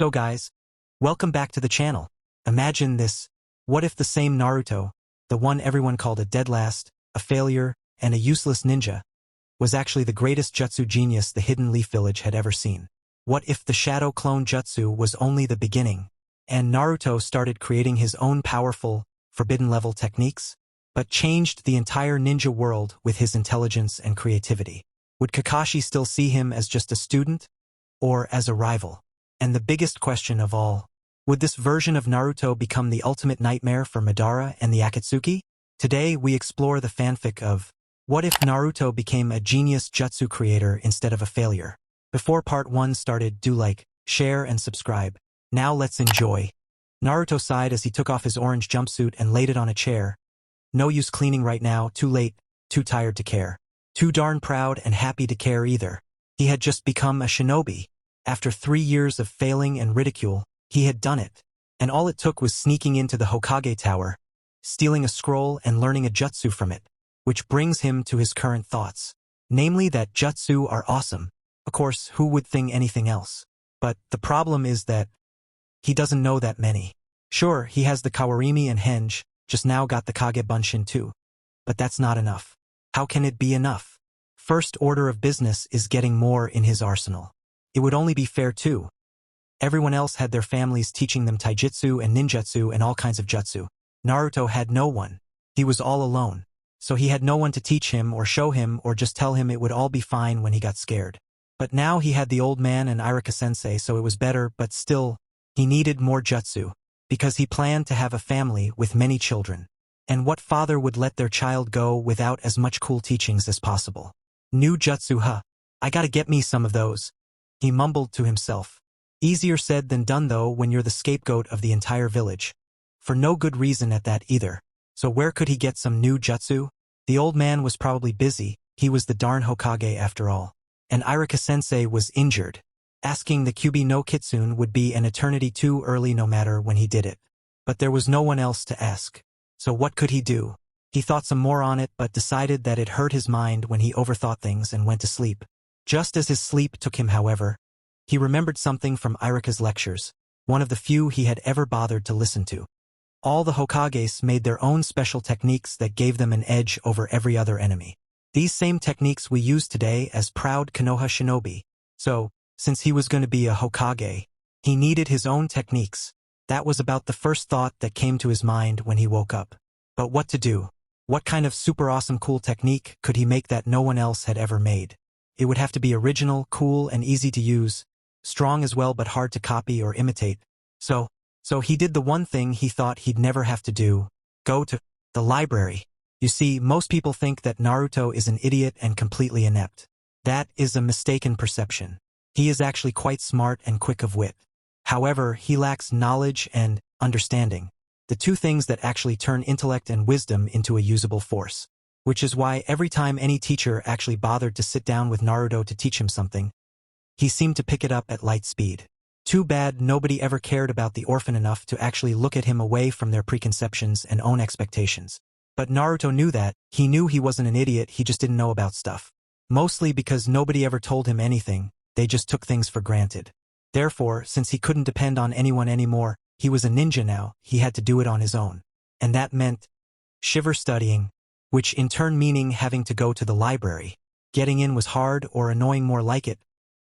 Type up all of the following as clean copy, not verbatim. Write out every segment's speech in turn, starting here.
So guys, welcome back to the channel. Imagine this. What if the same Naruto, the one everyone called a dead last, a failure, and a useless ninja, was actually the greatest jutsu genius the Hidden Leaf Village had ever seen? What if the Shadow Clone Jutsu was only the beginning, and Naruto started creating his own powerful, forbidden-level techniques, but changed the entire ninja world with his intelligence and creativity? Would Kakashi still see him as just a student, or as a rival? And the biggest question of all, would this version of Naruto become the ultimate nightmare for Madara and the Akatsuki? Today we explore the fanfic of what if Naruto became a genius jutsu creator instead of a failure? Before part 1 started, do like, share and subscribe. Now let's enjoy. Naruto sighed as he took off his orange jumpsuit and laid it on a chair. No use cleaning right now, too late, too tired to care. Too darn proud and happy to care either. He had just become a shinobi. After 3 years of failing and ridicule, he had done it. And all it took was sneaking into the Hokage tower, stealing a scroll and learning a jutsu from it, which brings him to his current thoughts. Namely that jutsu are awesome. Of course, who would think anything else? But the problem is that he doesn't know that many. Sure, he has the Kawarimi and Henge, just now got the Kage Bunshin too. But that's not enough. How can it be enough? First order of business is getting more in his arsenal. It would only be fair too. Everyone else had their families teaching them taijutsu and ninjutsu and all kinds of jutsu. Naruto had no one. He was all alone. So he had no one to teach him or show him or just tell him it would all be fine when he got scared. But now he had the old man and Irika-sensei, so it was better, but still, he needed more jutsu, because he planned to have a family with many children. And what father would let their child go without as much cool teachings as possible? New jutsu, huh? I gotta get me some of those. He mumbled to himself. Easier said than done though when you're the scapegoat of the entire village. For no good reason at that either. So where could he get some new jutsu? The old man was probably busy, he was the darn Hokage after all. And Irika-sensei was injured. Asking the Kyuubi no Kitsune would be an eternity too early no matter when he did it. But there was no one else to ask. So what could he do? He thought some more on it but decided that it hurt his mind when he overthought things and went to sleep. Just as his sleep took him, however, he remembered something from Irika's lectures, one of the few he had ever bothered to listen to. All the Hokages made their own special techniques that gave them an edge over every other enemy. These same techniques we use today as proud Konoha shinobi. So, since he was going to be a Hokage, he needed his own techniques. That was about the first thought that came to his mind when he woke up. But what to do? What kind of super awesome cool technique could he make that no one else had ever made? It would have to be original, cool, and easy to use, strong as well but hard to copy or imitate. So he did the one thing he thought he'd never have to do, go to the library. You see, most people think that Naruto is an idiot and completely inept. That is a mistaken perception. He is actually quite smart and quick of wit. However, he lacks knowledge and understanding, the two things that actually turn intellect and wisdom into a usable force. Which is why every time any teacher actually bothered to sit down with Naruto to teach him something, he seemed to pick it up at light speed. Too bad nobody ever cared about the orphan enough to actually look at him away from their preconceptions and own expectations. But Naruto knew that. He knew he wasn't an idiot, he just didn't know about stuff. Mostly because nobody ever told him anything, they just took things for granted. Therefore, since he couldn't depend on anyone anymore, he was a ninja now, he had to do it on his own. And that meant shiver studying, which in turn meaning having to go to the library. Getting in was hard or annoying, more like it,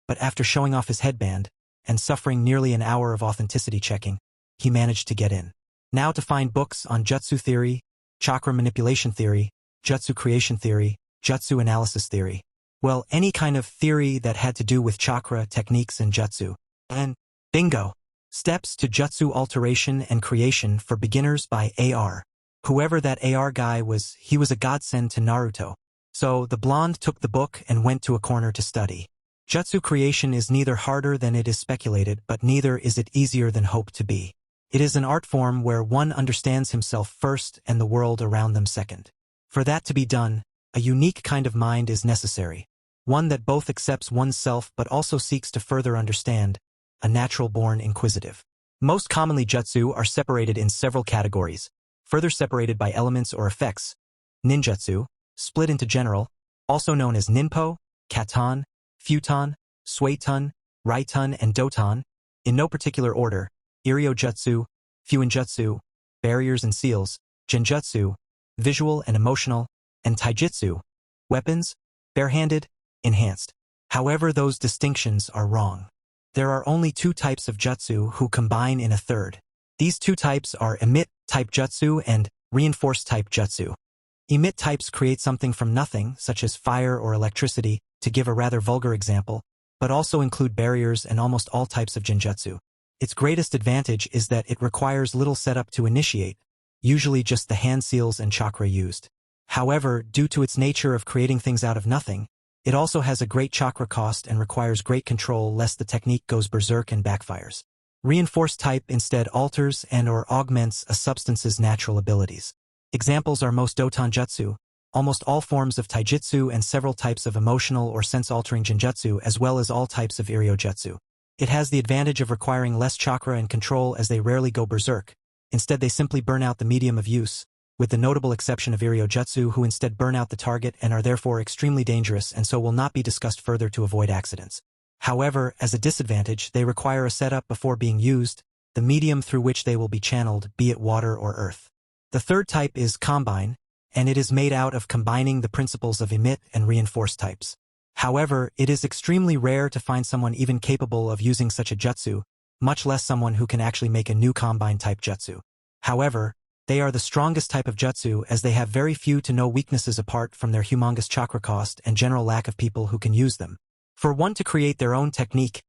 but after showing off his headband, and suffering nearly an hour of authenticity checking, he managed to get in. Now to find books on jutsu theory, chakra manipulation theory, jutsu creation theory, jutsu analysis theory. Well, any kind of theory that had to do with chakra, techniques, and jutsu. And bingo! Steps to Jutsu Alteration and Creation for Beginners by AR. Whoever that AR guy was, he was a godsend to Naruto. So the blonde took the book and went to a corner to study. Jutsu creation is neither harder than it is speculated, but neither is it easier than hoped to be. It is an art form where one understands himself first and the world around them second. For that to be done, a unique kind of mind is necessary. One that both accepts oneself but also seeks to further understand, a natural-born inquisitive. Most commonly jutsu are separated in several categories, further separated by elements or effects. Ninjutsu, split into general, also known as ninpo, katan, futon, suiton, Raiton and Doton, In no particular order: Iryo Jutsu, Fuinjutsu, barriers and seals, Genjutsu, visual and emotional, and Taijutsu, weapons, barehanded, enhanced. However, those distinctions are wrong. There are only two types of jutsu who combine in a third. These two types are emit-type jutsu and reinforce-type jutsu. Emit types create something from nothing, such as fire or electricity, to give a rather vulgar example, but also include barriers and almost all types of genjutsu. Its greatest advantage is that it requires little setup to initiate, usually just the hand seals and chakra used. However, due to its nature of creating things out of nothing, it also has a great chakra cost and requires great control lest the technique goes berserk and backfires. Reinforced type instead alters and/or augments a substance's natural abilities. Examples are most Doton Jutsu, almost all forms of Taijutsu, and several types of emotional or sense-altering Genjutsu, as well as all types of Iryo Jutsu. It has the advantage of requiring less chakra and control as they rarely go berserk. Instead, they simply burn out the medium of use, with the notable exception of Iryo Jutsu, who instead burn out the target and are therefore extremely dangerous and so will not be discussed further to avoid accidents. However, as a disadvantage, they require a setup before being used, the medium through which they will be channeled, be it water or earth. The third type is combine, and it is made out of combining the principles of emit and reinforce types. However, it is extremely rare to find someone even capable of using such a jutsu, much less someone who can actually make a new combine-type jutsu. However, they are the strongest type of jutsu as they have very few to no weaknesses apart from their humongous chakra cost and general lack of people who can use them. For one to create their own technique,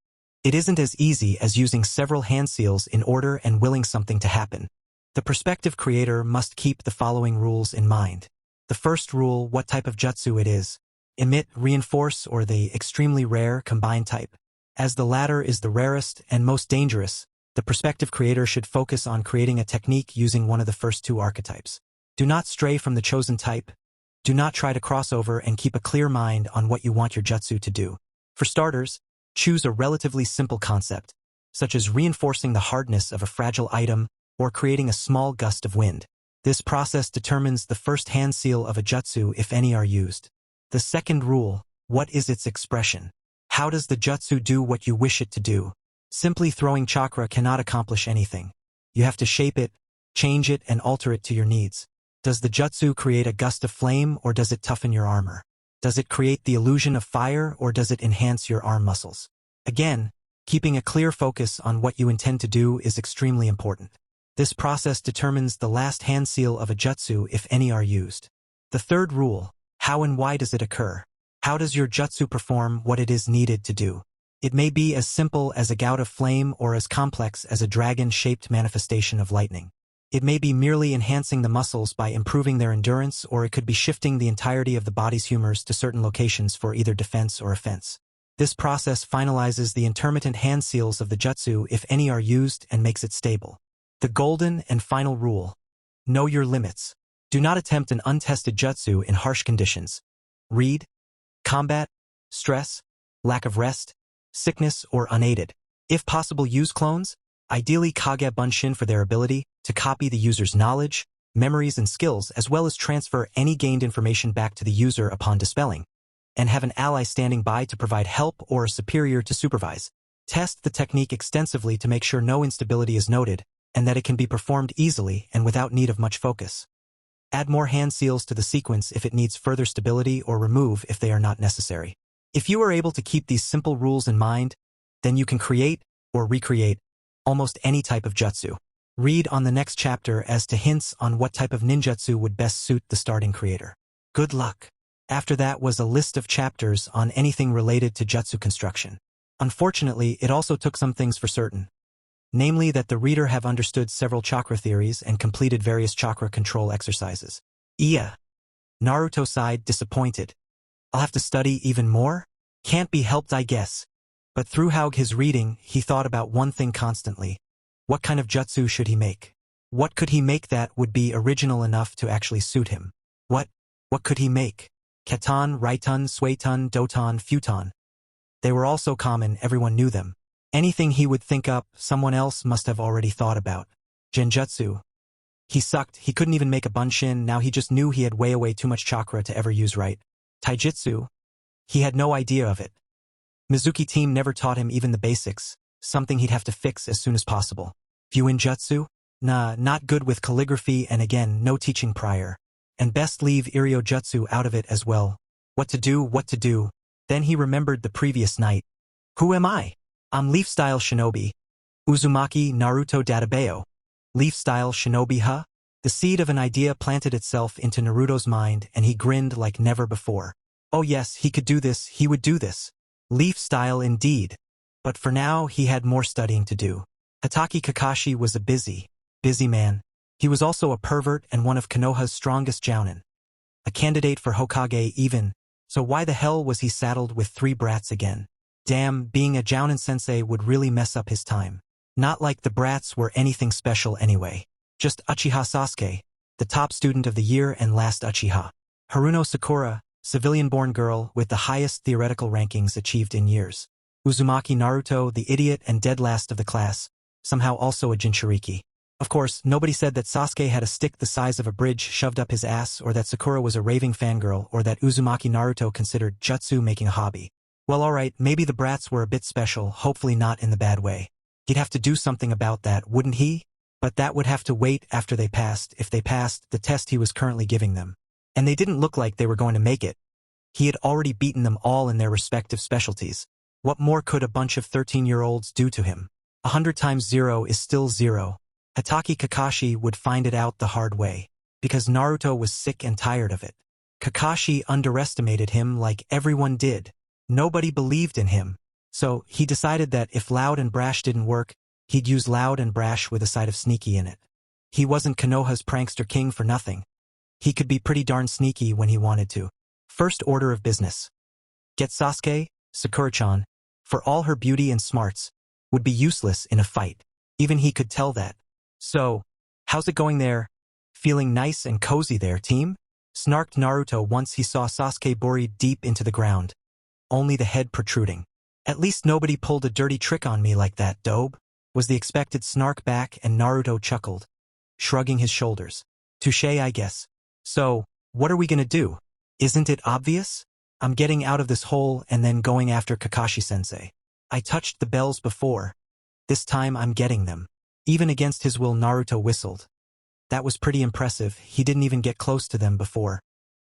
it isn't as easy as using several hand seals in order and willing something to happen. The prospective creator must keep the following rules in mind. The first rule: what type of jutsu it is. Emit, reinforce, or the extremely rare combine type. As the latter is the rarest and most dangerous, the prospective creator should focus on creating a technique using one of the first two archetypes. Do not stray from the chosen type. Do not try to cross over, and keep a clear mind on what you want your jutsu to do. For starters, choose a relatively simple concept, such as reinforcing the hardness of a fragile item or creating a small gust of wind. This process determines the first hand seal of a jutsu, if any are used. The second rule: what is its expression? How does the jutsu do what you wish it to do? Simply throwing chakra cannot accomplish anything. You have to shape it, change it, and alter it to your needs. Does the jutsu create a gust of flame, or does it toughen your armor? Does it create the illusion of fire, or does it enhance your arm muscles? Again, keeping a clear focus on what you intend to do is extremely important. This process determines the last hand seal of a jutsu, if any are used. The third rule: how and why does it occur? How does your jutsu perform what it is needed to do? It may be as simple as a gout of flame or as complex as a dragon-shaped manifestation of lightning. It may be merely enhancing the muscles by improving their endurance, or it could be shifting the entirety of the body's humors to certain locations for either defense or offense. This process finalizes the intermittent hand seals of the jutsu, if any are used, and makes it stable. The golden and final rule: know your limits. Do not attempt an untested jutsu in harsh conditions. Read, combat, stress, lack of rest, sickness, or unaided. If possible, use clones, ideally Kage Bunshin, for their ability to copy the user's knowledge, memories, and skills, as well as transfer any gained information back to the user upon dispelling, and have an ally standing by to provide help or a superior to supervise. Test the technique extensively to make sure no instability is noted, and that it can be performed easily and without need of much focus. Add more hand seals to the sequence if it needs further stability, or remove if they are not necessary. If you are able to keep these simple rules in mind, then you can create or recreate almost any type of jutsu. Read on the next chapter as to hints on what type of ninjutsu would best suit the starting creator. Good luck. After that was a list of chapters on anything related to jutsu construction. Unfortunately, it also took some things for certain. Namely that the reader have understood several chakra theories and completed various chakra control exercises. Naruto sighed, disappointed. I'll have to study even more? Can't be helped, I guess. But throughout his reading, he thought about one thing constantly. What kind of jutsu should he make? What could he make that would be original enough to actually suit him? What could he make? Keton, Raiton, Suiton, Doton, Futon. They were all so common, everyone knew them. Anything he would think up, someone else must have already thought about. Genjutsu. He sucked, he couldn't even make a bunshin, now he just knew he had way too much chakra to ever use right. Taijutsu. He had no idea of it. Mizuki team never taught him even the basics. something he'd have to fix as soon as possible. View in Jutsu? Nah, not good with calligraphy, and again, no teaching prior. And best leave Iryo Jutsu out of it as well. What to do? Then he remembered the previous night. Who am I? I'm Leaf-style shinobi. Uzumaki Naruto Databeo. Leaf-style shinobi, huh? The seed of an idea planted itself into Naruto's mind, and he grinned like never before. Oh yes, he could do this, he would do this. Leaf-style indeed. But for now, he had more studying to do. Hatake Kakashi was a busy man. He was also a pervert and one of Konoha's strongest jounin. A candidate for Hokage even, so why the hell was he saddled with 3 brats again? Damn, being a jounin sensei would really mess up his time. Not like the brats were anything special anyway. Just Uchiha Sasuke, the top student of the year and last Uchiha. Haruno Sakura, civilian-born girl with the highest theoretical rankings achieved in years. Uzumaki Naruto, the idiot and dead last of the class, somehow also a Jinchuriki. Of course, nobody said that Sasuke had a stick the size of a bridge shoved up his ass, or that Sakura was a raving fangirl, or that Uzumaki Naruto considered jutsu making a hobby. Well, alright, maybe the brats were a bit special, hopefully not in the bad way. He'd have to do something about that, wouldn't he? But that would have to wait after they passed, if they passed the test he was currently giving them. And they didn't look like they were going to make it. He had already beaten them all in their respective specialties. What more could a bunch of 13-year-olds do to him? 100 times 0 is still 0. Hatake Kakashi would find it out the hard way, because Naruto was sick and tired of it. Kakashi underestimated him like everyone did. Nobody believed in him. So, he decided that if loud and brash didn't work, he'd use loud and brash with a side of sneaky in it. He wasn't Konoha's prankster king for nothing. He could be pretty darn sneaky when he wanted to. First order of business. Get Sasuke, Sakura-chan, for all her beauty and smarts, would be useless in a fight. Even he could tell that. So, how's it going there? Feeling nice and cozy there, team? Snarked Naruto once he saw Sasuke buried deep into the ground, only the head protruding. At least nobody pulled a dirty trick on me like that, dope, was the expected snark back, and Naruto chuckled, shrugging his shoulders. Touché, I guess. So, what are we gonna do? Isn't it obvious? I'm getting out of this hole and then going after Kakashi-sensei. I touched the bells before. This time I'm getting them. Even against his will, Naruto whistled. That was pretty impressive. He didn't even get close to them before.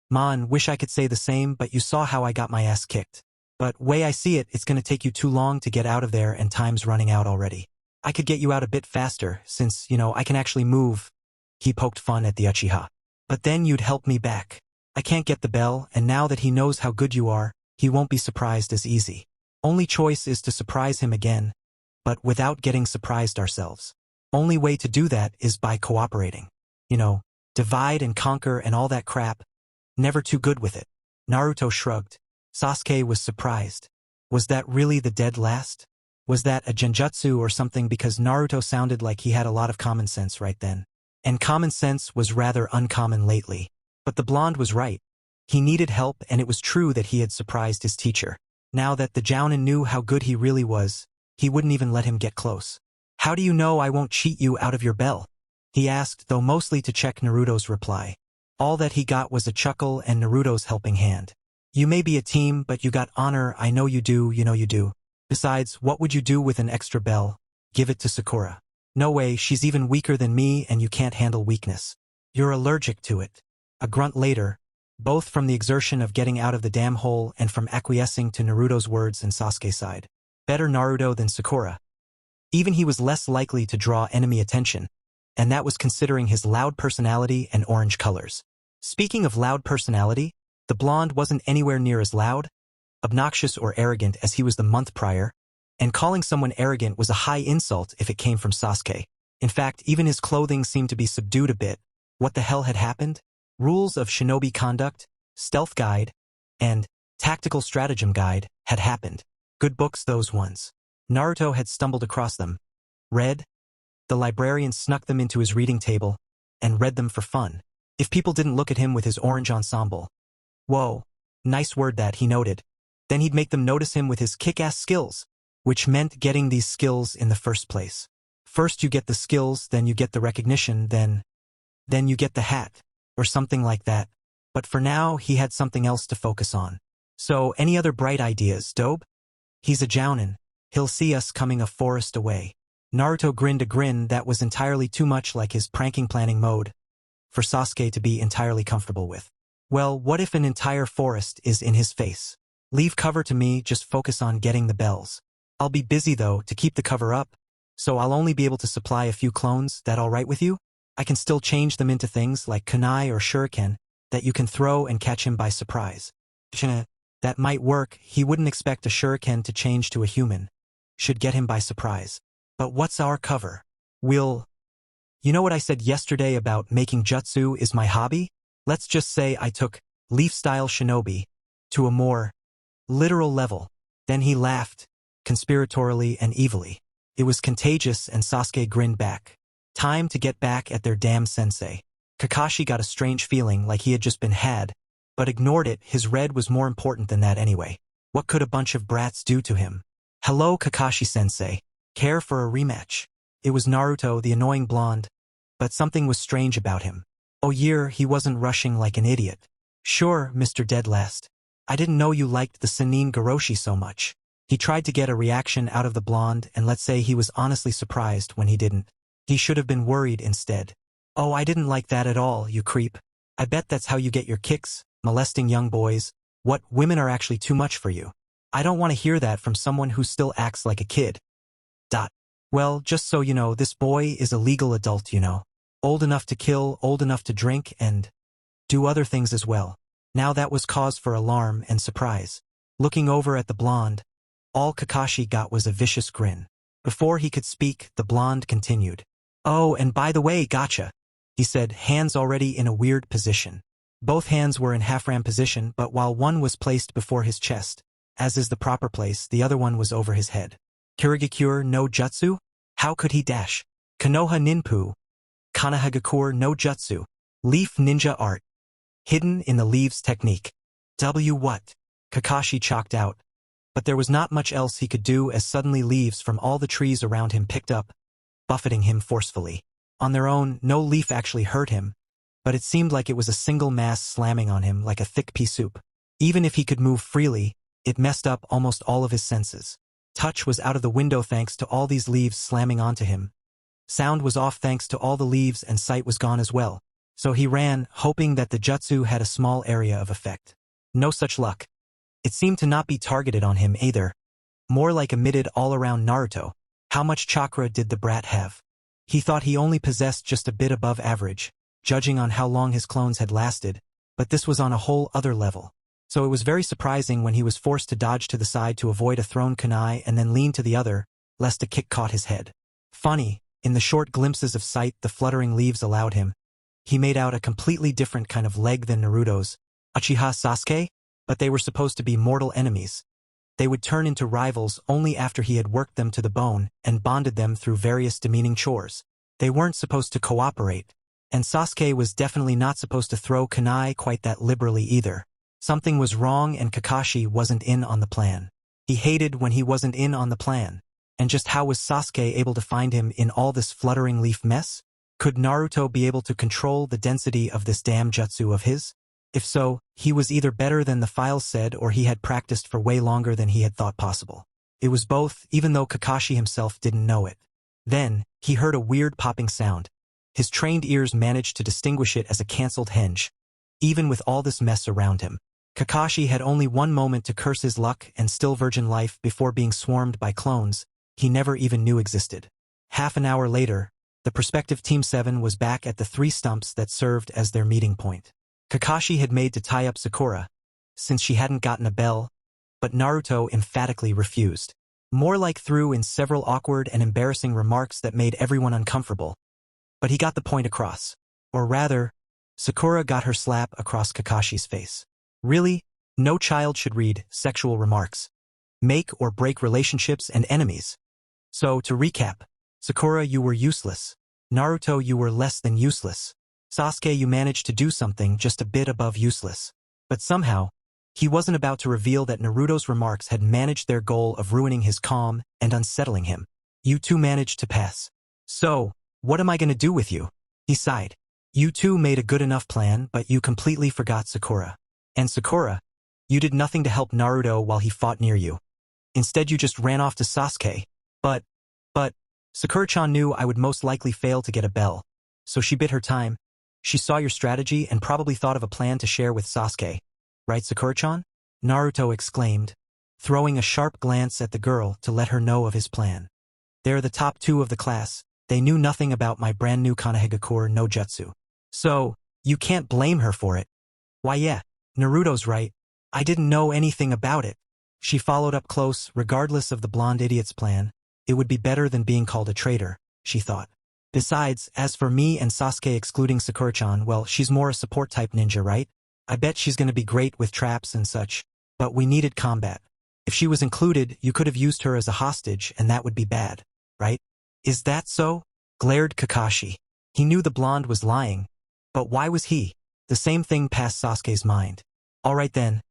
Man, wish I could say the same, but you saw how I got my ass kicked. But way I see it, it's gonna take you too long to get out of there and time's running out already. I could get you out a bit faster, since, I can actually move. He poked fun at the Uchiha. But then you'd help me back. I can't get the bell, and now that he knows how good you are, he won't be surprised as easy. Only choice is to surprise him again, but without getting surprised ourselves. Only way to do that is by cooperating. Divide and conquer and all that crap. Never too good with it. Naruto shrugged. Sasuke was surprised. Was that really the dead last? Was that a genjutsu or something, because Naruto sounded like he had a lot of common sense right then. And common sense was rather uncommon lately. But the blonde was right. He needed help, and it was true that he had surprised his teacher. Now that the jounin knew how good he really was, he wouldn't even let him get close. How do you know I won't cheat you out of your bell? He asked, though mostly to check Naruto's reply. All that he got was a chuckle and Naruto's helping hand. You may be a team, but you got honor, I know you do, you do. Besides, what would you do with an extra bell? Give it to Sakura. No way, she's even weaker than me and you can't handle weakness. You're allergic to it. A grunt later, both from the exertion of getting out of the damn hole and from acquiescing to Naruto's words and Sasuke's side. Better Naruto than Sakura. Even he was less likely to draw enemy attention, and that was considering his loud personality and orange colors. Speaking of loud personality, the blonde wasn't anywhere near as loud, obnoxious or arrogant as he was the month prior, and calling someone arrogant was a high insult if it came from Sasuke. In fact, even his clothing seemed to be subdued a bit. What the hell had happened? Rules of Shinobi Conduct, Stealth Guide, and Tactical Stratagem Guide had happened. Good books, those ones. Naruto had stumbled across them. Read. The librarian snuck them into his reading table and read them for fun. If people didn't look at him with his orange ensemble. Whoa, nice word that, he noted. Then he'd make them notice him with his kick-ass skills, which meant getting these skills in the first place. First you get the skills, then you get the recognition, then you get the hat, or something like that. But for now, he had something else to focus on. So, any other bright ideas, dope? He's a jounin. He'll see us coming a forest away. Naruto grinned a grin that was entirely too much like his pranking planning mode for Sasuke to be entirely comfortable with. Well, what if an entire forest is in his face? Leave cover to me, just focus on getting the bells. I'll be busy though to keep the cover up, so I'll only be able to supply a few clones. That all right with you? I can still change them into things like kunai or shuriken that you can throw and catch him by surprise. That might work. He wouldn't expect a shuriken to change to a human. Should get him by surprise. But what's our cover? You know what I said yesterday about making jutsu is my hobby? Let's just say I took leaf-style shinobi to a more literal level. Then he laughed, conspiratorially and evilly. It was contagious and Sasuke grinned back. Time to get back at their damn sensei. Kakashi got a strange feeling like he had just been had, but ignored it. His red was more important than that anyway. What could a bunch of brats do to him? Hello, Kakashi-sensei. Care for a rematch? It was Naruto, the annoying blonde, but something was strange about him. Oh yeah, he wasn't rushing like an idiot. Sure, Mr. Deadlast. I didn't know you liked the Sannin Goroshi so much. He tried to get a reaction out of the blonde, and let's say he was honestly surprised when he didn't. He should have been worried instead. Oh, I didn't like that at all, you creep. I bet that's how you get your kicks, molesting young boys. What, women are actually too much for you? I don't want to hear that from someone who still acts like a kid. Well, just so you know, this boy is a legal adult, you know. Old enough to kill, old enough to drink, and do other things as well. Now that was cause for alarm and surprise. Looking over at the blonde, all Kakashi got was a vicious grin. Before he could speak, the blonde continued. Oh, and by the way, gotcha, he said, hands already in a weird position. Both hands were in half-ram position, but while one was placed before his chest, as is the proper place, the other one was over his head. Kirigakure no Jutsu? How could he dash? Konoha Ninpu. Kanahagakure no Jutsu. Leaf ninja art. Hidden in the leaves technique. What? Kakashi chalked out. But there was not much else he could do as suddenly leaves from all the trees around him picked up, buffeting him forcefully. On their own, no leaf actually hurt him, but it seemed like it was a single mass slamming on him like a thick pea soup. Even if he could move freely, it messed up almost all of his senses. Touch was out of the window thanks to all these leaves slamming onto him. Sound was off thanks to all the leaves, and sight was gone as well. So he ran, hoping that the jutsu had a small area of effect. No such luck. It seemed to not be targeted on him either. More like emitted all around Naruto. How much chakra did the brat have? He thought he only possessed just a bit above average, judging on how long his clones had lasted, but this was on a whole other level. So it was very surprising when he was forced to dodge to the side to avoid a thrown kunai and then lean to the other, lest a kick caught his head. Funny, in the short glimpses of sight the fluttering leaves allowed him, he made out a completely different kind of leg than Naruto's. Uchiha Sasuke? But they were supposed to be mortal enemies. They would turn into rivals only after he had worked them to the bone and bonded them through various demeaning chores. They weren't supposed to cooperate, and Sasuke was definitely not supposed to throw kunai quite that liberally either. Something was wrong and Kakashi wasn't in on the plan. He hated when he wasn't in on the plan. And just how was Sasuke able to find him in all this fluttering leaf mess? Could Naruto be able to control the density of this damn jutsu of his? If so, he was either better than the files said or he had practiced for way longer than he had thought possible. It was both, even though Kakashi himself didn't know it. Then, he heard a weird popping sound. His trained ears managed to distinguish it as a cancelled henge. Even with all this mess around him, Kakashi had only one moment to curse his luck and still virgin life before being swarmed by clones he never even knew existed. Half an hour later, the prospective Team 7 was back at the 3 stumps that served as their meeting point. Kakashi had made to tie up Sakura, since she hadn't gotten a bell, but Naruto emphatically refused. More like threw in several awkward and embarrassing remarks that made everyone uncomfortable. But he got the point across. Or rather, Sakura got her slap across Kakashi's face. Really? No child should read sexual remarks. Make or break relationships and enemies. So, to recap, Sakura, you were useless. Naruto, you were less than useless. Sasuke, you managed to do something just a bit above useless. But somehow, he wasn't about to reveal that Naruto's remarks had managed their goal of ruining his calm and unsettling him. You two managed to pass. So, what am I going to do with you? He sighed. You two made a good enough plan, but you completely forgot Sakura. And Sakura, you did nothing to help Naruto while he fought near you. Instead you just ran off to Sasuke. But, Sakura-chan knew I would most likely fail to get a bell. So she bit her time. She saw your strategy and probably thought of a plan to share with Sasuke. Right, Sakura-chan? Naruto exclaimed, throwing a sharp glance at the girl to let her know of his plan. They're the top 2 of the class. They knew nothing about my brand new Konohagakure no Jutsu. So, you can't blame her for it. Why yeah, Naruto's right. I didn't know anything about it. She followed up close, regardless of the blonde idiot's plan. It would be better than being called a traitor, she thought. Besides, as for me and Sasuke excluding Sakura-chan, well, she's more a support-type ninja, right? I bet she's gonna be great with traps and such. But we needed combat. If she was included, you could have used her as a hostage, and that would be bad, right? Is that so? Glared Kakashi. He knew the blonde was lying. But why was he? The same thing passed Sasuke's mind. All right then.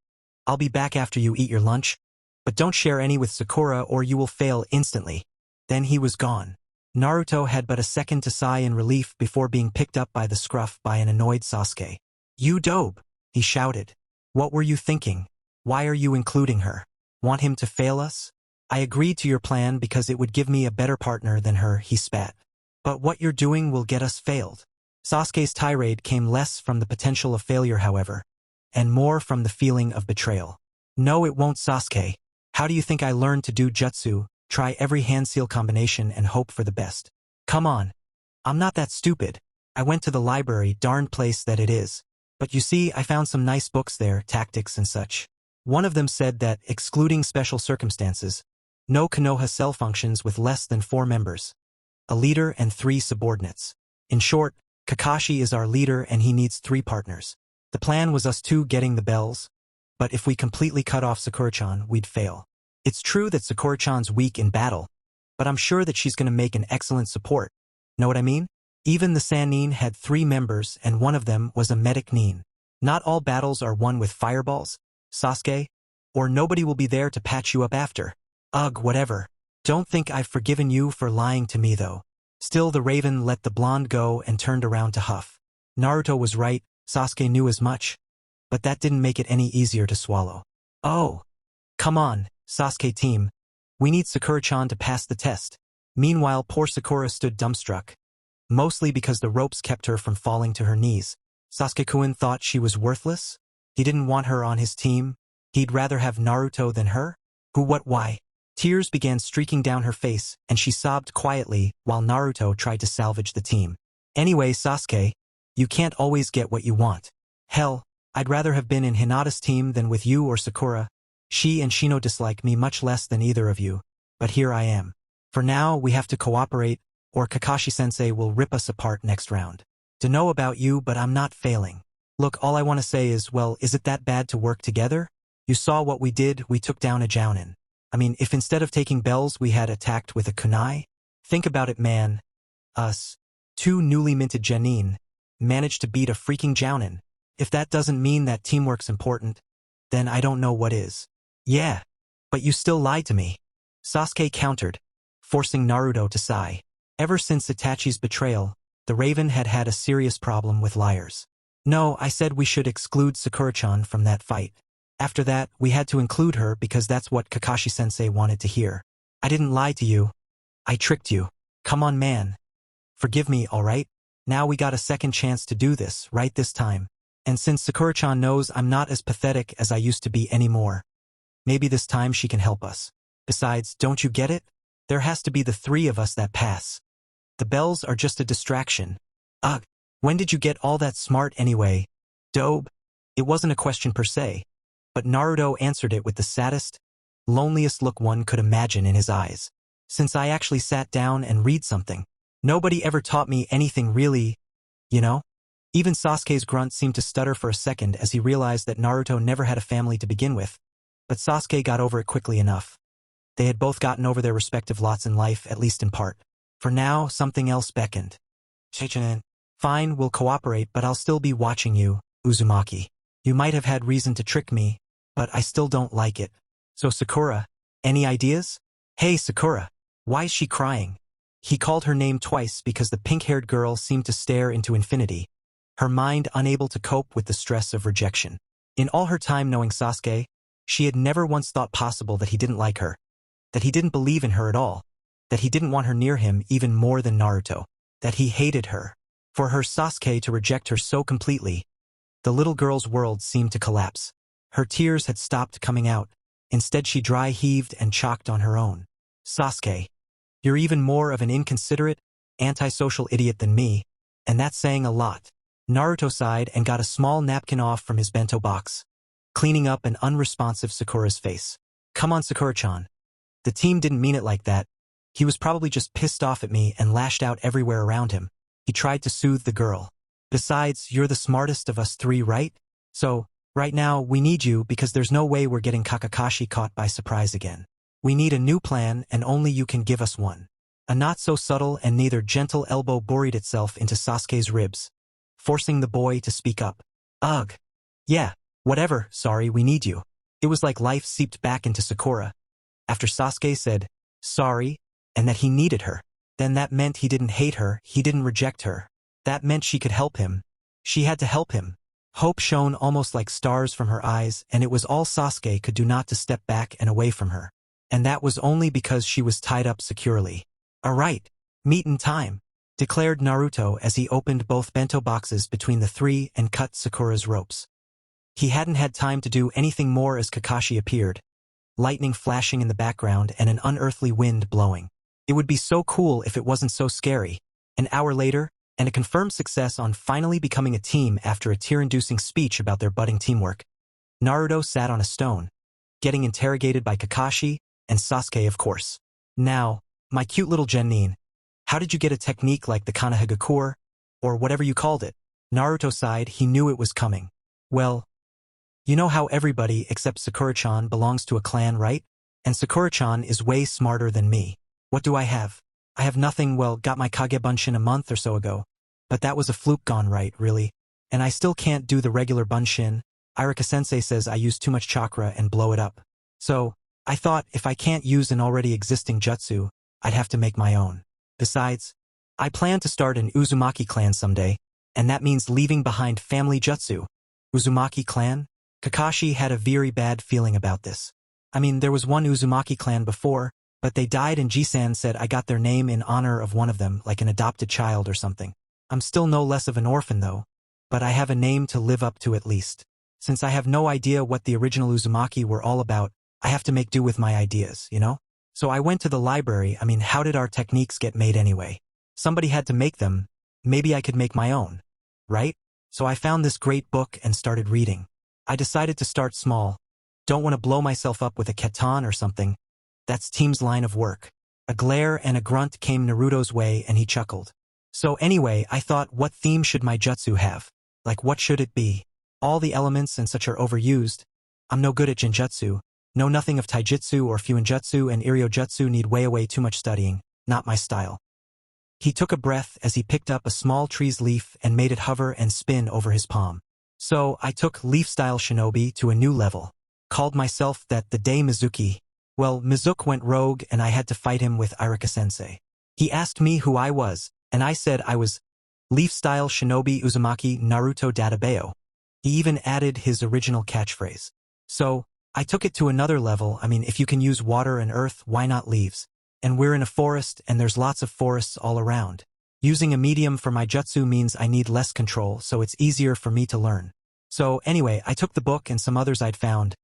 I'll be back after you eat your lunch. But don't share any with Sakura or you will fail instantly. Then he was gone. Naruto had but a second to sigh in relief before being picked up by the scruff by an annoyed Sasuke. You dope, he shouted. What were you thinking? Why are you including her? Want him to fail us? I agreed to your plan because it would give me a better partner than her, he spat. But what you're doing will get us failed. Sasuke's tirade came less from the potential of failure, however, and more from the feeling of betrayal. No, it won't, Sasuke. How do you think I learned to do jutsu? Try every hand-seal combination and hope for the best. Come on. I'm not that stupid. I went to the library, darned place that it is. But you see, I found some nice books there, tactics and such. One of them said that, excluding special circumstances, no Konoha cell functions with less than 4 members. A leader and 3 subordinates. In short, Kakashi is our leader and he needs 3 partners. The plan was us 2 getting the bells, but if we completely cut off Sakura-chan, we'd fail. It's true that Sakura-chan's weak in battle, but I'm sure that she's gonna make an excellent support. Know what I mean? Even the Sannin had 3 members and one of them was a medic nin. Not all battles are won with fireballs, Sasuke, or nobody will be there to patch you up after. Ugh, whatever. Don't think I've forgiven you for lying to me though. Still the Raven let the blonde go and turned around to huff. Naruto was right, Sasuke knew as much. But that didn't make it any easier to swallow. Oh. Come on, Sasuke team. We need Sakura-chan to pass the test. Meanwhile, poor Sakura stood dumbstruck. Mostly because the ropes kept her from falling to her knees. Sasuke-kun thought she was worthless? He didn't want her on his team? He'd rather have Naruto than her? Who, what, why? Tears began streaking down her face, and she sobbed quietly while Naruto tried to salvage the team. Anyway, Sasuke, you can't always get what you want. Hell, I'd rather have been in Hinata's team than with you or Sakura. She and Shino dislike me much less than either of you, but here I am. For now, we have to cooperate, or Kakashi-sensei will rip us apart next round. Dunno about you, but I'm not failing. Look, all I want to say is, well, is it that bad to work together? You saw what we did, we took down a Jounin. I mean, if instead of taking bells we had attacked with a kunai? Think about it, man. Us, 2 newly minted genin, managed to beat a freaking Jounin. If that doesn't mean that teamwork's important, then I don't know what is. Yeah, but you still lied to me. Sasuke countered, forcing Naruto to sigh. Ever since Itachi's betrayal, the Raven had had a serious problem with liars. No, I said we should exclude Sakura-chan from that fight. After that, we had to include her because that's what Kakashi-sensei wanted to hear. I didn't lie to you. I tricked you. Come on, man. Forgive me, alright? Now we got a second chance to do this, right this time. And since Sakura-chan knows I'm not as pathetic as I used to be anymore, maybe this time she can help us. Besides, don't you get it? There has to be the 3 of us that pass. The bells are just a distraction. Ugh, when did you get all that smart anyway? Dobe? It wasn't a question per se, but Naruto answered it with the saddest, loneliest look one could imagine in his eyes. Since I actually sat down and read something, nobody ever taught me anything really, you know? Even Sasuke's grunt seemed to stutter for a second as he realized that Naruto never had a family to begin with, but Sasuke got over it quickly enough. They had both gotten over their respective lots in life, at least in part. For now, something else beckoned. Chichinen. Fine, we'll cooperate, but I'll still be watching you, Uzumaki. You might have had reason to trick me, but I still don't like it. So Sakura, any ideas? Hey Sakura, why is she crying? He called her name twice because the pink-haired girl seemed to stare into infinity, her mind unable to cope with the stress of rejection. In all her time knowing Sasuke, she had never once thought possible that he didn't like her. that he didn't believe in her at all, that he didn't want her near him even more than Naruto, that he hated her. For her Sasuke to reject her so completely, the little girl's world seemed to collapse. Her tears had stopped coming out. Instead she dry heaved and choked on her own. Sasuke, you're even more of an inconsiderate, antisocial idiot than me, and that's saying a lot. Naruto sighed and got a small napkin off from his bento box, cleaning up an unresponsive Sakura's face. Come on, Sakura-chan. The team didn't mean it like that. He was probably just pissed off at me and lashed out everywhere around him. He tried to soothe the girl. Besides, you're the smartest of us three, right? So, right now, we need you because there's no way we're getting Kakashi caught by surprise again. We need a new plan and only you can give us one. A not-so-subtle and neither gentle elbow buried itself into Sasuke's ribs, forcing the boy to speak up. Ugh. Yeah, whatever, sorry, we need you. It was like life seeped back into Sakura. After Sasuke said, sorry, and that he needed her, then that meant he didn't hate her, he didn't reject her. That meant she could help him. She had to help him. Hope shone almost like stars from her eyes, and it was all Sasuke could do not to step back and away from her. And that was only because she was tied up securely. All right, meet in time, declared Naruto as he opened both bento boxes between the three and cut Sakura's ropes. He hadn't had time to do anything more as Kakashi appeared, lightning flashing in the background and an unearthly wind blowing. It would be so cool if it wasn't so scary. An hour later, and a confirmed success on finally becoming a team after a tear-inducing speech about their budding teamwork, Naruto sat on a stone, getting interrogated by Kakashi and Sasuke, of course. Now, my cute little Genin, how did you get a technique like the Konohagakure, or whatever you called it? Naruto sighed, he knew it was coming. Well, you know how everybody except Sakura-chan belongs to a clan, right? And Sakura-chan is way smarter than me. What do I have? I have nothing, well, got my Kage Bunshin a month or so ago. But that was a fluke gone right, really. And I still can't do the regular Bunshin. Irika-sensei says I use too much chakra and blow it up. So, I thought if I can't use an already existing jutsu, I'd have to make my own. Besides, I plan to start an Uzumaki clan someday, and that means leaving behind family jutsu. Uzumaki clan? Kakashi had a very bad feeling about this. I mean, there was one Uzumaki clan before, but they died and Jisan said I got their name in honor of one of them, like an adopted child or something. I'm still no less of an orphan though, but I have a name to live up to at least. Since I have no idea what the original Uzumaki were all about, I have to make do with my ideas, you know? So I went to the library. I mean, how did our techniques get made anyway? Somebody had to make them. Maybe I could make my own, right? So I found this great book and started reading. I decided to start small. Don't want to blow myself up with a ketan or something. That's team's line of work. A glare and a grunt came Naruto's way and he chuckled. So anyway, I thought, what theme should my jutsu have? Like, what should it be? All the elements and such are overused. I'm no good at Jinjutsu. Know nothing of Taijutsu or Fuinjutsu, and Iryojutsu need way too much studying. Not my style. He took a breath as he picked up a small tree's leaf and made it hover and spin over his palm. So I took leaf-style shinobi to a new level. Called myself that the day Mizuki. Well, Mizuki went rogue and I had to fight him with Irika-sensei. He asked me who I was, and I said I was leaf-style shinobi Uzumaki Naruto Databeo. He even added his original catchphrase. So, I took it to another level. I mean, if you can use water and earth, why not leaves? And we're in a forest and there's lots of forests all around. Using a medium for my jutsu means I need less control, so it's easier for me to learn. So anyway, I took the book and some others I'd found.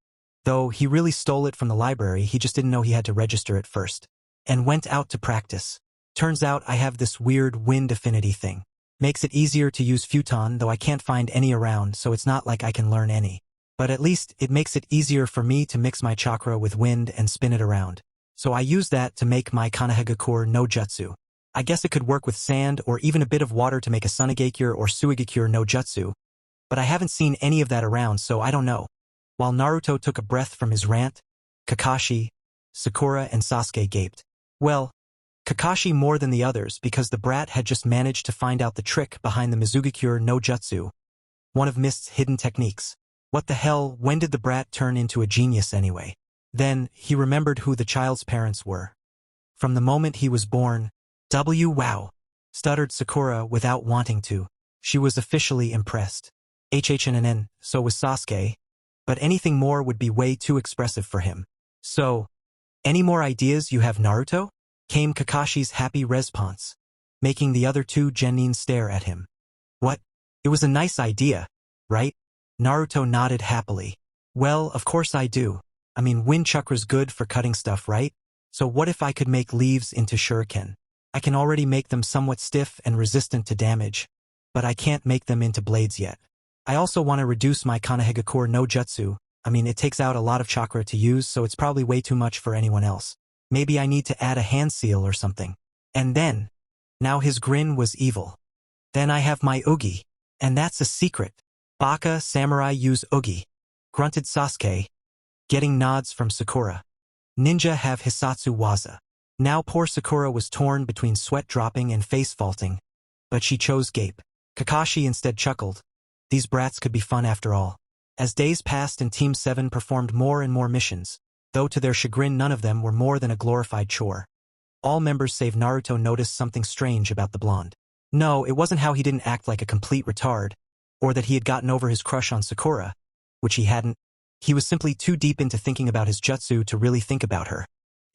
Though he really stole it from the library, he just didn't know he had to register it first. And went out to practice. Turns out I have this weird wind affinity thing. Makes it easier to use futon, though I can't find any around, so it's not like I can learn any. But at least it makes it easier for me to mix my chakra with wind and spin it around. So I use that to make my Konohagakure no jutsu. I guess it could work with sand or even a bit of water to make a Sunagakure or Suigakure no jutsu. But I haven't seen any of that around, so I don't know. While Naruto took a breath from his rant, Kakashi, Sakura and Sasuke gaped. Well, Kakashi more than the others because the brat had just managed to find out the trick behind the Mizugakure no jutsu, one of Mist's hidden techniques. What the hell, when did the brat turn into a genius anyway? Then, he remembered who the child's parents were. From the moment he was born, wow, stuttered Sakura without wanting to. She was officially impressed. HHNN, so was Sasuke, but anything more would be way too expressive for him. So, Any more ideas you have, Naruto? Came Kakashi's happy response, making the other two genin stare at him. What? It was a nice idea, right? Naruto nodded happily. Well, of course I do. I mean, wind chakra's good for cutting stuff, right? So what if I could make leaves into shuriken? I can already make them somewhat stiff and resistant to damage, but I can't make them into blades yet. I also want to reduce my Konohagakure no Jutsu. I mean, it takes out a lot of chakra to use, so it's probably way too much for anyone else. Maybe I need to add a hand seal or something. And then, now his grin was evil. Then I have my Ugi. And that's a secret. Baka samurai use Ugi, grunted Sasuke, getting nods from Sakura. Ninja have Hisatsu Waza. Now poor Sakura was torn between sweat dropping and face faulting, but she chose gape. Kakashi instead chuckled. These brats could be fun after all. As days passed and Team 7 performed more and more missions, though to their chagrin none of them were more than a glorified chore. All members save Naruto noticed something strange about the blonde. No, it wasn't how he didn't act like a complete retard, or that he had gotten over his crush on Sakura, which he hadn't. He was simply too deep into thinking about his jutsu to really think about her.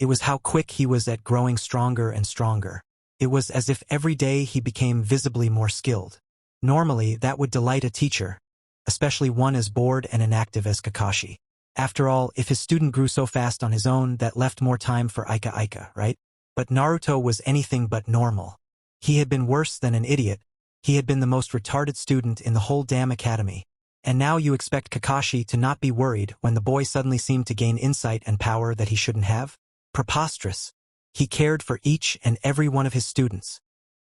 It was how quick he was at growing stronger and stronger. It was as if every day he became visibly more skilled. Normally, that would delight a teacher, especially one as bored and inactive as Kakashi. After all, if his student grew so fast on his own, that left more time for Ika, right? But Naruto was anything but normal. He had been worse than an idiot. He had been the most retarded student in the whole damn academy. And now you expect Kakashi to not be worried when the boy suddenly seemed to gain insight and power that he shouldn't have? Preposterous. He cared for each and every one of his students.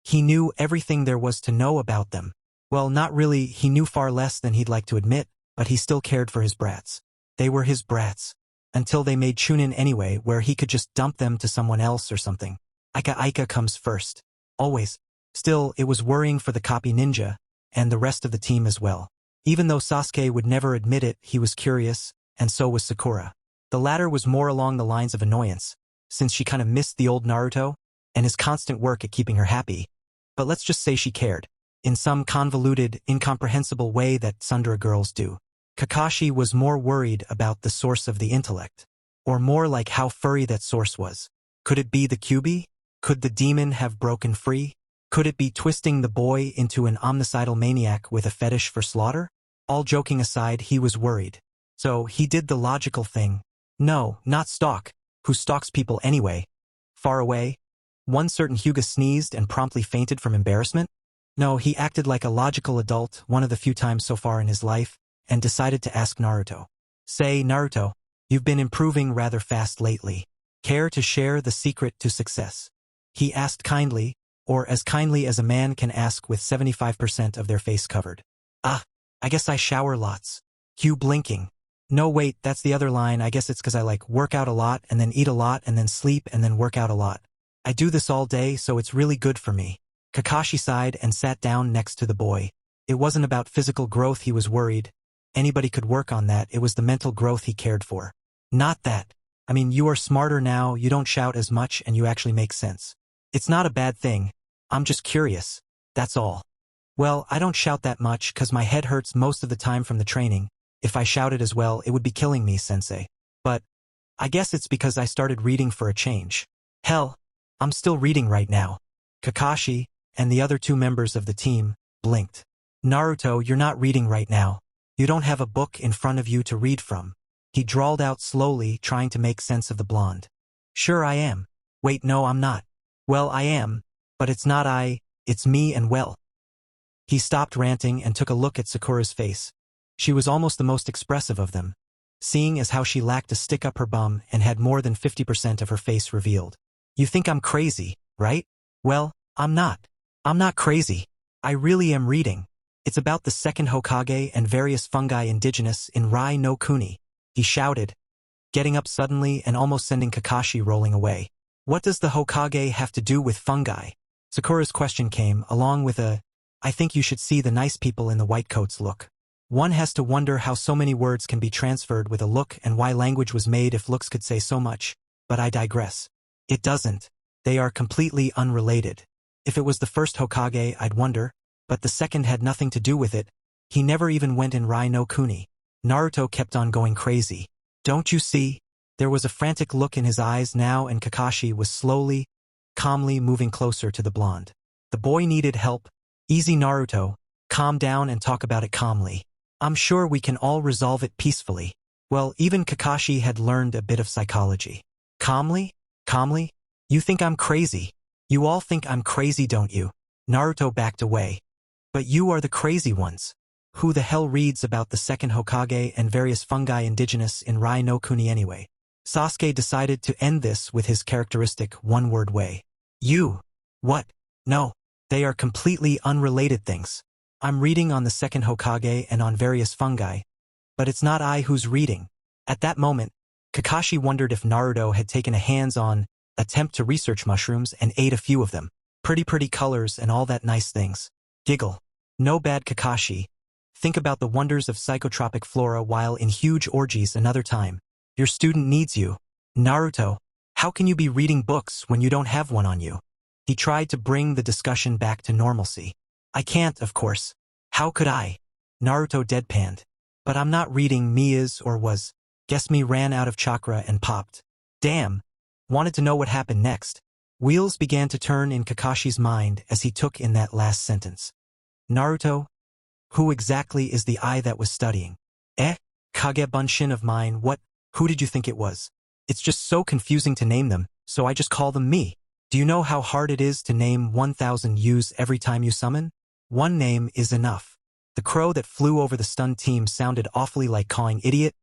He knew everything there was to know about them. Well, not really, he knew far less than he'd like to admit, but he still cared for his brats. They were his brats. Until they made Chunin anyway, where he could just dump them to someone else or something. Ika comes first. Always. Still, it was worrying for the copy ninja, and the rest of the team as well. Even though Sasuke would never admit it, he was curious, and so was Sakura. The latter was more along the lines of annoyance, since she kind of missed the old Naruto, and his constant work at keeping her happy. But let's just say she cared, in some convoluted, incomprehensible way that tsundere girls do. Kakashi was more worried about the source of the intellect, or more like how furry that source was. Could it be the Kyuubi? Could the demon have broken free? Could it be twisting the boy into an omnicidal maniac with a fetish for slaughter? All joking aside, he was worried. So he did the logical thing. No, not stalk. Who stalks people anyway? Far away? One certain Hyuga sneezed and promptly fainted from embarrassment? No, he acted like a logical adult one of the few times so far in his life, and decided to ask Naruto. Say, Naruto, you've been improving rather fast lately. Care to share the secret to success? He asked kindly, or as kindly as a man can ask with 75% of their face covered. Ah, I guess I shower lots. Cue blinking. No wait, that's the other line. I guess it's cause I like work out a lot and then eat a lot and then sleep and then work out a lot. I do this all day, so it's really good for me. Kakashi sighed and sat down next to the boy. It wasn't about physical growth he was worried. Anybody could work on that. It was the mental growth he cared for. Not that. I mean, you are smarter now, you don't shout as much, and you actually make sense. It's not a bad thing. I'm just curious. That's all. Well, I don't shout that much cause my head hurts most of the time from the training. If I shouted as well, it would be killing me, sensei. But I guess it's because I started reading for a change. Hell, I'm still reading right now. Kakashi, and the other two members of the team, blinked. Naruto, you're not reading right now. You don't have a book in front of you to read from. He drawled out slowly, trying to make sense of the blonde. Sure I am. Wait, no, I'm not. Well, I am, but it's not I, it's me and well. He stopped ranting and took a look at Sakura's face. She was almost the most expressive of them, seeing as how she lacked a stick up her bum and had more than 50% of her face revealed. You think I'm crazy, right? Well, I'm not. I'm not crazy. I really am reading. It's about the second Hokage and various fungi indigenous in Rai no Kuni. He shouted, getting up suddenly and almost sending Kakashi rolling away. What does the Hokage have to do with fungi? Sakura's question came, along with a, I think you should see the nice people in the white coats look. One has to wonder how so many words can be transferred with a look and why language was made if looks could say so much. But I digress. It doesn't. They are completely unrelated. If it was the first Hokage, I'd wonder, but the second had nothing to do with it. He never even went in Rai no Kuni. Naruto kept on going crazy. Don't you see? There was a frantic look in his eyes now, and Kakashi was slowly, calmly moving closer to the blonde. The boy needed help. Easy, Naruto. Calm down and talk about it calmly. I'm sure we can all resolve it peacefully. Well, even Kakashi had learned a bit of psychology. Calmly? Calmly? You think I'm crazy. You all think I'm crazy, don't you? Naruto backed away. But you are the crazy ones. Who the hell reads about the second Hokage and various fungi indigenous in Rai no Kuni anyway? Sasuke decided to end this with his characteristic one-word way. You. What? No. They are completely unrelated things. I'm reading on the second Hokage and on various fungi. But it's not I who's reading. At that moment, Kakashi wondered if Naruto had taken a hands-on attempt to research mushrooms and ate a few of them. Pretty colors and all that nice things. Giggle. No bad, Kakashi. Think about the wonders of psychotropic flora while in huge orgies another time. Your student needs you. Naruto, how can you be reading books when you don't have one on you? He tried to bring the discussion back to normalcy. I can't, of course. How could I? Naruto deadpanned. But I'm not reading. Me is or was. Guess me ran out of chakra and popped. Damn. Wanted to know what happened next. Wheels began to turn in Kakashi's mind as he took in that last sentence. Naruto? Who exactly is the I that was studying? Kagebunshin of mine, what? Who did you think it was? It's just so confusing to name them, so I just call them me. Do you know how hard it is to name 1,000 U's every time you summon? One name is enough. The crow that flew over the stunned team sounded awfully like cawing idiot,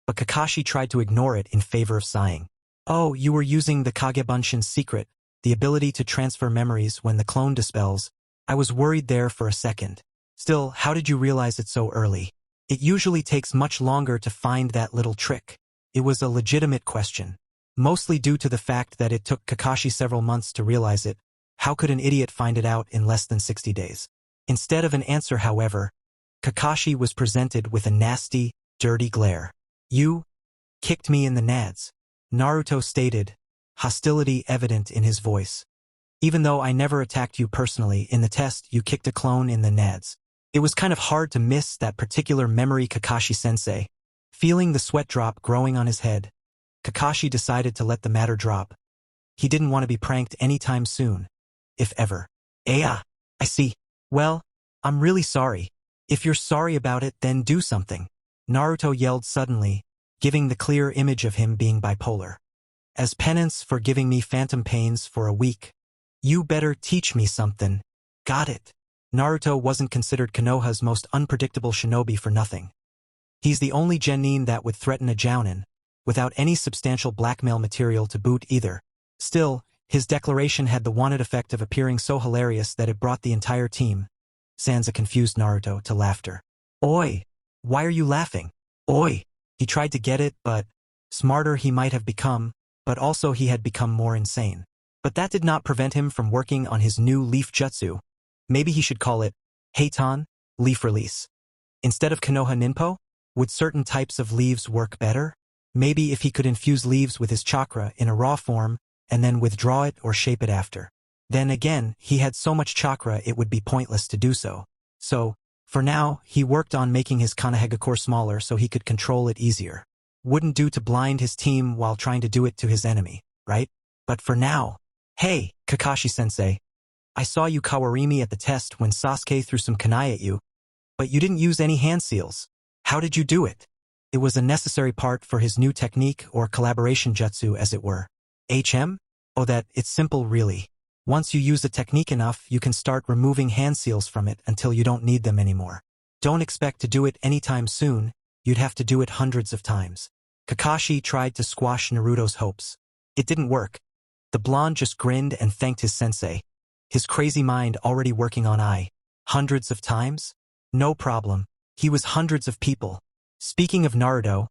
but Kakashi tried to ignore it in favor of sighing. Oh, you were using the Kagebunshin's secret, the ability to transfer memories when the clone dispels. I was worried there for a second. Still, how did you realize it so early? It usually takes much longer to find that little trick. It was a legitimate question. Mostly due to the fact that it took Kakashi several months to realize it. How could an idiot find it out in less than 60 days? Instead of an answer, however, Kakashi was presented with a nasty, dirty glare. You kicked me in the nads. Naruto stated, hostility evident in his voice. Even though I never attacked you personally, in the test you kicked a clone in the nads. It was kind of hard to miss that particular memory, Kakashi-sensei. Feeling the sweat drop growing on his head, Kakashi decided to let the matter drop. He didn't want to be pranked anytime soon, if ever. I see. Well, I'm really sorry. If you're sorry about it, then do something. Naruto yelled suddenly, giving the clear image of him being bipolar. As penance for giving me phantom pains for a week, you better teach me something. Got it. Naruto wasn't considered Konoha's most unpredictable shinobi for nothing. He's the only genin that would threaten a jounin, without any substantial blackmail material to boot either. Still, his declaration had the wanted effect of appearing so hilarious that it brought the entire team, sans a confused Naruto, to laughter. Oi! Why are you laughing? Oi! He tried to get it, but smarter he might have become, but also he had become more insane. But that did not prevent him from working on his new leaf jutsu. Maybe he should call it Heitan, leaf release. Instead of Konoha Ninpo, would certain types of leaves work better? Maybe if he could infuse leaves with his chakra in a raw form and then withdraw it or shape it after. Then again, he had so much chakra it would be pointless to do so. So, for now, he worked on making his Konoha core smaller so he could control it easier. Wouldn't do to blind his team while trying to do it to his enemy, right? But for now, hey, Kakashi-sensei, I saw you kawarimi at the test when Sasuke threw some kunai at you, but you didn't use any hand seals. How did you do it? It was a necessary part for his new technique or collaboration jutsu, as it were. Oh, that, it's simple really. Once you use the technique enough, you can start removing hand seals from it until you don't need them anymore. Don't expect to do it anytime soon, you'd have to do it hundreds of times. Kakashi tried to squash Naruto's hopes. It didn't work. The blonde just grinned and thanked his sensei. His crazy mind already working on hundreds of times? No problem. He was hundreds of people. Speaking of Naruto,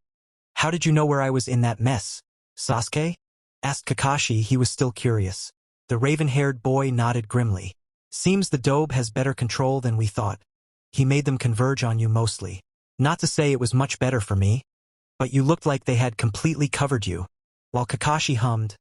how did you know where I was in that mess? Sasuke? Asked Kakashi. He was still curious. The raven-haired boy nodded grimly. Seems the dobe has better control than we thought. He made them converge on you mostly. Not to say it was much better for me, but you looked like they had completely covered you. While Kakashi hummed,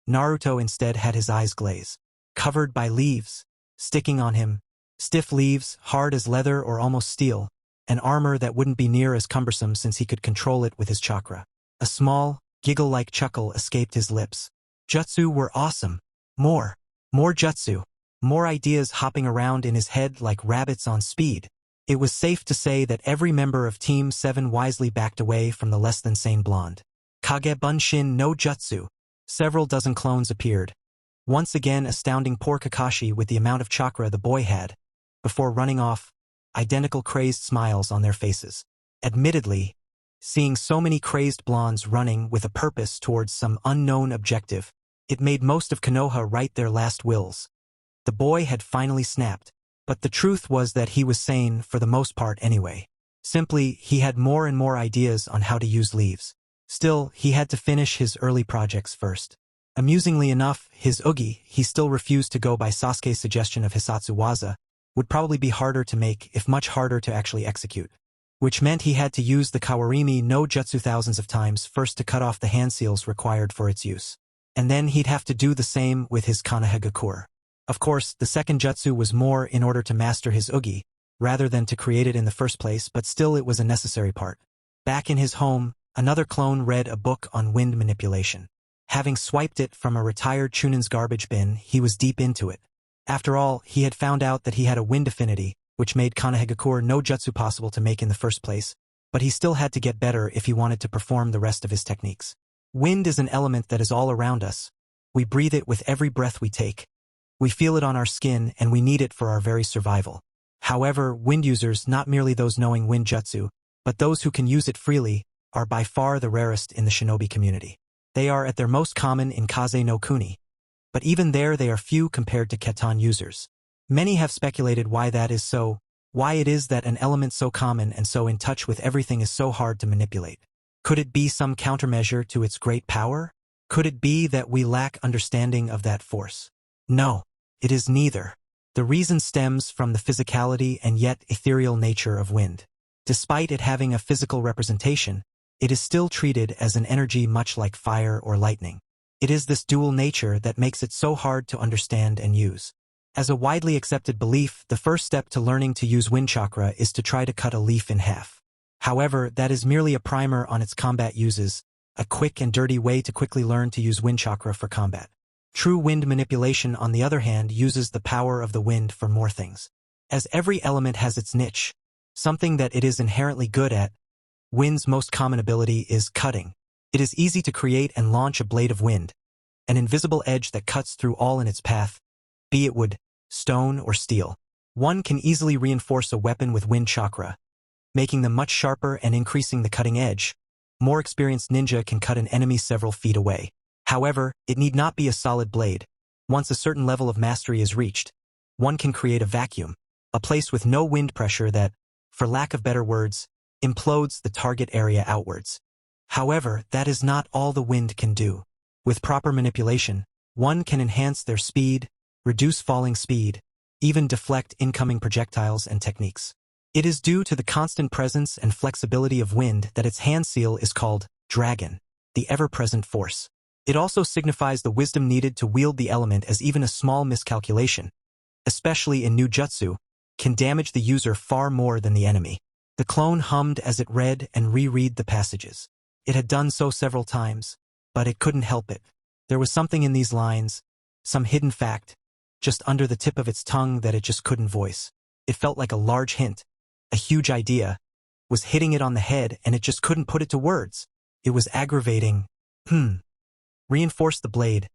Naruto instead had his eyes glaze. Covered by leaves, sticking on him. Stiff leaves, hard as leather or almost steel. An armor that wouldn't be near as cumbersome since he could control it with his chakra. A small, giggle-like chuckle escaped his lips. Jutsu were awesome. More jutsu. More ideas hopping around in his head like rabbits on speed. It was safe to say that every member of Team 7 wisely backed away from the less-than-sane blonde. Kage Bunshin no Jutsu. Several dozen clones appeared, once again astounding poor Kakashi with the amount of chakra the boy had, before running off, identical crazed smiles on their faces. Admittedly, seeing so many crazed blondes running with a purpose towards some unknown objective, it made most of Konoha write their last wills. The boy had finally snapped, but the truth was that he was sane for the most part anyway. Simply, he had more and more ideas on how to use leaves. Still, he had to finish his early projects first. Amusingly enough, his Ugi, he still refused to go by Sasuke's suggestion of Hisatsu Waza, would probably be harder to make, if much harder to actually execute. Which meant he had to use the Kawarimi no Jutsu thousands of times first to cut off the hand seals required for its use. And then he'd have to do the same with his Kanehagakur. Of course, the second jutsu was more in order to master his Ugi, rather than to create it in the first place, but still it was a necessary part. Back in his home, another clone read a book on wind manipulation. Having swiped it from a retired Chunin's garbage bin, he was deep into it. After all, he had found out that he had a wind affinity, which made Kanehagakur no jutsu possible to make in the first place, but he still had to get better if he wanted to perform the rest of his techniques. Wind is an element that is all around us. We breathe it with every breath we take. We feel it on our skin, and we need it for our very survival. However, wind users, not merely those knowing wind jutsu, but those who can use it freely, are by far the rarest in the shinobi community. They are at their most common in Kaze no Kuni, but even there they are few compared to Keton users. Many have speculated why that is so, why it is that an element so common and so in touch with everything is so hard to manipulate. Could it be some countermeasure to its great power? Could it be that we lack understanding of that force? No, it is neither. The reason stems from the physicality and yet ethereal nature of wind. Despite it having a physical representation, it is still treated as an energy much like fire or lightning. It is this dual nature that makes it so hard to understand and use. As a widely accepted belief, the first step to learning to use wind chakra is to try to cut a leaf in half. However, that is merely a primer on its combat uses, a quick and dirty way to quickly learn to use wind chakra for combat. True wind manipulation, on the other hand, uses the power of the wind for more things. As every element has its niche, something that it is inherently good at, wind's most common ability is cutting. It is easy to create and launch a blade of wind, an invisible edge that cuts through all in its path, be it wood, stone, or steel. One can easily reinforce a weapon with wind chakra, making them much sharper and increasing the cutting edge. More experienced ninja can cut an enemy several feet away. However, it need not be a solid blade. Once a certain level of mastery is reached, one can create a vacuum, a place with no wind pressure that, for lack of better words, implodes the target area outwards. However, that is not all the wind can do. With proper manipulation, one can enhance their speed, reduce falling speed, even deflect incoming projectiles and techniques. It is due to the constant presence and flexibility of wind that its hand seal is called dragon, the ever-present force. It also signifies the wisdom needed to wield the element, as even a small miscalculation, especially in new jutsu, can damage the user far more than the enemy. The clone hummed as it read and reread the passages. It had done so several times, but it couldn't help it. There was something in these lines, some hidden fact, just under the tip of its tongue that it just couldn't voice. It felt like a large hint, a huge idea, was hitting it on the head and it just couldn't put it to words. It was aggravating. Reinforce the blade.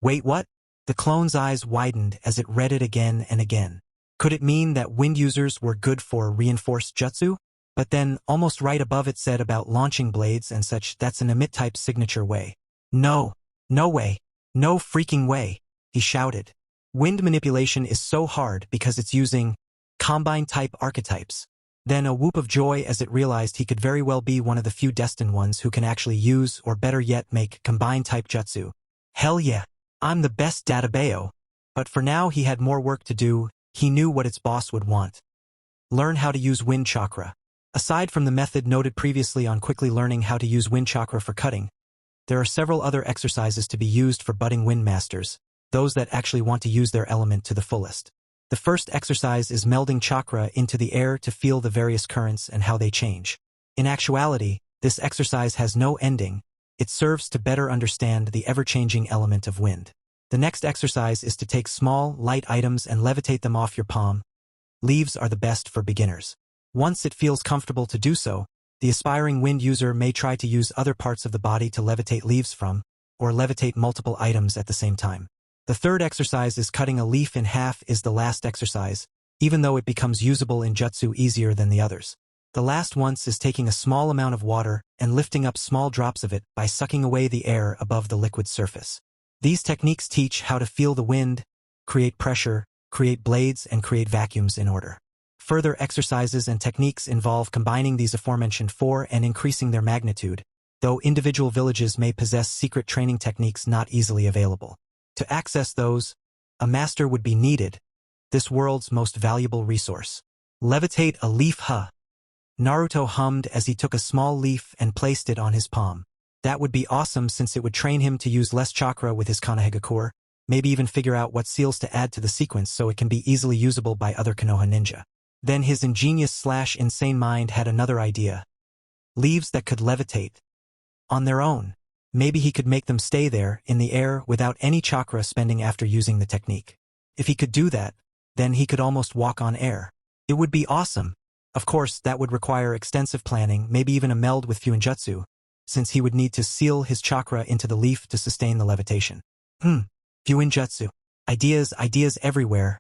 Wait, what? The clone's eyes widened as it read it again and again. Could it mean that wind users were good for reinforced jutsu? But then, almost right above it said about launching blades and such, that's an emit-type signature way. No. No way. No freaking way, he shouted. Wind manipulation is so hard because it's using combine-type archetypes. Then a whoop of joy as it realized he could very well be one of the few destined ones who can actually use, or better yet make, combine-type jutsu. Hell yeah, I'm the best databeo. But for now he had more work to do. He knew what its boss would want. Learn how to use wind chakra. Aside from the method noted previously on quickly learning how to use wind chakra for cutting, there are several other exercises to be used for budding wind masters, those that actually want to use their element to the fullest. The first exercise is melding chakra into the air to feel the various currents and how they change. In actuality, this exercise has no ending, It serves to better understand the ever-changing element of wind. The next exercise is to take small, light items and levitate them off your palm. Leaves are the best for beginners. Once it feels comfortable to do so, the aspiring wind user may try to use other parts of the body to levitate leaves from, or levitate multiple items at the same time. The third exercise is cutting a leaf in half is the last exercise, even though it becomes usable in Jutsu easier than the others. The last once is taking a small amount of water and lifting up small drops of it by sucking away the air above the liquid surface. These techniques teach how to feel the wind, create pressure, create blades, and create vacuums in order. Further exercises and techniques involve combining these aforementioned four and increasing their magnitude, though individual villages may possess secret training techniques not easily available. To access those, a master would be needed, this world's most valuable resource. Levitate a leaf. Naruto hummed as he took a small leaf and placed it on his palm. That would be awesome since it would train him to use less chakra with his Konohagakure, maybe even figure out what seals to add to the sequence so it can be easily usable by other Konoha ninja. Then his ingenious/insane mind had another idea. Leaves that could levitate. On their own. Maybe he could make them stay there, in the air, without any chakra spending after using the technique. If he could do that, then he could almost walk on air. It would be awesome. Of course, that would require extensive planning, maybe even a meld with Fuinjutsu, since he would need to seal his chakra into the leaf to sustain the levitation. Fuinjutsu. Ideas everywhere.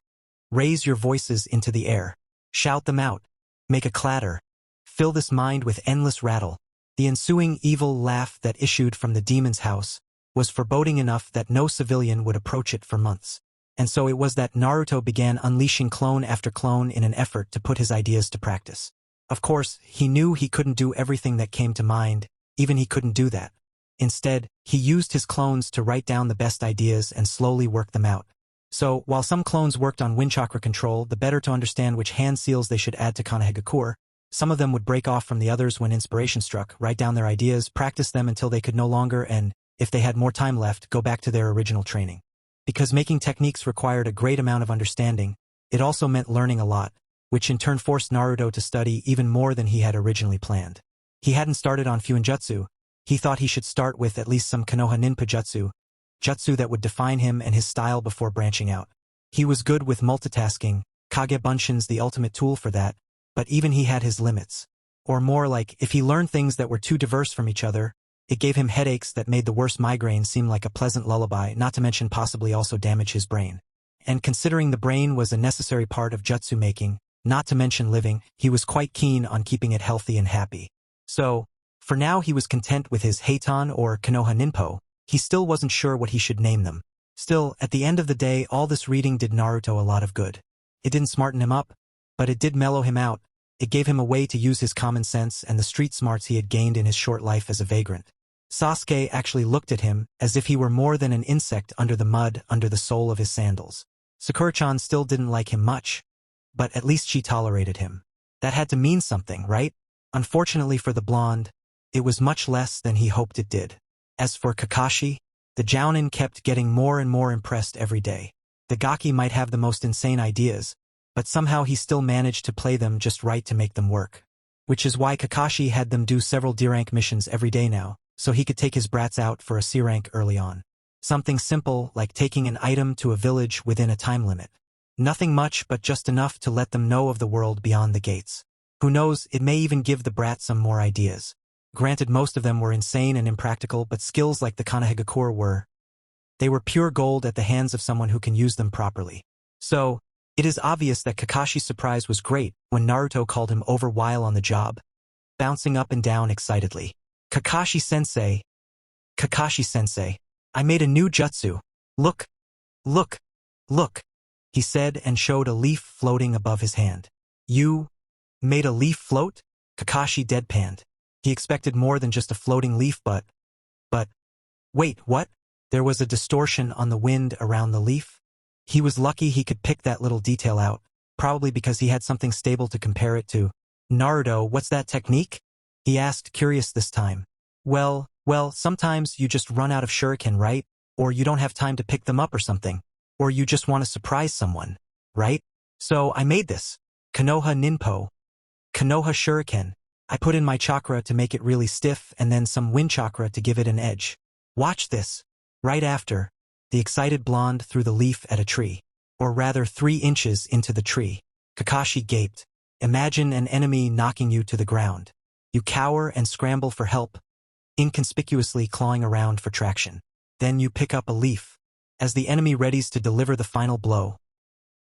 Raise your voices into the air. Shout them out. Make a clatter. Fill this mind with endless rattle. The ensuing evil laugh that issued from the demon's house was foreboding enough that no civilian would approach it for months. And so it was that Naruto began unleashing clone after clone in an effort to put his ideas to practice. Of course, he knew he couldn't do everything that came to mind, even he couldn't do that. Instead, he used his clones to write down the best ideas and slowly work them out. So, while some clones worked on wind chakra control, the better to understand which hand seals they should add to Konohagakure, some of them would break off from the others when inspiration struck, write down their ideas, practice them until they could no longer and, if they had more time left, go back to their original training. Because making techniques required a great amount of understanding, it also meant learning a lot, which in turn forced Naruto to study even more than he had originally planned. He hadn't started on Fuinjutsu. He thought he should start with at least some Konoha Ninpa jutsu that would define him and his style before branching out. He was good with multitasking, Kage Bunshin's the ultimate tool for that, but even he had his limits. Or more like, if he learned things that were too diverse from each other, it gave him headaches that made the worst migraine seem like a pleasant lullaby, not to mention possibly also damage his brain. And considering the brain was a necessary part of jutsu making, not to mention living, he was quite keen on keeping it healthy and happy. So, for now he was content with his Heitan or Konoha Ninpo. He still wasn't sure what he should name them. Still, at the end of the day, all this reading did Naruto a lot of good. It didn't smarten him up, but it did mellow him out. It gave him a way to use his common sense and the street smarts he had gained in his short life as a vagrant. Sasuke actually looked at him as if he were more than an insect under the mud under the sole of his sandals. Sakura-chan still didn't like him much, but at least she tolerated him. That had to mean something, right? Unfortunately for the blonde, it was much less than he hoped it did. As for Kakashi, the Jounin kept getting more and more impressed every day. The Gaki might have the most insane ideas, but somehow he still managed to play them just right to make them work. Which is why Kakashi had them do several D-rank missions every day now, so he could take his brats out for a C-rank early on. Something simple like taking an item to a village within a time limit. Nothing much but just enough to let them know of the world beyond the gates. Who knows, it may even give the brats some more ideas. Granted, most of them were insane and impractical, but skills like the Konohagakure were. They were pure gold at the hands of someone who can use them properly. So, it is obvious that Kakashi's surprise was great when Naruto called him over while on the job, bouncing up and down excitedly. Kakashi-sensei, I made a new jutsu. Look, look, look, he said and showed a leaf floating above his hand. You made a leaf float? Kakashi deadpanned. He expected more than just a floating leaf, but, wait, what? There was a distortion on the wind around the leaf? He was lucky he could pick that little detail out, probably because he had something stable to compare it to. Naruto, what's that technique? He asked, curious this time. Well, sometimes you just run out of shuriken, right? Or you don't have time to pick them up or something. Or you just want to surprise someone, right? So I made this. Konoha Ninpo. Konoha Shuriken. I put in my chakra to make it really stiff and then some wind chakra to give it an edge. Watch this. Right after, the excited blonde threw the leaf at a tree. Or rather 3 inches into the tree. Kakashi gaped. Imagine an enemy knocking you to the ground. You cower and scramble for help, inconspicuously clawing around for traction. Then you pick up a leaf. As the enemy readies to deliver the final blow,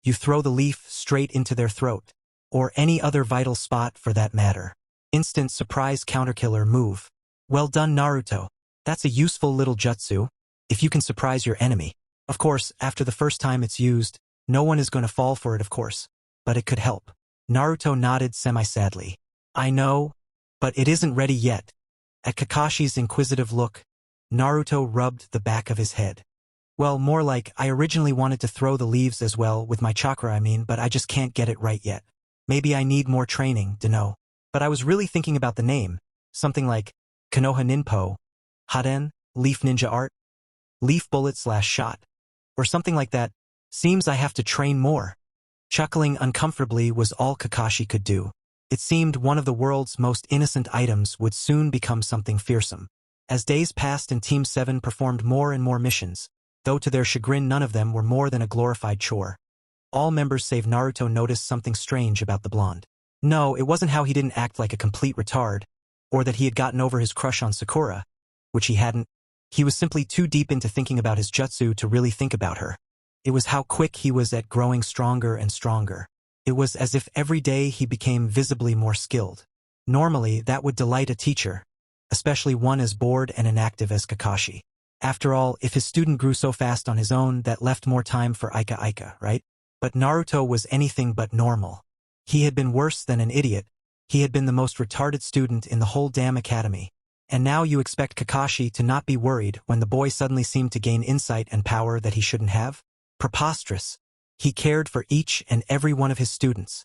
you throw the leaf straight into their throat. Or any other vital spot for that matter. Instant surprise counterkiller move. Well done, Naruto. That's a useful little jutsu, if you can surprise your enemy. Of course, after the first time it's used, no one is going to fall for it, of course. But it could help. Naruto nodded semi-sadly. I know, but it isn't ready yet. At Kakashi's inquisitive look, Naruto rubbed the back of his head. Well, more like, I originally wanted to throw the leaves as well, with my chakra I mean, but I just can't get it right yet. Maybe I need more training, dunno. But I was really thinking about the name. Something like, Konoha Ninpo, Haden, Leaf Ninja Art, Leaf Bullet/Shot. Or something like that. Seems I have to train more. Chuckling uncomfortably was all Kakashi could do. It seemed one of the world's most innocent items would soon become something fearsome. As days passed and Team 7 performed more and more missions, though to their chagrin none of them were more than a glorified chore. All members save Naruto noticed something strange about the blonde. No, it wasn't how he didn't act like a complete retard, or that he had gotten over his crush on Sakura, which he hadn't. He was simply too deep into thinking about his jutsu to really think about her. It was how quick he was at growing stronger and stronger. It was as if every day he became visibly more skilled. Normally, that would delight a teacher, especially one as bored and inactive as Kakashi. After all, if his student grew so fast on his own, that left more time for Ika, right? But Naruto was anything but normal. He had been worse than an idiot. He had been the most retarded student in the whole damn academy. And now you expect Kakashi to not be worried when the boy suddenly seemed to gain insight and power that he shouldn't have? Preposterous. He cared for each and every one of his students.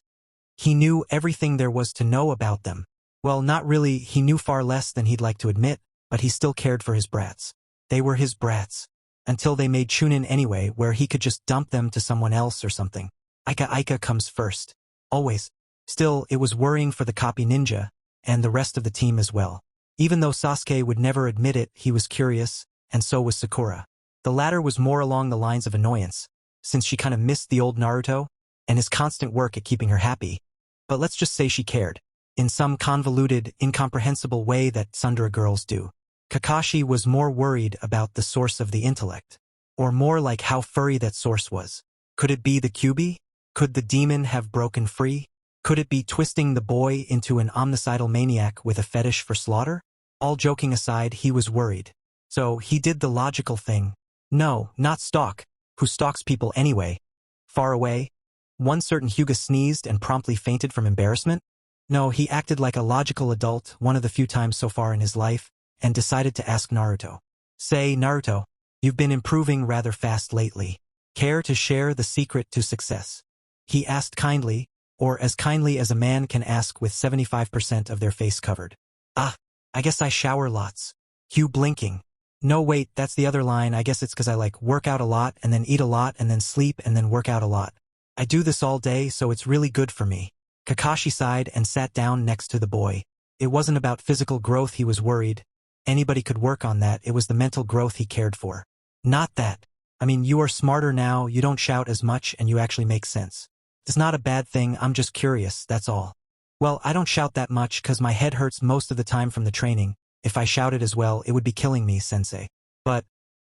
He knew everything there was to know about them. Well, not really, he knew far less than he'd like to admit, but he still cared for his brats. They were his brats. Until they made Chunin anyway, where he could just dump them to someone else or something. Ika comes first. Always. Still, it was worrying for the copy ninja, and the rest of the team as well. Even though Sasuke would never admit it, he was curious, and so was Sakura. The latter was more along the lines of annoyance, since she kind of missed the old Naruto, and his constant work at keeping her happy. But let's just say she cared, in some convoluted, incomprehensible way that tsundere girls do. Kakashi was more worried about the source of the intellect, or more like how furry that source was. Could it be the Kyuubi? Could the demon have broken free? Could it be twisting the boy into an omnicidal maniac with a fetish for slaughter? All joking aside, he was worried. So he did the logical thing. No, not stalk. Who stalks people anyway? Far away? One certain Hyuga sneezed and promptly fainted from embarrassment? No, he acted like a logical adult one of the few times so far in his life, and decided to ask Naruto. Say, Naruto, you've been improving rather fast lately. Care to share the secret to success? He asked kindly, or as kindly as a man can ask with 75% of their face covered. Ah, I guess I shower lots. Hugh blinking. No wait, that's the other line. I guess it's cause I work out a lot and then eat a lot and then sleep and then work out a lot. I do this all day, so it's really good for me. Kakashi sighed and sat down next to the boy. It wasn't about physical growth he was worried. Anybody could work on that. It was the mental growth he cared for. Not that. I mean, you are smarter now, you don't shout as much, and you actually make sense. It's not a bad thing, I'm just curious, that's all. Well, I don't shout that much cause my head hurts most of the time from the training. If I shouted as well, it would be killing me, sensei. But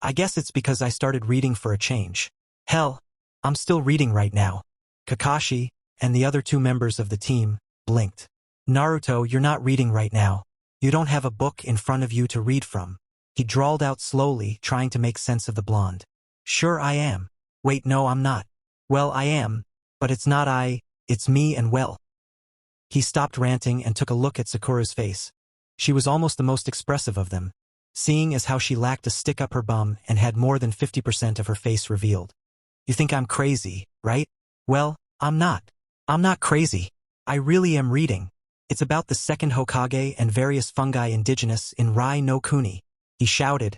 I guess it's because I started reading for a change. Hell, I'm still reading right now. Kakashi, and the other 2 members of the team, blinked. Naruto, you're not reading right now. You don't have a book in front of you to read from. He drawled out slowly, trying to make sense of the blonde. Sure I am. Wait, no, I'm not. Well, I am, but it's not I, it's me and well. He stopped ranting and took a look at Sakura's face. She was almost the most expressive of them, seeing as how she lacked a stick up her bum and had more than 50% of her face revealed. You think I'm crazy, right? Well, I'm not. I'm not crazy. I really am reading. It's about the second Hokage and various fungi indigenous in Rai no Kuni. He shouted,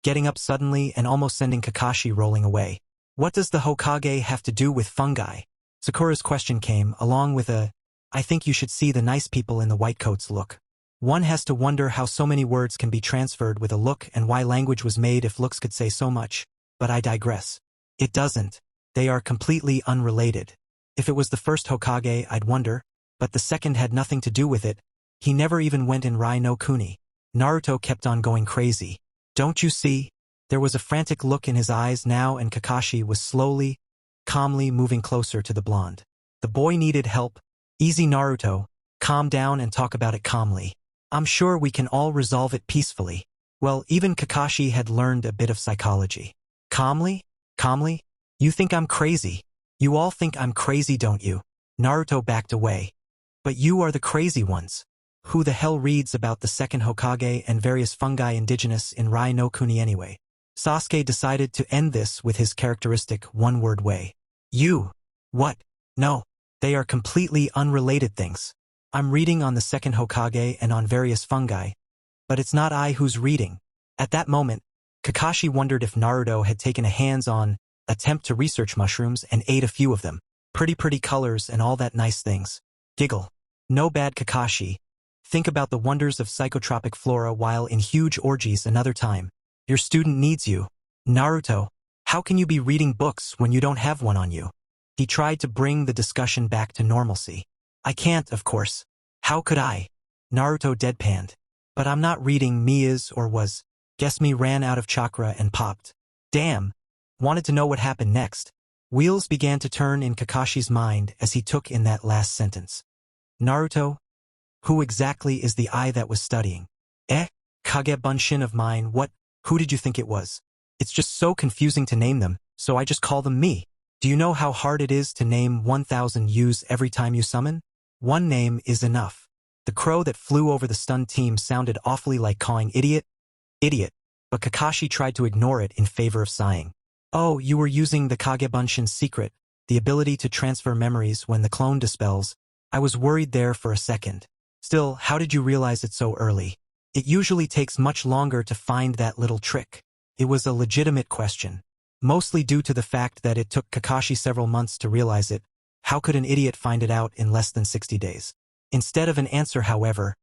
getting up suddenly and almost sending Kakashi rolling away. What does the Hokage have to do with fungi? Sakura's question came, along with a I think you should see the nice people in the white coats look. One has to wonder how so many words can be transferred with a look and why language was made if looks could say so much. But I digress. It doesn't. They are completely unrelated. If it was the first Hokage, I'd wonder, but the second had nothing to do with it. He never even went in Rai no Kuni. Naruto kept on going crazy. Don't you see? There was a frantic look in his eyes now, and Kakashi was slowly, calmly moving closer to the blonde. The boy needed help. Easy, Naruto. Calm down and talk about it calmly. I'm sure we can all resolve it peacefully. Well, even Kakashi had learned a bit of psychology. Calmly? Calmly? You think I'm crazy? You all think I'm crazy, don't you? Naruto backed away. But you are the crazy ones. Who the hell reads about the second Hokage and various fungi indigenous in Rai no Kuni anyway? Sasuke decided to end this with his characteristic one-word way. You. What? No. They are completely unrelated things. I'm reading on the second Hokage and on various fungi, but it's not I who's reading. At that moment, Kakashi wondered if Naruto had taken a hands-on attempt to research mushrooms and ate a few of them. Pretty colors and all that nice things. Giggle. No bad, Kakashi. Think about the wonders of psychotropic flora while in huge orgies another time. Your student needs you. Naruto, how can you be reading books when you don't have one on you? He tried to bring the discussion back to normalcy. I can't, of course. How could I? Naruto deadpanned. But I'm not reading me is or was. Guess me ran out of chakra and popped. Damn. Wanted to know what happened next. Wheels began to turn in Kakashi's mind as he took in that last sentence. Naruto? Who exactly is the I that was studying? Kagebunshin of mine, what? Who did you think it was? It's just so confusing to name them, so I just call them me. Do you know how hard it is to name 1,000 U's every time you summon? One name is enough. The crow that flew over the stunned team sounded awfully like cawing idiot, but Kakashi tried to ignore it in favor of sighing. Oh, you were using the Kagebunshin's secret, the ability to transfer memories when the clone dispels. I was worried there for a second. Still, how did you realize it so early? It usually takes much longer to find that little trick. It was a legitimate question. Mostly due to the fact that it took Kakashi several months to realize it. How could an idiot find it out in less than 60 days? Instead of an answer, however,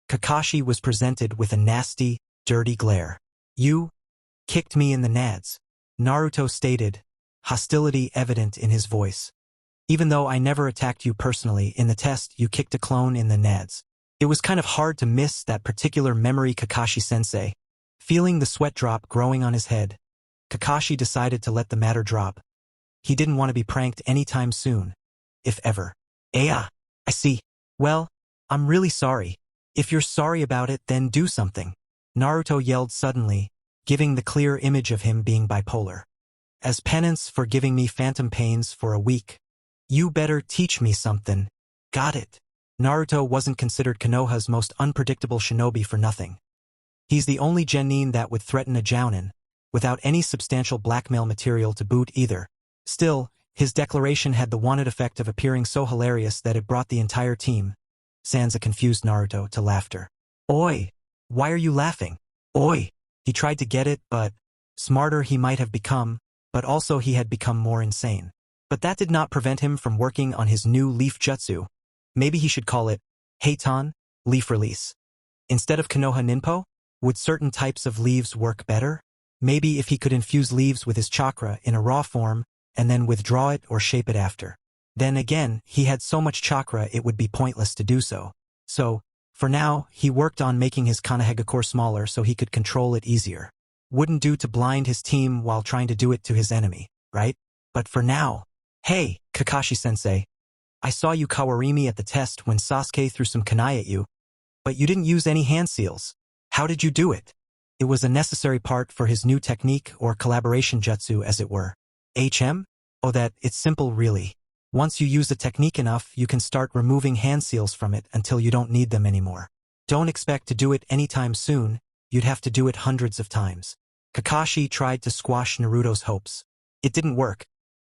Kakashi was presented with a nasty, dirty glare. You kicked me in the nads, Naruto stated, hostility evident in his voice. Even though I never attacked you personally, in the test you kicked a clone in the nads. It was kind of hard to miss that particular memory, Kakashi-sensei. Feeling the sweat drop growing on his head, Kakashi decided to let the matter drop. He didn't want to be pranked anytime soon, if ever. I see. Well, I'm really sorry. If you're sorry about it, then do something. Naruto yelled suddenly, giving the clear image of him being bipolar. As penance for giving me phantom pains for a week, you better teach me something. Got it. Naruto wasn't considered Konoha's most unpredictable shinobi for nothing. He's the only genin that would threaten a jounin, without any substantial blackmail material to boot either. Still, his declaration had the wanted effect of appearing so hilarious that it brought the entire team, sans a confused Naruto, to laughter. Oi! Why are you laughing? Oi! He tried to get it, but smarter he might have become, but also he had become more insane. But that did not prevent him from working on his new leaf jutsu. Maybe he should call it Heitan, leaf release. Instead of Konoha Ninpo, would certain types of leaves work better? Maybe if he could infuse leaves with his chakra in a raw form and then withdraw it or shape it after. Then again, he had so much chakra it would be pointless to do so. So, for now, he worked on making his Konoha core smaller so he could control it easier. Wouldn't do to blind his team while trying to do it to his enemy, right? But for now. Hey, Kakashi-sensei. I saw you Kawarimi at the test when Sasuke threw some kunai at you, but you didn't use any hand seals. How did you do it? It was a necessary part for his new technique or collaboration jutsu, as it were. Oh, it's simple really. Once you use the technique enough, you can start removing hand seals from it until you don't need them anymore. Don't expect to do it anytime soon, you'd have to do it hundreds of times. Kakashi tried to squash Naruto's hopes. It didn't work.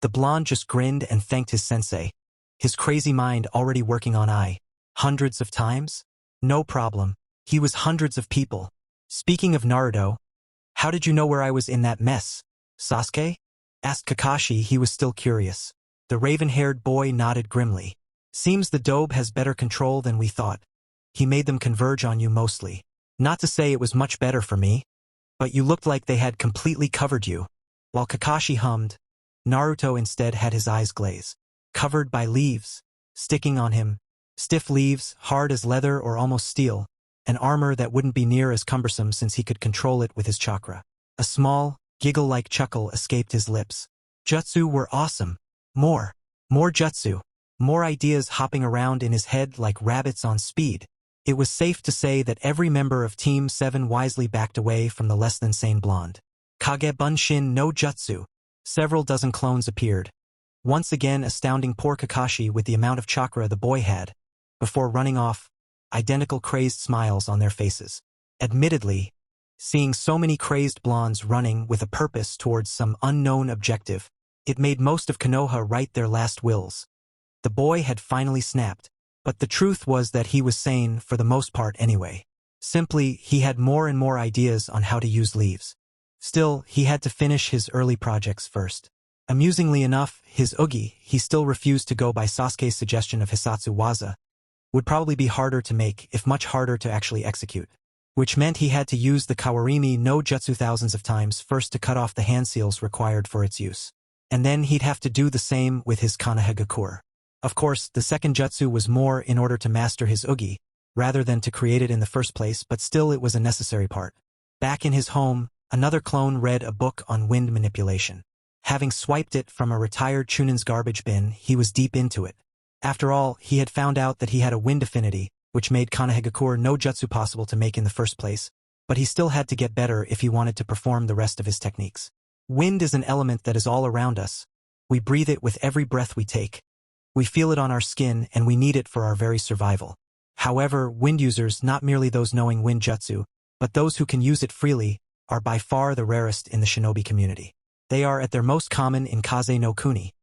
The blonde just grinned and thanked his sensei. His crazy mind already working on hundreds of times? No problem. He was hundreds of people. Speaking of Naruto, how did you know where I was in that mess? Sasuke? Asked Kakashi. He was still curious. The raven-haired boy nodded grimly. Seems the dobe has better control than we thought. He made them converge on you mostly. Not to say it was much better for me, but you looked like they had completely covered you. While Kakashi hummed, Naruto instead had his eyes glaze. Covered by leaves, sticking on him. Stiff leaves, hard as leather or almost steel. An armor that wouldn't be near as cumbersome since he could control it with his chakra. A small, giggle-like chuckle escaped his lips. Jutsu were awesome. More jutsu. More ideas hopping around in his head like rabbits on speed. It was safe to say that every member of Team 7 wisely backed away from the less-than-sane blonde. Kage Bunshin no Jutsu. Several dozen clones appeared. Once again astounding poor Kakashi with the amount of chakra the boy had. Before running off, identical crazed smiles on their faces. Admittedly, seeing so many crazed blondes running with a purpose towards some unknown objective, it made most of Konoha write their last wills. The boy had finally snapped, but the truth was that he was sane for the most part anyway. Simply, he had more and more ideas on how to use leaves. Still, he had to finish his early projects first. Amusingly enough, his Ugi, he still refused to go by Sasuke's suggestion of Hisatsu Waza, would probably be harder to make, if much harder to actually execute. Which meant he had to use the Kawarimi no Jutsu thousands of times first to cut off the hand seals required for its use. And then he'd have to do the same with his Kanehagakur. Of course, the second jutsu was more in order to master his Ugi, rather than to create it in the first place, but still it was a necessary part. Back in his home, another clone read a book on wind manipulation. Having swiped it from a retired Chunin's garbage bin, he was deep into it. After all, he had found out that he had a wind affinity, which made Kanehagakur no jutsu possible to make in the first place, but he still had to get better if he wanted to perform the rest of his techniques. Wind is an element that is all around us. We breathe it with every breath we take. We feel it on our skin and we need it for our very survival. However, wind users, not merely those knowing wind jutsu, but those who can use it freely, are by far the rarest in the shinobi community. They are at their most common in Kaze no Kuni.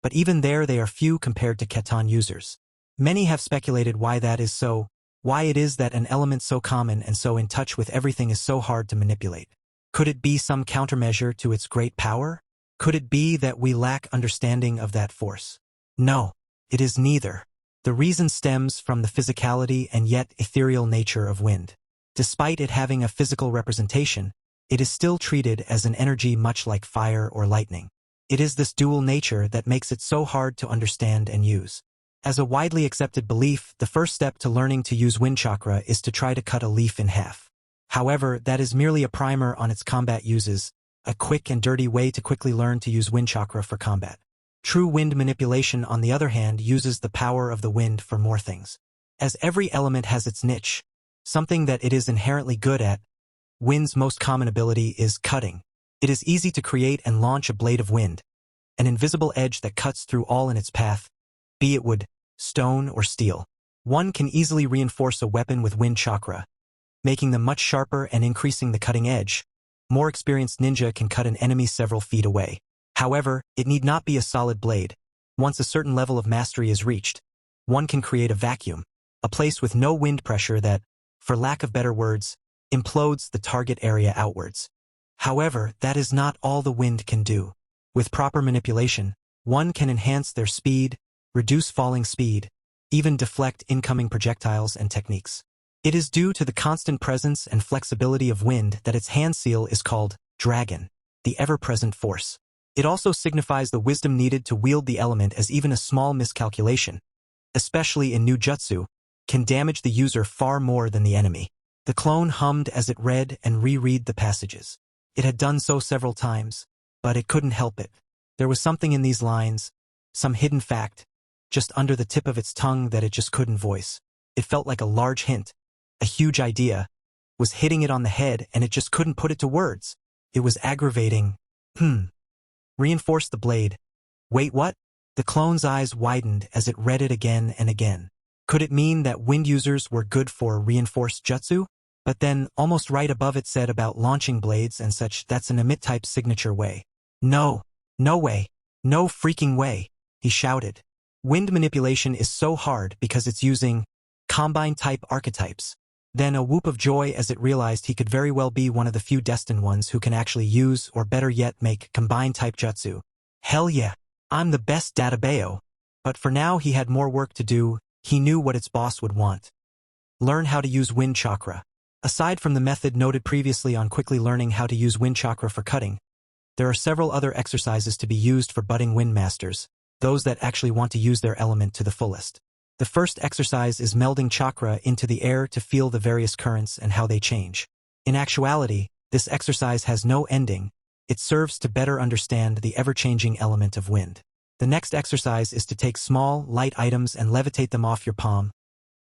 But even there they are few compared to Keton users. Many have speculated why that is so, why it is that an element so common and so in touch with everything is so hard to manipulate. Could it be some countermeasure to its great power? Could it be that we lack understanding of that force? No, it is neither. The reason stems from the physicality and yet ethereal nature of wind. Despite it having a physical representation, it is still treated as an energy much like fire or lightning. It is this dual nature that makes it so hard to understand and use. As a widely accepted belief, the first step to learning to use wind chakra is to try to cut a leaf in half. However, that is merely a primer on its combat uses, a quick and dirty way to quickly learn to use wind chakra for combat. True wind manipulation, on the other hand, uses the power of the wind for more things. As every element has its niche, something that it is inherently good at, wind's most common ability is cutting. It is easy to create and launch a blade of wind, an invisible edge that cuts through all in its path, be it wood, stone, or steel. One can easily reinforce a weapon with wind chakra, making them much sharper and increasing the cutting edge. More experienced ninja can cut an enemy several feet away. However, it need not be a solid blade. Once a certain level of mastery is reached, one can create a vacuum, a place with no wind pressure that, for lack of better words, implodes the target area outwards. However, that is not all the wind can do. With proper manipulation, one can enhance their speed, reduce falling speed, even deflect incoming projectiles and techniques. It is due to the constant presence and flexibility of wind that its hand seal is called dragon, the ever-present force. It also signifies the wisdom needed to wield the element, as even a small miscalculation, especially in new jutsu, can damage the user far more than the enemy. The clone hummed as it read and reread the passages. It had done so several times, but it couldn't help it. There was something in these lines, some hidden fact, just under the tip of its tongue that it just couldn't voice. It felt like a large hint, a huge idea, was hitting it on the head and it just couldn't put it to words. It was aggravating. Reinforce the blade. Wait, what? The clone's eyes widened as it read it again and again. Could it mean that wind users were good for reinforced jutsu? But then, almost right above it said about launching blades and such, that's an emit-type signature way. No. No way. No freaking way, he shouted. Wind manipulation is so hard because it's using combine-type archetypes. Then a whoop of joy as it realized he could very well be one of the few destined ones who can actually use, or better yet make, combined-type jutsu. Hell yeah, I'm the best databeo. But for now he had more work to do. He knew what its boss would want. Learn how to use wind chakra. Aside from the method noted previously on quickly learning how to use wind chakra for cutting, there are several other exercises to be used for budding wind masters, those that actually want to use their element to the fullest. The first exercise is melding chakra into the air to feel the various currents and how they change. In actuality, this exercise has no ending. It serves to better understand the ever-changing element of wind. The next exercise is to take small, light items and levitate them off your palm.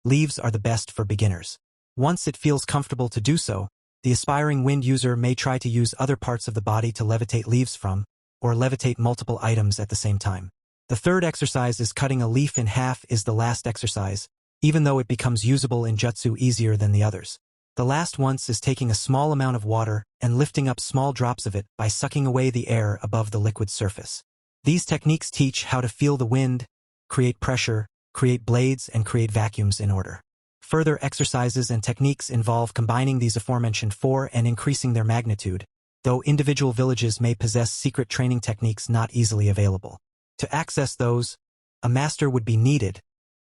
Leaves are the best for beginners. Once it feels comfortable to do so, the aspiring wind user may try to use other parts of the body to levitate leaves from, or levitate multiple items at the same time. The third exercise is cutting a leaf in half is the last exercise, even though it becomes usable in Jutsu easier than the others. The last once is taking a small amount of water and lifting up small drops of it by sucking away the air above the liquid surface. These techniques teach how to feel the wind, create pressure, create blades, and create vacuums in order. Further exercises and techniques involve combining these aforementioned four and increasing their magnitude, though individual villages may possess secret training techniques not easily available. To access those, a master would be needed,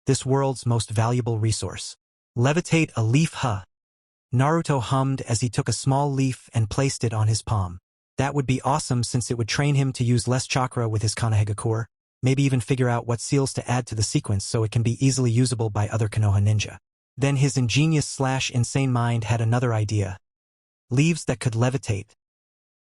this world's most valuable resource. Levitate a leaf. Naruto hummed as he took a small leaf and placed it on his palm. That would be awesome since it would train him to use less chakra with his Konohagakure, maybe even figure out what seals to add to the sequence so it can be easily usable by other Konoha ninja. Then his ingenious/insane mind had another idea. Leaves that could levitate.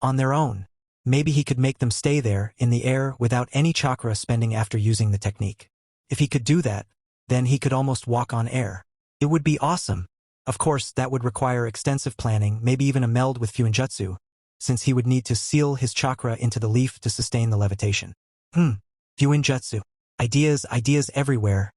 On their own. Maybe he could make them stay there, in the air, without any chakra spending after using the technique. If he could do that, then he could almost walk on air. It would be awesome. Of course, that would require extensive planning, maybe even a meld with Fuinjutsu, since he would need to seal his chakra into the leaf to sustain the levitation. Fuinjutsu. Ideas everywhere.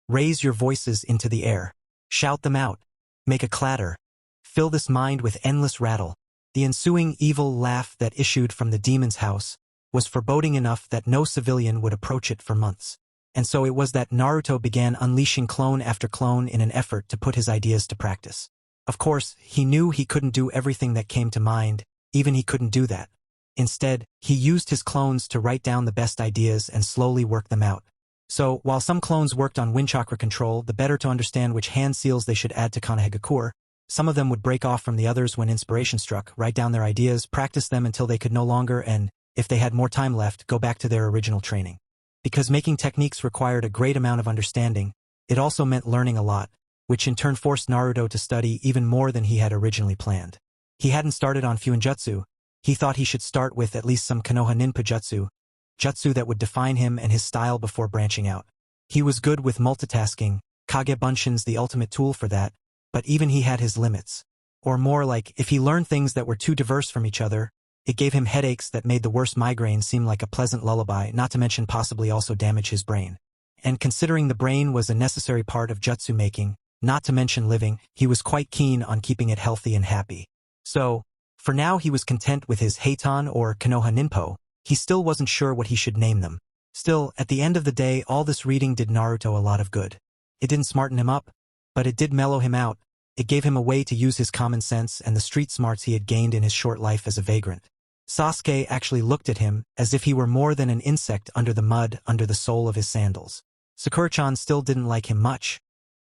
Raise your voices into the air. Shout them out. Make a clatter. Fill this mind with endless rattle. The ensuing evil laugh that issued from the demon's house was foreboding enough that no civilian would approach it for months. And so it was that Naruto began unleashing clone after clone in an effort to put his ideas to practice. Of course, he knew he couldn't do everything that came to mind, even he couldn't do that. Instead, he used his clones to write down the best ideas and slowly work them out. So, while some clones worked on wind chakra control, the better to understand which hand seals they should add to Konohagakure, some of them would break off from the others when inspiration struck, write down their ideas, practice them until they could no longer and, if they had more time left, go back to their original training. Because making techniques required a great amount of understanding, it also meant learning a lot, which in turn forced Naruto to study even more than he had originally planned. He hadn't started on Fuinjutsu. He thought he should start with at least some Konoha Ninpa jutsu that would define him and his style before branching out. He was good with multitasking, Kage Bunshin's the ultimate tool for that, but even he had his limits. Or more like, if he learned things that were too diverse from each other, it gave him headaches that made the worst migraine seem like a pleasant lullaby, not to mention possibly also damage his brain. And considering the brain was a necessary part of jutsu making, not to mention living, he was quite keen on keeping it healthy and happy. So, for now he was content with his Heitan or Konoha Ninpo. He still wasn't sure what he should name them. Still, at the end of the day, all this reading did Naruto a lot of good. It didn't smarten him up, but it did mellow him out. It gave him a way to use his common sense and the street smarts he had gained in his short life as a vagrant. Sasuke actually looked at him as if he were more than an insect under the mud under the sole of his sandals. Sakura-chan still didn't like him much,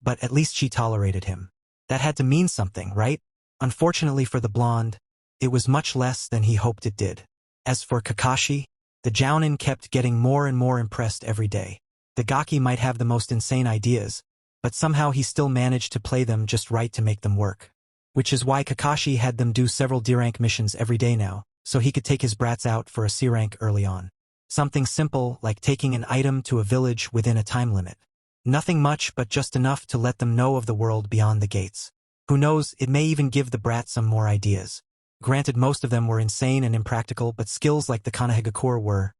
but at least she tolerated him. That had to mean something, right? Unfortunately for the blonde, it was much less than he hoped it did. As for Kakashi, the Jounin kept getting more and more impressed every day. The Gaki might have the most insane ideas, but somehow he still managed to play them just right to make them work. Which is why Kakashi had them do several D-rank missions every day now, so he could take his brats out for a C-rank early on. Something simple like taking an item to a village within a time limit. Nothing much but just enough to let them know of the world beyond the gates. Who knows, it may even give the brat some more ideas. Granted, most of them were insane and impractical, but skills like the Konohagakure were.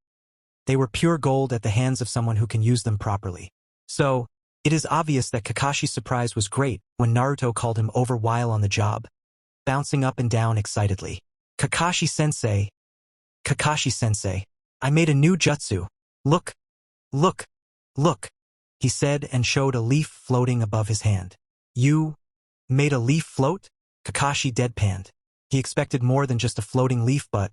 They were pure gold at the hands of someone who can use them properly. So, it is obvious that Kakashi's surprise was great when Naruto called him over while on the job, bouncing up and down excitedly. Kakashi-sensei, I made a new jutsu. Look, look, look, he said and showed a leaf floating above his hand. You made a leaf float? Kakashi deadpanned. He expected more than just a floating leaf, but,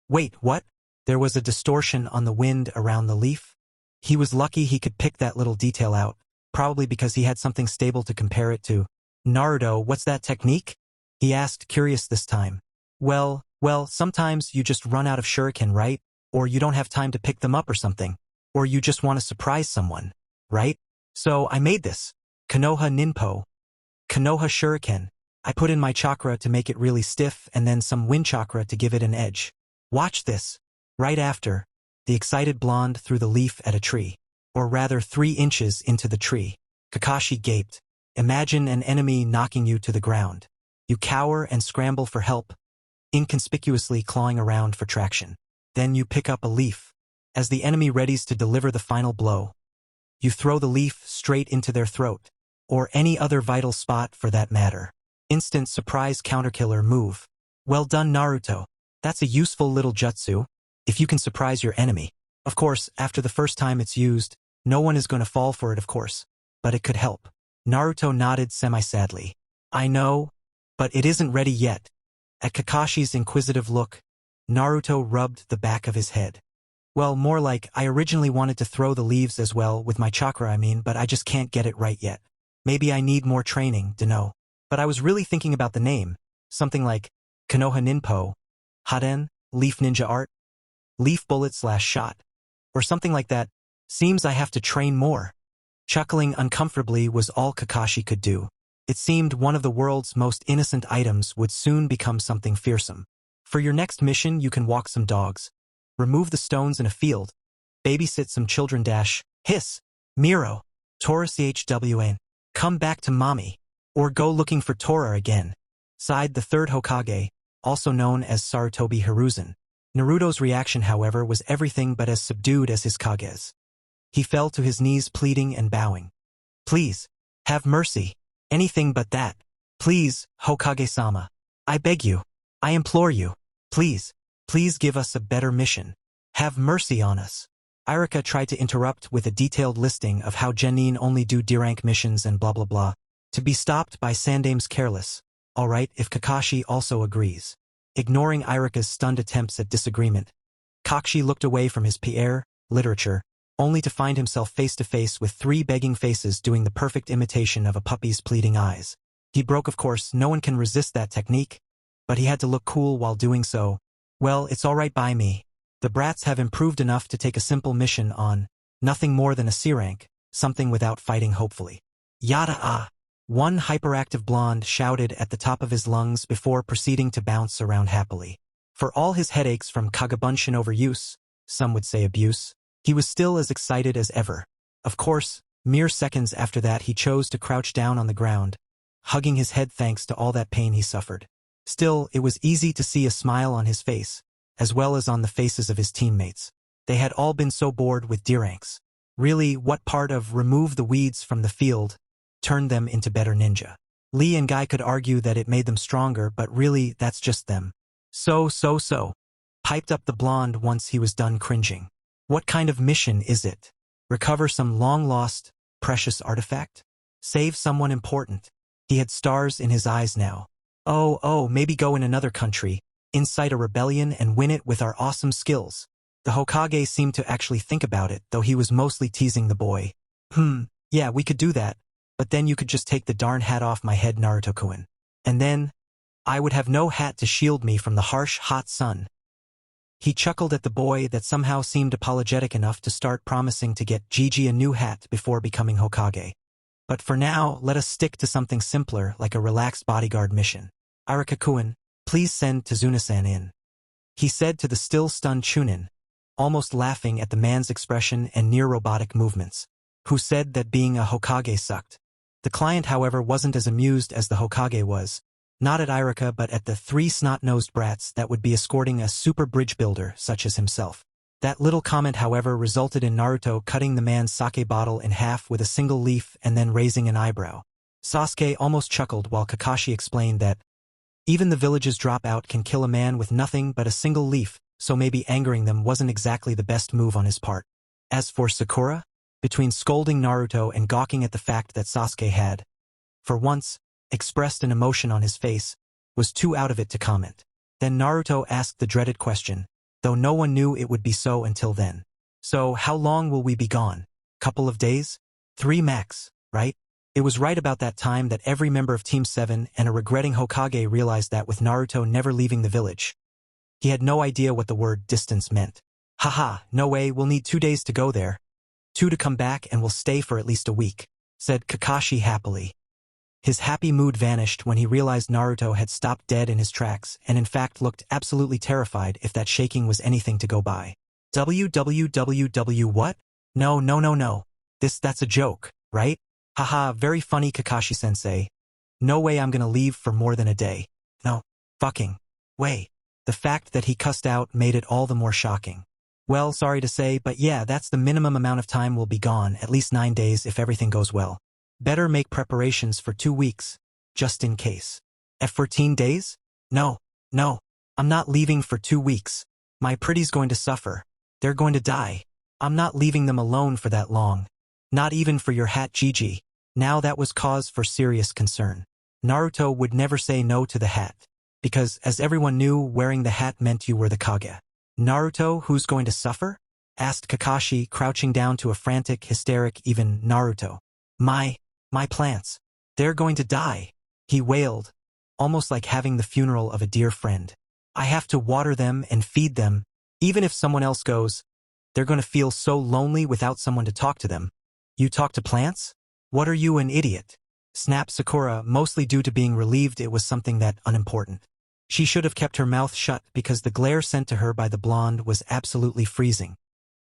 wait, what? There was a distortion on the wind around the leaf? He was lucky he could pick that little detail out, probably because he had something stable to compare it to. Naruto, what's that technique? He asked, curious this time. Well, sometimes you just run out of shuriken, right? Or you don't have time to pick them up or something. Or you just want to surprise someone, right? So I made this. Konoha Ninpo. Konoha Shuriken. I put in my chakra to make it really stiff and then some wind chakra to give it an edge. Watch this. Right after, the excited blonde threw the leaf at a tree. Or rather 3 inches into the tree. Kakashi gaped. Imagine an enemy knocking you to the ground. You cower and scramble for help, inconspicuously clawing around for traction. Then you pick up a leaf. As the enemy readies to deliver the final blow, you throw the leaf straight into their throat, or any other vital spot for that matter. Instant surprise counterkiller move. Well done, Naruto. That's a useful little jutsu, if you can surprise your enemy. Of course, after the first time it's used, no one is going to fall for it, of course, but it could help. Naruto nodded semi-sadly. I know, but it isn't ready yet. At Kakashi's inquisitive look, Naruto rubbed the back of his head. Well, more like, I originally wanted to throw the leaves as well with my chakra, but I just can't get it right yet. Maybe I need more training, dunno. But I was really thinking about the name. Something like Konoha Ninpo, Haden, Leaf Ninja Art, Leaf Bullet/Shot, or something like that. Seems I have to train more. Chuckling uncomfortably was all Kakashi could do. It seemed one of the world's most innocent items would soon become something fearsome. For your next mission, you can walk some dogs, remove the stones in a field, babysit some children hiss, Miro, Taurus CHWN, come back to mommy, or go looking for Tora again, sighed the 3rd Hokage, also known as Sarutobi Hiruzen. Naruto's reaction, however, was everything but as subdued as his Kage's. He fell to his knees pleading and bowing. Please, have mercy, anything but that. Please, Hokage-sama. I beg you. I implore you. Please give us a better mission. Have mercy on us. Irika tried to interrupt with a detailed listing of how genin only do D-rank missions and blah blah blah, to be stopped by Sandame's careless. Alright, if Kakashi also agrees. Ignoring Irika's stunned attempts at disagreement, Kakashi looked away from his PR, literature, only to find himself face to face with 3 begging faces doing the perfect imitation of a puppy's pleading eyes. He broke, of course, no one can resist that technique, but he had to look cool while doing so. Well, it's alright by me. The brats have improved enough to take a simple mission on, nothing more than a C rank, something without fighting hopefully. Yada ah! One hyperactive blonde shouted at the top of his lungs before proceeding to bounce around happily. For all his headaches from Kagabunshin overuse, some would say abuse, he was still as excited as ever. Of course, mere seconds after that he chose to crouch down on the ground, hugging his head thanks to all that pain he suffered. Still, it was easy to see a smile on his face, as well as on the faces of his teammates. They had all been so bored with D-ranks. Really, what part of remove the weeds from the field turned them into better ninja? Lee and Guy could argue that it made them stronger, but really, that's just them. So, piped up the blonde once he was done cringing. What kind of mission is it? Recover some long-lost, precious artifact? Save someone important? He had stars in his eyes now. Oh, maybe go in another country, incite a rebellion and win it with our awesome skills. The Hokage seemed to actually think about it, though he was mostly teasing the boy. Yeah, we could do that, but then you could just take the darn hat off my head, Naruto-kun. And then, I would have no hat to shield me from the harsh, hot sun. He chuckled at the boy that somehow seemed apologetic enough to start promising to get Gigi a new hat before becoming Hokage. But for now, let us stick to something simpler like a relaxed bodyguard mission. Irika-kun, please send Tazuna-san in. He said to the still stunned Chunin, almost laughing at the man's expression and near-robotic movements, who said that being a Hokage sucked. The client, however, wasn't as amused as the Hokage was, not at Irika but at the 3 snot-nosed brats that would be escorting a super bridge builder such as himself. That little comment, however, resulted in Naruto cutting the man's sake bottle in half with a single leaf and then raising an eyebrow. Sasuke almost chuckled while Kakashi explained that even the village's dropout can kill a man with nothing but a single leaf, so maybe angering them wasn't exactly the best move on his part. As for Sakura, between scolding Naruto and gawking at the fact that Sasuke had, for once, expressed an emotion on his face, was too out of it to comment. Then Naruto asked the dreaded question, though no one knew it would be so until then. So how long will we be gone? Couple of days? 3 max, right? It was right about that time that every member of Team 7 and a regretting Hokage realized that with Naruto never leaving the village. He had no idea what the word distance meant. Haha, no way, we'll need 2 days to go there. 2 to come back and we'll stay for at least a week, said Kakashi happily. His happy mood vanished when he realized Naruto had stopped dead in his tracks and in fact looked absolutely terrified if that shaking was anything to go by. WWWW what? No. That's a joke, right? Haha, very funny Kakashi-sensei. No way I'm gonna leave for more than a day. No fucking way. The fact that he cussed out made it all the more shocking. Well, sorry to say, but yeah, that's the minimum amount of time we'll be gone, at least 9 days if everything goes well. Better make preparations for 2 weeks, just in case. At 14 days? No, I'm not leaving for 2 weeks. My pretty's going to suffer. They're going to die. I'm not leaving them alone for that long. Not even for your hat, Gigi. Now that was cause for serious concern. Naruto would never say no to the hat, because, as everyone knew, wearing the hat meant you were the Kage. Naruto, who's going to suffer? Asked Kakashi, crouching down to a frantic, hysteric, even Naruto. My plants. They're going to die. He wailed, almost like having the funeral of a dear friend. I have to water them and feed them. Even if someone else goes, they're going to feel so lonely without someone to talk to them. You talk to plants? What are you, an idiot? Snapped Sakura, mostly due to being relieved it was something that unimportant. She should have kept her mouth shut because the glare sent to her by the blonde was absolutely freezing.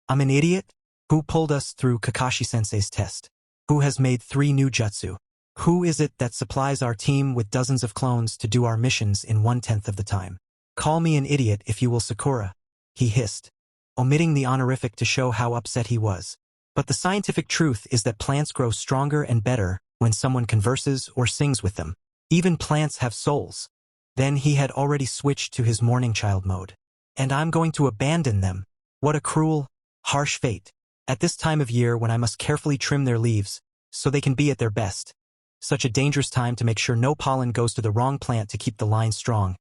I'm an idiot? Who pulled us through Kakashi-sensei's test? Who has made 3 new jutsu? Who is it that supplies our team with dozens of clones to do our missions in 1/10 of the time? Call me an idiot if you will, Sakura, he hissed, omitting the honorific to show how upset he was. But the scientific truth is that plants grow stronger and better when someone converses or sings with them. Even plants have souls. Then he had already switched to his morning child mode. And I'm going to abandon them. What a cruel, harsh fate. At this time of year when I must carefully trim their leaves so they can be at their best. Such a dangerous time to make sure no pollen goes to the wrong plant to keep the line strong.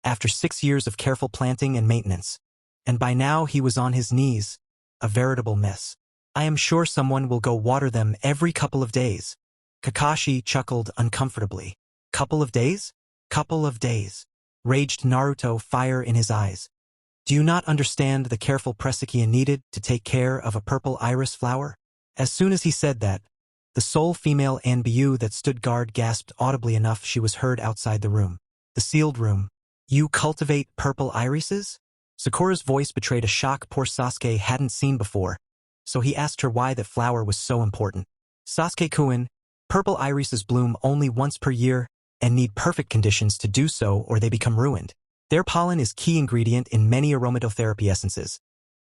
After 6 years of careful planting and maintenance. And by now he was on his knees, a veritable mess. I am sure someone will go water them every couple of days. Kakashi chuckled uncomfortably. Couple of days? Couple of days. Raged Naruto, fire in his eyes. Do you not understand the careful precaution needed to take care of a purple iris flower? As soon as he said that, the sole female Anbu that stood guard gasped audibly enough she was heard outside the room. The sealed room. You cultivate purple irises? Sakura's voice betrayed a shock poor Sasuke hadn't seen before, so he asked her why that flower was so important. Sasuke-kun, purple irises bloom only once per year and need perfect conditions to do so or they become ruined. Their pollen is key ingredient in many aromatherapy essences.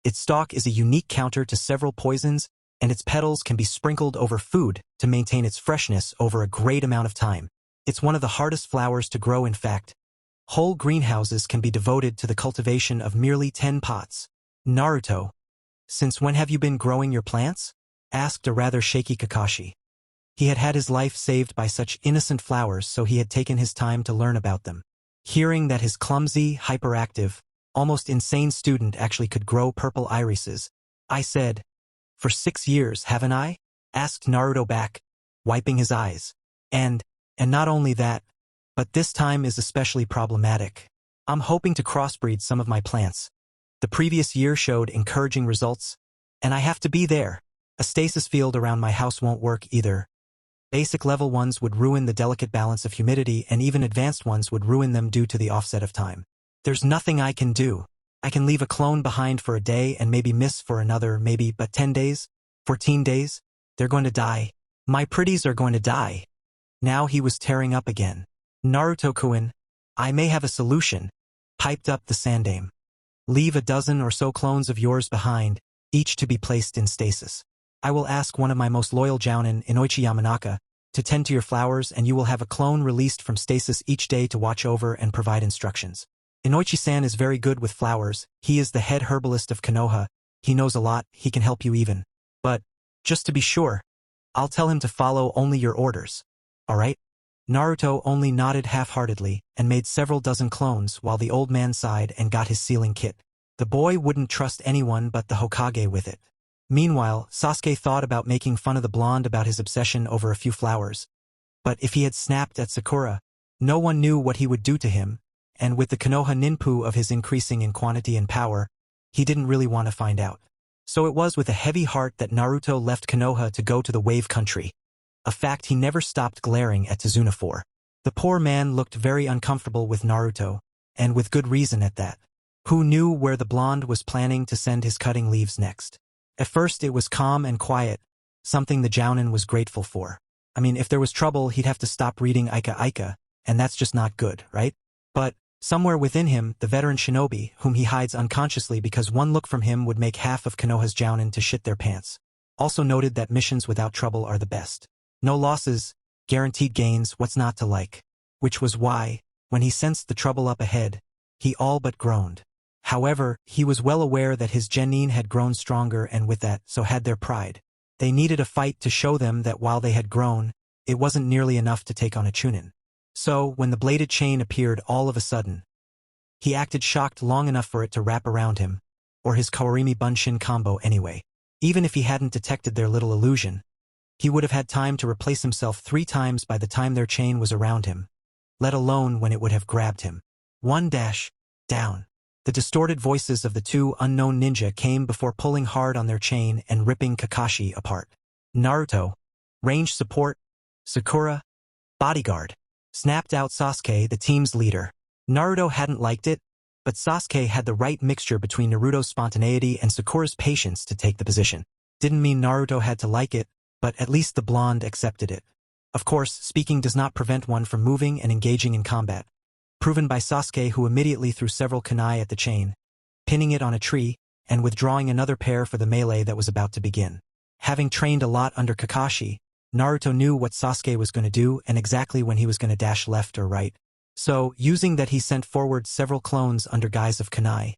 Its stalk is a unique counter to several poisons, and its petals can be sprinkled over food to maintain its freshness over a great amount of time. It's one of the hardest flowers to grow, in fact. Whole greenhouses can be devoted to the cultivation of merely 10 pots. Naruto, since when have you been growing your plants? Asked a rather shaky Kakashi. He had had his life saved by such innocent flowers, so he had taken his time to learn about them. Hearing that his clumsy, hyperactive, almost insane student actually could grow purple irises, I said, for 6 years, haven't I? Asked Naruto back, wiping his eyes. And not only that, but this time is especially problematic. I'm hoping to crossbreed some of my plants. The previous year showed encouraging results, and I have to be there. A stasis field around my house won't work either. Basic level ones would ruin the delicate balance of humidity, and even advanced ones would ruin them due to the offset of time. There's nothing I can do. I can leave a clone behind for a day and maybe miss for another, maybe, but 10 days? 14 days? They're going to die. My pretties are going to die. Now he was tearing up again. Naruto-kun, I may have a solution, piped up the Sandame. Leave a dozen or so clones of yours behind, each to be placed in stasis. I will ask one of my most loyal jounin, Inoichi Yamanaka, to tend to your flowers, and you will have a clone released from stasis each day to watch over and provide instructions. Inoichi-san is very good with flowers. He is the head herbalist of Konoha. He knows a lot, he can help you even. But, just to be sure, I'll tell him to follow only your orders. Alright? Naruto only nodded half-heartedly and made several dozen clones while the old man sighed and got his sealing kit. The boy wouldn't trust anyone but the Hokage with it. Meanwhile, Sasuke thought about making fun of the blonde about his obsession over a few flowers. But if he had snapped at Sakura, no one knew what he would do to him, and with the Konoha ninpu of his increasing in quantity and power, he didn't really want to find out. So it was with a heavy heart that Naruto left Konoha to go to the Wave Country, a fact he never stopped glaring at Tsunami for. The poor man looked very uncomfortable with Naruto, and with good reason at that. Who knew where the blonde was planning to send his cutting leaves next? At first it was calm and quiet, something the Jounin was grateful for. I mean, if there was trouble, he'd have to stop reading Ika Ika, and that's just not good, right? But somewhere within him, the veteran shinobi, whom he hides unconsciously because one look from him would make half of Konoha's Jounin to shit their pants, also noted that missions without trouble are the best. No losses, guaranteed gains, what's not to like? Which was why, when he sensed the trouble up ahead, he all but groaned. However, he was well aware that his genin had grown stronger, and with that, so had their pride. They needed a fight to show them that while they had grown, it wasn't nearly enough to take on a Chunin. So, when the bladed chain appeared all of a sudden, he acted shocked long enough for it to wrap around him, or his Kawarimi Bunshin combo anyway. Even if he hadn't detected their little illusion, he would have had time to replace himself 3 times by the time their chain was around him, let alone when it would have grabbed him. Down. The distorted voices of the 2 unknown ninja came before pulling hard on their chain and ripping Kakashi apart. Naruto, range support, Sakura, bodyguard, snapped out Sasuke, the team's leader. Naruto hadn't liked it, but Sasuke had the right mixture between Naruto's spontaneity and Sakura's patience to take the position. Didn't mean Naruto had to like it, but at least the blonde accepted it. Of course, speaking does not prevent one from moving and engaging in combat. Proven by Sasuke, who immediately threw several kunai at the chain, pinning it on a tree, and withdrawing another pair for the melee that was about to begin. Having trained a lot under Kakashi, Naruto knew what Sasuke was going to do and exactly when he was going to dash left or right. So, using that, he sent forward several clones under guise of kunai.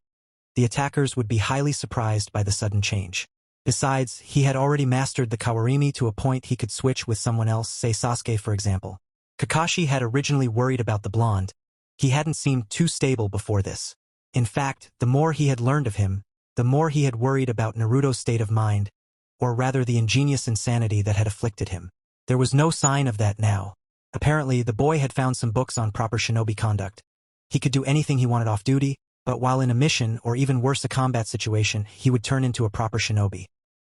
The attackers would be highly surprised by the sudden change. Besides, he had already mastered the Kawarimi to a point he could switch with someone else, say Sasuke for example. Kakashi had originally worried about the blonde. He hadn't seemed too stable before this. In fact, the more he had learned of him, the more he had worried about Naruto's state of mind, or rather the ingenious insanity that had afflicted him. There was no sign of that now. Apparently, the boy had found some books on proper shinobi conduct. He could do anything he wanted off duty, but while in a mission or even worse a combat situation, he would turn into a proper shinobi.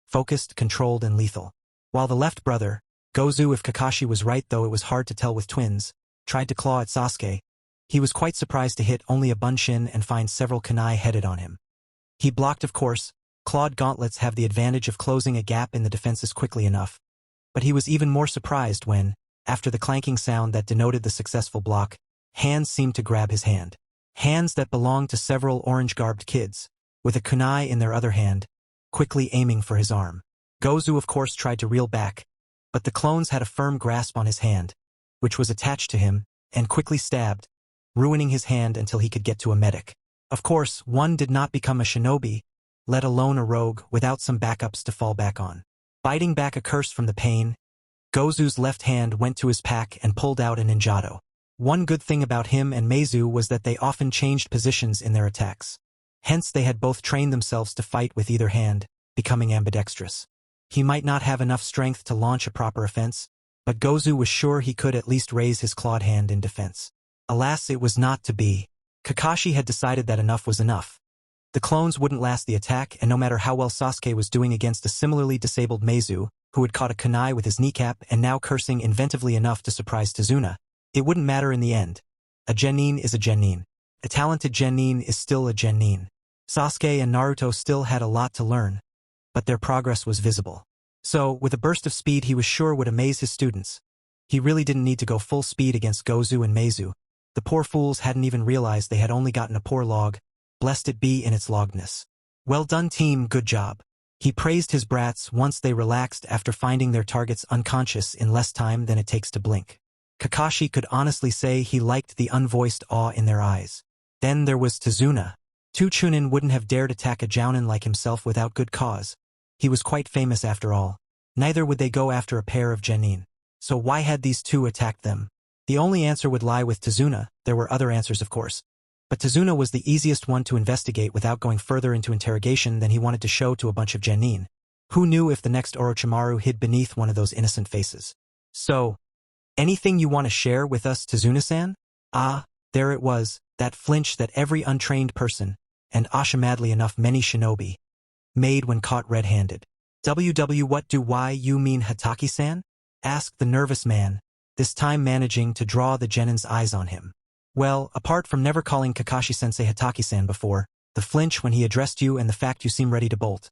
Focused, controlled, and lethal. While the left brother, Gozu, if Kakashi was right though it was hard to tell with twins, tried to claw at Sasuke, he was quite surprised to hit only a bunshin and find several kunai headed on him. He blocked, of course. Clawed gauntlets have the advantage of closing a gap in the defenses quickly enough. But he was even more surprised when, after the clanking sound that denoted the successful block, hands seemed to grab his hand. Hands that belonged to several orange-garbed kids, with a kunai in their other hand, quickly aiming for his arm. Gozu of course tried to reel back, but the clones had a firm grasp on his hand, which was attached to him, and quickly stabbed, ruining his hand until he could get to a medic. Of course, one did not become a shinobi, let alone a rogue, without some backups to fall back on. Biting back a curse from the pain, Gozu's left hand went to his pack and pulled out a ninjato. One good thing about him and Meizu was that they often changed positions in their attacks. Hence they had both trained themselves to fight with either hand, becoming ambidextrous. He might not have enough strength to launch a proper offense, but Gozu was sure he could at least raise his clawed hand in defense. Alas, it was not to be. Kakashi had decided that enough was enough. The clones wouldn't last the attack, and no matter how well Sasuke was doing against a similarly disabled Meizu, who had caught a kunai with his kneecap and now cursing inventively enough to surprise Tsunami, it wouldn't matter in the end. A genin is a genin. A talented genin is still a genin. Sasuke and Naruto still had a lot to learn, but their progress was visible. So, with a burst of speed he was sure would amaze his students. He really didn't need to go full speed against Gozu and Meizu. The poor fools hadn't even realized they had only gotten a poor log, blessed it be in its logness. Well done team, good job. He praised his brats once they relaxed after finding their targets unconscious in less time than it takes to blink. Kakashi could honestly say he liked the unvoiced awe in their eyes. Then there was Tsunami. 2 Chunin wouldn't have dared attack a jounin like himself without good cause. He was quite famous after all. Neither would they go after a pair of genin. So why had these 2 attacked them? The only answer would lie with Tsunami. There were other answers of course. But Tsunami was the easiest one to investigate without going further into interrogation than he wanted to show to a bunch of genin. Who knew if the next Orochimaru hid beneath one of those innocent faces? So, anything you want to share with us, Tsunami-san? Ah, there it was, that flinch that every untrained person, and ashamadly enough many shinobi, made when caught red-handed. What do you mean Hataki-san? Asked the nervous man, this time managing to draw the genin's eyes on him. Well, apart from never calling Kakashi-sensei Hataki-san before, the flinch when he addressed you and the fact you seem ready to bolt.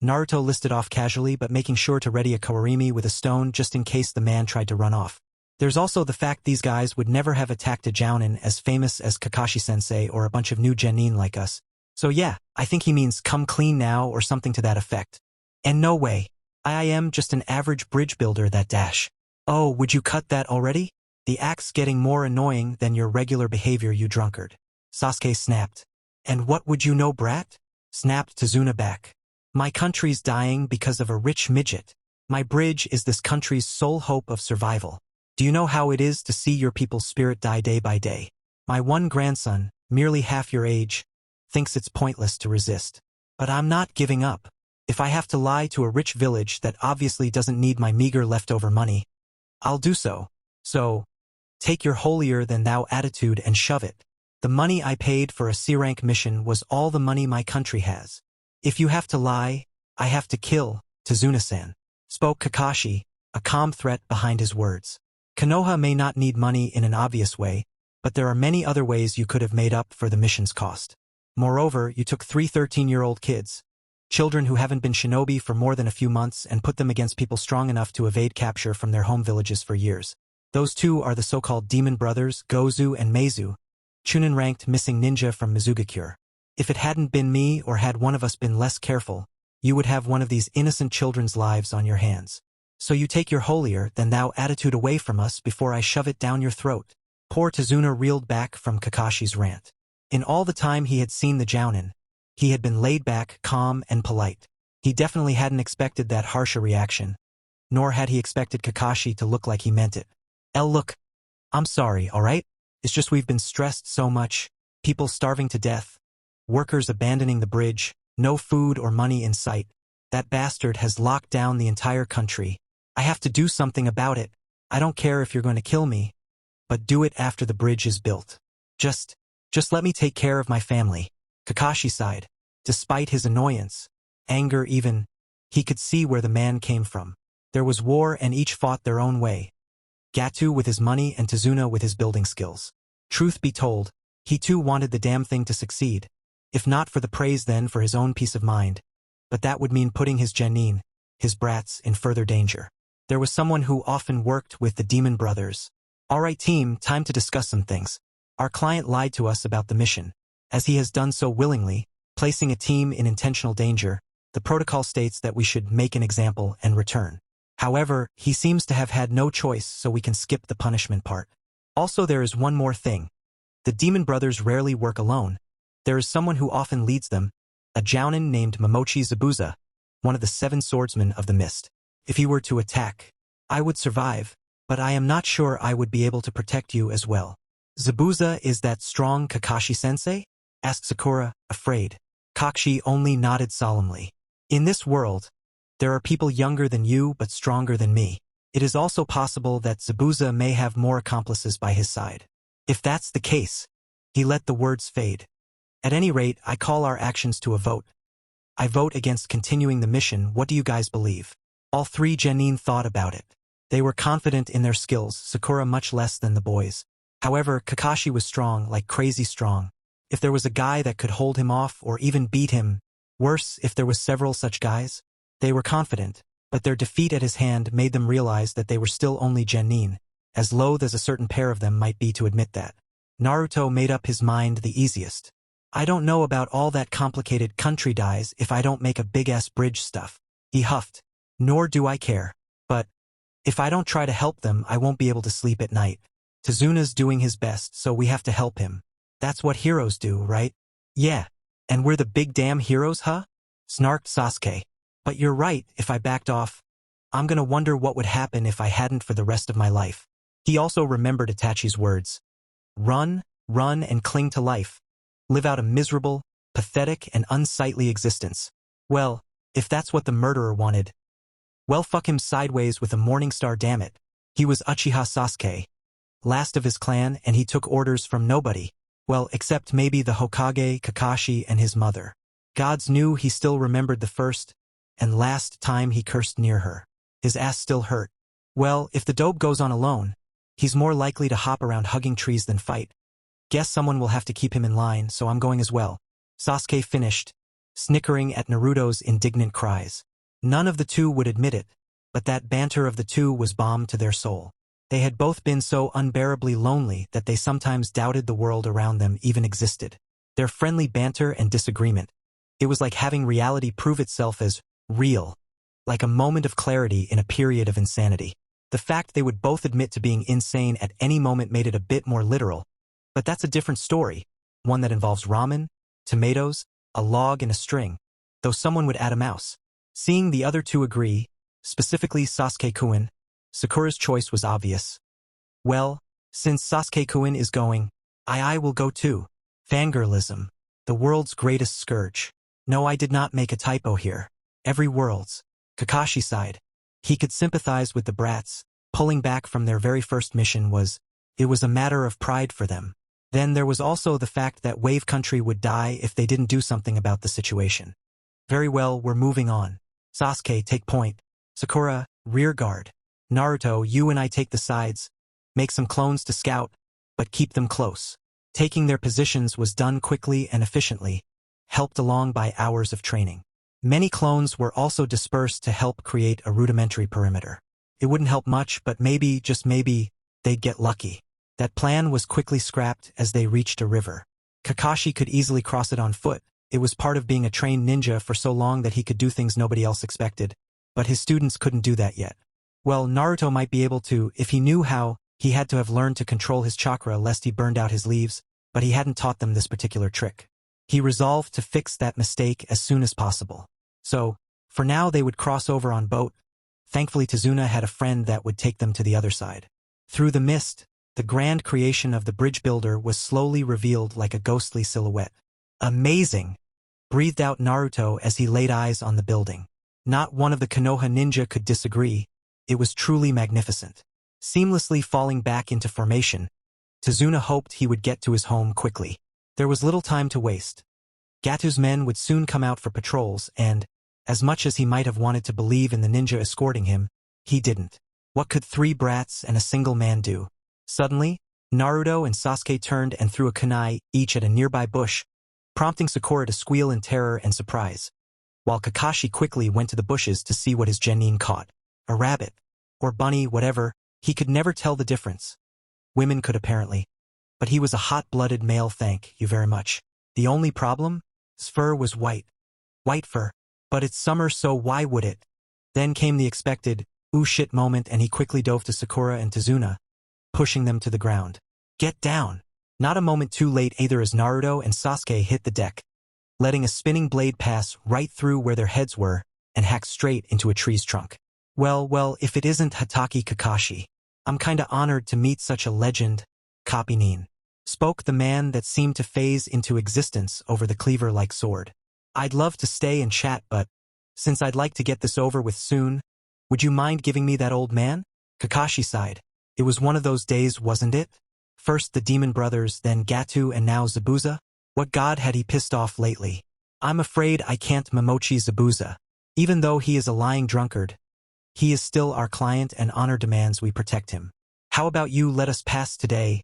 Naruto listed off casually but making sure to ready a kawarimi with a stone just in case the man tried to run off. There's also the fact these guys would never have attacked a jounin as famous as Kakashi-sensei or a bunch of new genin like us. So yeah, I think he means come clean now or something to that effect. And no way. I am just an average bridge builder that dash. Oh, would you cut that already? The act's getting more annoying than your regular behavior, you drunkard. Sasuke snapped. And what would you know, brat? Snapped Tsunami back. My country's dying because of a rich midget. My bridge is this country's sole hope of survival. Do you know how it is to see your people's spirit die day by day? My one grandson, merely half your age, thinks it's pointless to resist. But I'm not giving up. If I have to lie to a rich village that obviously doesn't need my meager leftover money, I'll do so. So, take your holier-than-thou attitude and shove it. The money I paid for a C-rank mission was all the money my country has. If you have to lie, I have to kill, Tsunami-san. Spoke Kakashi, a calm threat behind his words. Konoha may not need money in an obvious way, but there are many other ways you could have made up for the mission's cost. Moreover, you took 3 13-year-old kids, children who haven't been shinobi for more than a few months, and put them against people strong enough to evade capture from their home villages for years. Those two are the so-called demon brothers, Gozu and Meizu, Chunin-ranked missing ninja from Mizugakure. If it hadn't been me or had one of us been less careful, you would have one of these innocent children's lives on your hands. So you take your holier-than-thou attitude away from us before I shove it down your throat. Poor Tsunami reeled back from Kakashi's rant. In all the time he had seen the jounin, he had been laid back, calm, and polite. He definitely hadn't expected that harsher reaction, nor had he expected Kakashi to look like he meant it. Look, I'm sorry, alright? It's just we've been stressed so much, people starving to death, workers abandoning the bridge, no food or money in sight. That bastard has locked down the entire country. I have to do something about it. I don't care if you're going to kill me, but do it after the bridge is built. Just let me take care of my family. Kakashi sighed. Despite his annoyance, anger even, he could see where the man came from. There was war and each fought their own way. Gotouge with his money and Tsunami with his building skills. Truth be told, he too wanted the damn thing to succeed. If not for the praise then for his own peace of mind. But that would mean putting his genin, his brats, in further danger. There was someone who often worked with the demon brothers. Alright team, time to discuss some things. Our client lied to us about the mission. As he has done so willingly, placing a team in intentional danger, the protocol states that we should make an example and return. However, he seems to have had no choice, so we can skip the punishment part. Also, there is one more thing. The demon brothers rarely work alone. There is someone who often leads them, a jounin named Momochi Zabuza, one of the 7 swordsmen of the mist. If he were to attack, I would survive, but I am not sure I would be able to protect you as well. Zabuza is that strong Kakashi-sensei? Asked Sakura, afraid. Kakashi only nodded solemnly. In this world, there are people younger than you but stronger than me. It is also possible that Zabuza may have more accomplices by his side. If that's the case, he let the words fade. At any rate, I call our actions to a vote. I vote against continuing the mission. What do you guys believe? All 3 genin thought about it. They were confident in their skills, Sakura much less than the boys. However, Kakashi was strong, like crazy strong. If there was a guy that could hold him off or even beat him, worse if there was several such guys, they were confident, but their defeat at his hand made them realize that they were still only genin, as loath as a certain pair of them might be to admit that. Naruto made up his mind the easiest. I don't know about all that complicated country dies if I don't make a big-ass bridge stuff. He huffed. Nor do I care. But if I don't try to help them, I won't be able to sleep at night. Tsuna's doing his best, so we have to help him. That's what heroes do, right? Yeah. And we're the big damn heroes, huh? Snarked Sasuke. But you're right, if I backed off, I'm gonna wonder what would happen if I hadn't for the rest of my life. He also remembered Itachi's words. Run, and cling to life. Live out a miserable, pathetic, and unsightly existence. Well, If that's what the murderer wanted, well, fuck him sideways with a morning star, damn it. He was Uchiha Sasuke, last of his clan, and he took orders from nobody. Well, except maybe the Hokage, Kakashi, and his mother. Gods knew he still remembered the first and last time he cursed near her. His ass still hurt. Well, if the dope goes on alone, he's more likely to hop around hugging trees than fight. Guess someone will have to keep him in line, so I'm going as well. Sasuke finished, snickering at Naruto's indignant cries. None of the two would admit it, but that banter of the two was balm to their soul. They had both been so unbearably lonely that they sometimes doubted the world around them even existed. Their friendly banter and disagreement. It was like having reality prove itself as real, like a moment of clarity in a period of insanity. The fact they would both admit to being insane at any moment made it a bit more literal, but that's a different story, one that involves ramen, tomatoes, a log, and a string, though someone would add a mouse. Seeing the other two agree, specifically Sasuke-kun, Sakura's choice was obvious. Well, since Sasuke-kun is going, I will go too. Fangirlism, the world's greatest scourge. No, I did not make a typo here. Every world's. Kakashi sighed. He could sympathize with the brats. Pulling back from their very first mission was a matter of pride for them. Then there was also the fact that Wave Country would die if they didn't do something about the situation. Very well, we're moving on. Sasuke, take point. Sakura, rear guard. Naruto, you and I take the sides. Make some clones to scout, but keep them close. Taking their positions was done quickly and efficiently, helped along by hours of training. Many clones were also dispersed to help create a rudimentary perimeter. It wouldn't help much, but maybe, just maybe, they'd get lucky. That plan was quickly scrapped as they reached a river. Kakashi could easily cross it on foot. It was part of being a trained ninja for so long that he could do things nobody else expected. But his students couldn't do that yet. Well, Naruto might be able to, if he knew how. He had to have learned to control his chakra lest he burned out his leaves, but he hadn't taught them this particular trick. He resolved to fix that mistake as soon as possible. So, for now they would cross over on boat. Thankfully Tsunami had a friend that would take them to the other side. Through the mist, the grand creation of the bridge builder was slowly revealed like a ghostly silhouette. Amazing! Breathed out Naruto as he laid eyes on the building. Not one of the Konoha ninja could disagree. It was truly magnificent. Seamlessly falling back into formation, Tsunami hoped he would get to his home quickly. There was little time to waste. Gotouge's men would soon come out for patrols and, as much as he might have wanted to believe in the ninja escorting him, he didn't. What could 3 brats and a single man do? Suddenly, Naruto and Sasuke turned and threw a kunai each at a nearby bush, prompting Sakura to squeal in terror and surprise, while Kakashi quickly went to the bushes to see what his genin caught. A rabbit. Or bunny, whatever. He could never tell the difference. Women could apparently. But he was a hot-blooded male, thank you very much. The only problem? His fur was white. White fur. But it's summer, so why would it? Then came the expected, ooh shit moment, and he quickly dove to Sakura and Tsunami, pushing them to the ground. Get down! Not a moment too late either as Naruto and Sasuke hit the deck, letting a spinning blade pass right through where their heads were and hack straight into a tree's trunk. Well, if it isn't Hatake Kakashi. I'm kinda honored to meet such a legend, Kopinin. Spoke the man that seemed to phase into existence over the cleaver-like sword. I'd love to stay and chat, but since I'd like to get this over with soon, would you mind giving me that old man? Kakashi sighed. It was one of those days, wasn't it? First the demon brothers, then Gotouge, and now Zabuza? What god had he pissed off lately? I'm afraid I can't Momochi Zabuza. Even though he is a lying drunkard, he is still our client and honor demands we protect him. How about you let us pass today,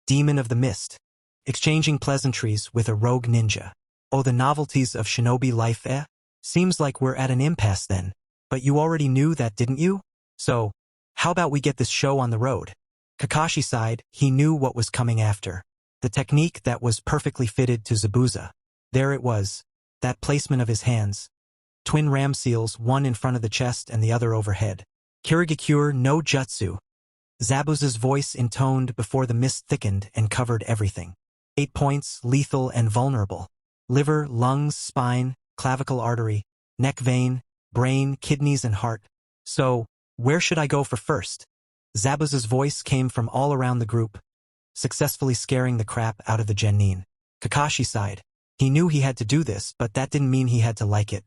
demon of the mist? Exchanging pleasantries with a rogue ninja. Oh, the novelties of shinobi life, eh? Seems like we're at an impasse then. But you already knew that, didn't you? So, how about we get this show on the road? Kakashi sighed. He knew what was coming after. The technique that was perfectly fitted to Zabuza. There it was. That placement of his hands. Twin ram seals, one in front of the chest and the other overhead. Kirigakure no Jutsu. Zabuza's voice intoned before the mist thickened and covered everything. 8 points, lethal and vulnerable. Liver, lungs, spine, clavicle artery, neck vein, brain, kidneys and heart. So, where should I go for first? Zabuza's voice came from all around the group, successfully scaring the crap out of the genin. Kakashi sighed. He knew he had to do this, but that didn't mean he had to like it.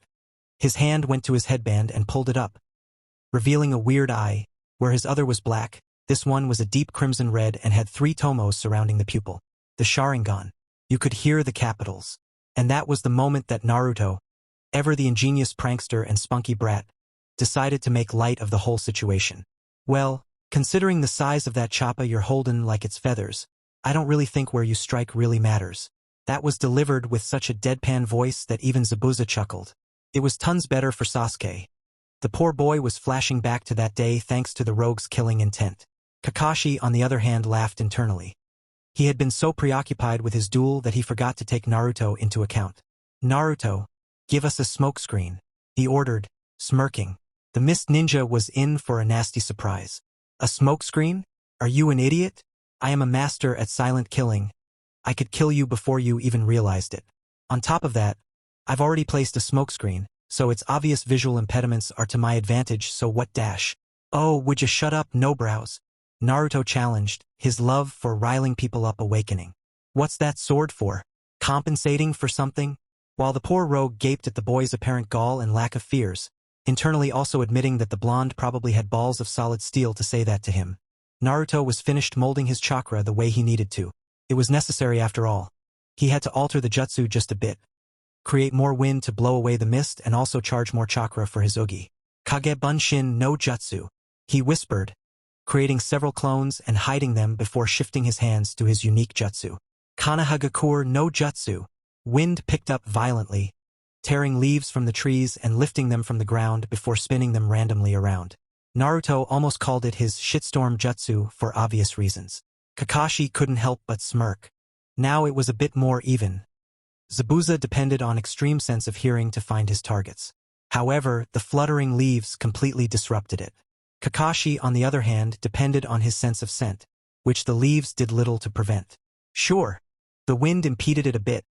His hand went to his headband and pulled it up, revealing a weird eye. Where his other was black, this one was a deep crimson red and had 3 tomos surrounding the pupil. The Sharingan. You could hear the capitals. And that was the moment that Naruto, ever the ingenious prankster and spunky brat, decided to make light of the whole situation. Well, considering the size of that choppa you're holdin' like it's feathers, I don't really think where you strike really matters. That was delivered with such a deadpan voice that even Zabuza chuckled. It was tons better for Sasuke. The poor boy was flashing back to that day thanks to the rogue's killing intent. Kakashi, on the other hand, laughed internally. He had been so preoccupied with his duel that he forgot to take Naruto into account. Naruto, give us a smokescreen, he ordered, smirking. The mist ninja was in for a nasty surprise. A smokescreen? Are you an idiot? I am a master at silent killing. I could kill you before you even realized it. On top of that, I've already placed a smokescreen, so its obvious visual impediments are to my advantage, so what dash? Oh, would you shut up, no brows? Naruto challenged, his love for riling people up awakening. What's that sword for? Compensating for something? While the poor rogue gaped at the boy's apparent gall and lack of fears, internally also admitting that the blonde probably had balls of solid steel to say that to him. Naruto was finished molding his chakra the way he needed to. It was necessary after all. He had to alter the jutsu just a bit. Create more wind to blow away the mist and also charge more chakra for his ugi. Kage Bunshin no Jutsu, he whispered, creating several clones and hiding them before shifting his hands to his unique jutsu. Kanahagakur no Jutsu, wind picked up violently, tearing leaves from the trees and lifting them from the ground before spinning them randomly around. Naruto almost called it his shitstorm jutsu for obvious reasons. Kakashi couldn't help but smirk. Now it was a bit more even. Zabuza depended on extreme sense of hearing to find his targets. However, the fluttering leaves completely disrupted it. Kakashi, on the other hand, depended on his sense of scent, which the leaves did little to prevent. Sure, the wind impeded it a bit,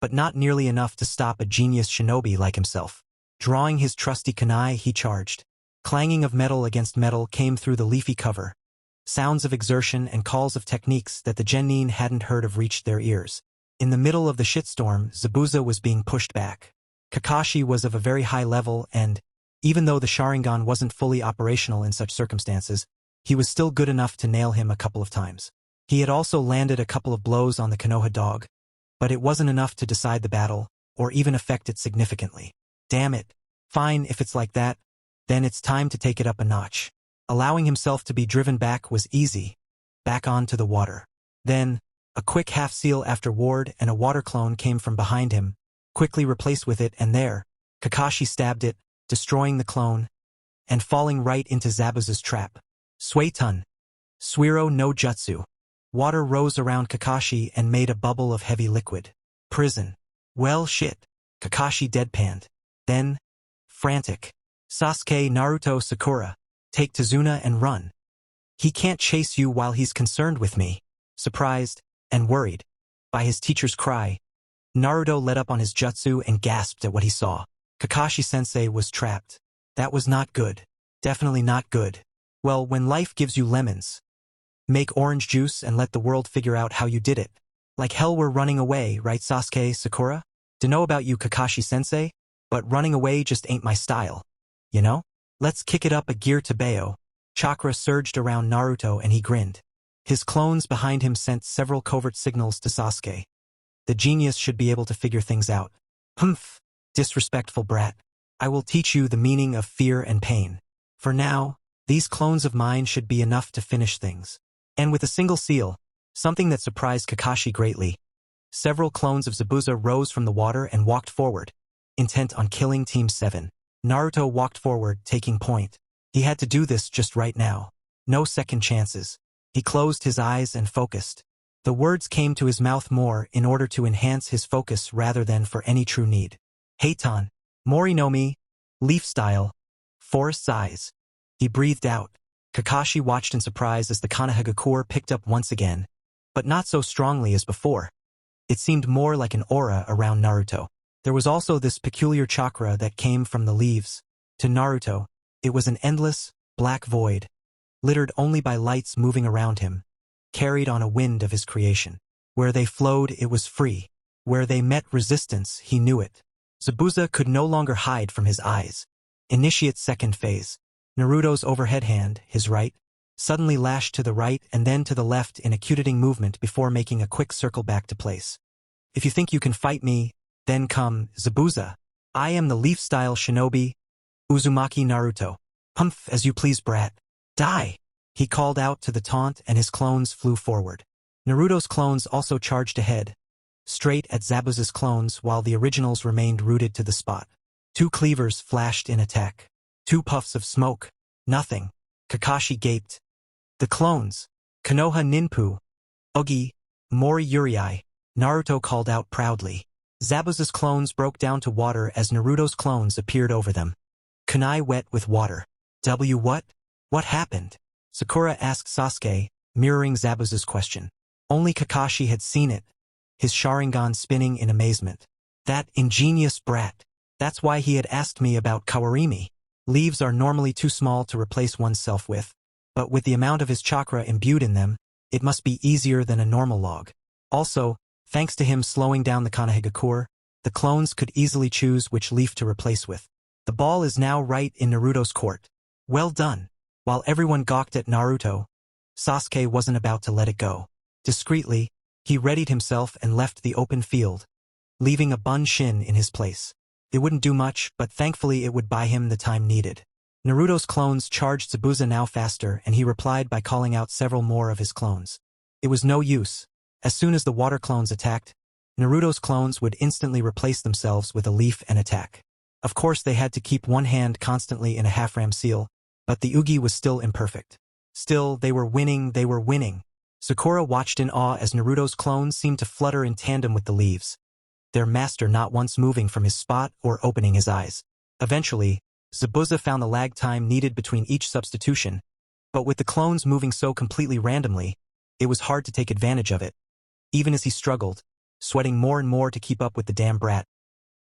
but not nearly enough to stop a genius shinobi like himself. Drawing his trusty kunai, he charged. Clanging of metal against metal came through the leafy cover. Sounds of exertion and calls of techniques that the genin hadn't heard of reached their ears. In the middle of the shitstorm, Zabuza was being pushed back. Kakashi was of a very high level and, even though the Sharingan wasn't fully operational in such circumstances, he was still good enough to nail him a couple of times. He had also landed a couple of blows on the Konoha dog, but it wasn't enough to decide the battle, or even affect it significantly. Damn it. Fine, if it's like that, then it's time to take it up a notch. Allowing himself to be driven back was easy. Back onto the water. Then, a quick half-seal after ward and a water clone came from behind him, quickly replaced with it, and there, Kakashi stabbed it, destroying the clone, and falling right into Zabuza's trap. Suetun. Suiro no Jutsu. Water rose around Kakashi and made a bubble of heavy liquid. Prison. Well shit. Kakashi deadpanned. Then, frantic. Sasuke, Naruto, Sakura. Take Tazuna and run. He can't chase you while he's concerned with me. Surprised and worried by his teacher's cry, Naruto let up on his jutsu and gasped at what he saw. Kakashi-sensei was trapped. That was not good. Definitely not good. Well, when life gives you lemons, make orange juice and let the world figure out how you did it. Like hell we're running away, right Sasuke, Sakura? Dunno about you Kakashi-sensei, but running away just ain't my style. You know? Let's kick it up a gear to Bayo. Chakra surged around Naruto and he grinned. His clones behind him sent several covert signals to Sasuke. The genius should be able to figure things out. Humph, disrespectful brat. I will teach you the meaning of fear and pain. For now, these clones of mine should be enough to finish things. And with a single seal, something that surprised Kakashi greatly, several clones of Zabuza rose from the water and walked forward, intent on killing Team 7. Naruto walked forward, taking point. He had to do this just right now. No second chances. He closed his eyes and focused. The words came to his mouth more in order to enhance his focus rather than for any true need. Heitan, Morinomi, leaf style, forest's eyes. He breathed out. Kakashi watched in surprise as the Kanahagakur picked up once again, but not so strongly as before. It seemed more like an aura around Naruto. There was also this peculiar chakra that came from the leaves. To Naruto, it was an endless, black void, littered only by lights moving around him, carried on a wind of his creation. Where they flowed, it was free. Where they met resistance, he knew it. Zabuza could no longer hide from his eyes. Initiate second phase. Naruto's overhead hand, his right, suddenly lashed to the right and then to the left in a cutating movement before making a quick circle back to place. If you think you can fight me, then come, Zabuza. I am the leaf-style shinobi, Uzumaki Naruto. Humph, as you please, brat. Die! He called out to the taunt and his clones flew forward. Naruto's clones also charged ahead, straight at Zabuza's clones while the originals remained rooted to the spot. 2 cleavers flashed in attack. 2 puffs of smoke. Nothing. Kakashi gaped. The clones. Konoha Ninpu. Ugi. Mori Uriai. Naruto called out proudly. Zabuza's clones broke down to water as Naruto's clones appeared over them. Kunai wet with water. What? What happened? Sakura asked Sasuke, mirroring Zabuza's question. Only Kakashi had seen it, his Sharingan spinning in amazement. That ingenious brat. That's why he had asked me about Kawarimi. Leaves are normally too small to replace oneself with, but with the amount of his chakra imbued in them, it must be easier than a normal log. Also, thanks to him slowing down the Konohagakure, the clones could easily choose which leaf to replace with. The ball is now right in Naruto's court. Well done. While everyone gawked at Naruto, Sasuke wasn't about to let it go. Discreetly, he readied himself and left the open field, leaving a Bunshin in his place. It wouldn't do much, but thankfully it would buy him the time needed. Naruto's clones charged Zabuza now faster and he replied by calling out several more of his clones. It was no use. As soon as the water clones attacked, Naruto's clones would instantly replace themselves with a leaf and attack. Of course they had to keep one hand constantly in a half-ram seal, but the Ugi was still imperfect. Still, they were winning. Sakura watched in awe as Naruto's clones seemed to flutter in tandem with the leaves, their master not once moving from his spot or opening his eyes. Eventually, Zabuza found the lag time needed between each substitution, but with the clones moving so completely randomly, it was hard to take advantage of it. Even as he struggled, sweating more and more to keep up with the damn brat.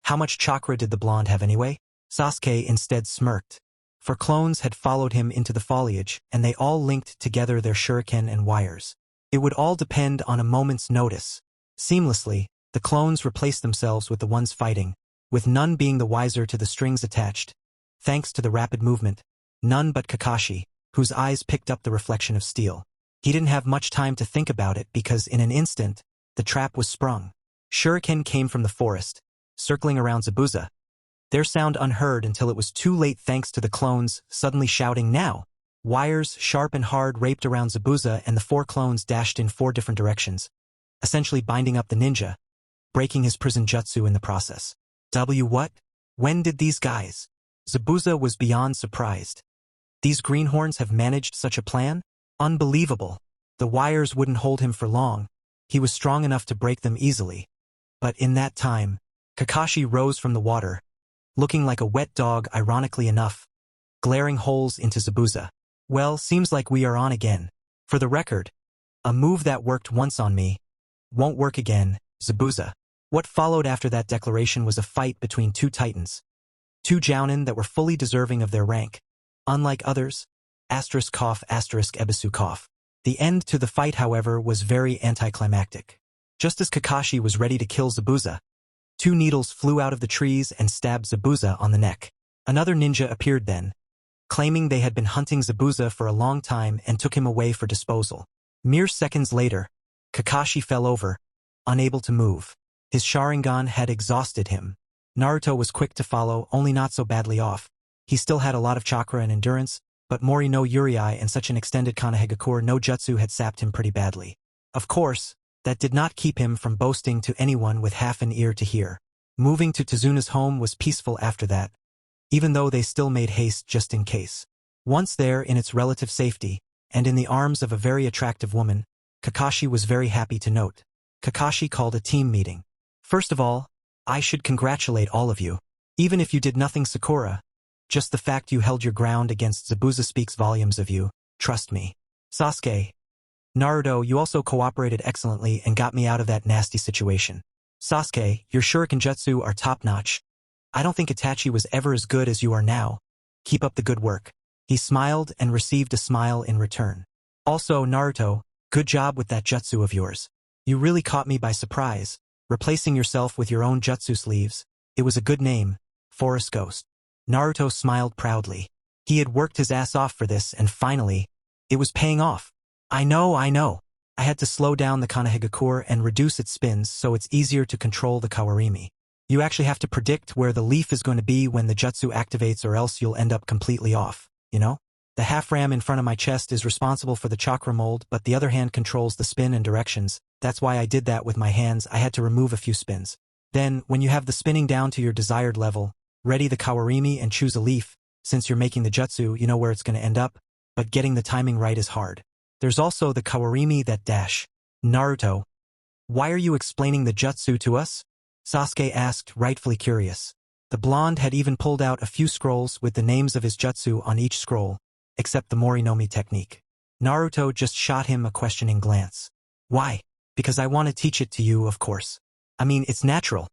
How much chakra did the blonde have anyway? Sasuke instead smirked. For clones had followed him into the foliage, and they all linked together their shuriken and wires. It would all depend on a moment's notice. Seamlessly, the clones replaced themselves with the ones fighting, with none being the wiser to the strings attached. Thanks to the rapid movement, none but Kakashi, whose eyes picked up the reflection of steel. He didn't have much time to think about it because in an instant, the trap was sprung. Shuriken came from the forest, circling around Zabuza. Their sound unheard until it was too late thanks to the clones suddenly shouting now. Wires, sharp and hard, raped around Zabuza and the 4 clones dashed in 4 different directions, essentially binding up the ninja, breaking his prison jutsu in the process. What? When did these guys? Zabuza was beyond surprised. These greenhorns have managed such a plan? Unbelievable. The wires wouldn't hold him for long. He was strong enough to break them easily. But in that time, Kakashi rose from the water, looking like a wet dog ironically enough, glaring holes into Zabuza. Well, seems like we are on again. For the record, a move that worked once on me won't work again, Zabuza. What followed after that declaration was a fight between 2 titans. 2 jounin that were fully deserving of their rank. Unlike others, ****Ebisu***. The end to the fight, however, was very anticlimactic. Just as Kakashi was ready to kill Zabuza, 2 needles flew out of the trees and stabbed Zabuza on the neck. Another ninja appeared then, claiming they had been hunting Zabuza for a long time and took him away for disposal. Mere seconds later, Kakashi fell over, unable to move. His Sharingan had exhausted him. Naruto was quick to follow, only not so badly off. He still had a lot of chakra and endurance, but Mori no Uriai and such an extended Konohagakure no Jutsu had sapped him pretty badly. Of course, that did not keep him from boasting to anyone with half an ear to hear. Moving to Tsuna's home was peaceful after that, even though they still made haste just in case. Once there in its relative safety, and in the arms of a very attractive woman, Kakashi was very happy to note. Kakashi called a team meeting. First of all, I should congratulate all of you. Even if you did nothing, Sakura, just the fact you held your ground against Zabuza speaks volumes of you, trust me. Sasuke, Naruto, you also cooperated excellently and got me out of that nasty situation. Sasuke, your shuriken jutsu are top-notch. I don't think Itachi was ever as good as you are now. Keep up the good work. He smiled and received a smile in return. Also, Naruto, good job with that jutsu of yours. You really caught me by surprise, replacing yourself with your own jutsu sleeves. It was a good name, Forest Ghost. Naruto smiled proudly. He had worked his ass off for this and finally, it was paying off. I know. I had to slow down the Konohagakure and reduce its spins so it's easier to control the Kawarimi. You actually have to predict where the leaf is going to be when the jutsu activates or else you'll end up completely off, you know? The half ram in front of my chest is responsible for the chakra mold, but the other hand controls the spin and directions. That's why I did that with my hands. I had to remove a few spins. Then, when you have the spinning down to your desired level, ready the Kawarimi and choose a leaf. Since you're making the jutsu, you know where it's going to end up, but getting the timing right is hard. There's also the Kawarimi that dash. Naruto, why are you explaining the jutsu to us? Sasuke asked, rightfully curious. The blonde had even pulled out a few scrolls with the names of his jutsu on each scroll, except the Morinomi technique. Naruto just shot him a questioning glance. Why? Because I want to teach it to you, of course. I mean, it's natural.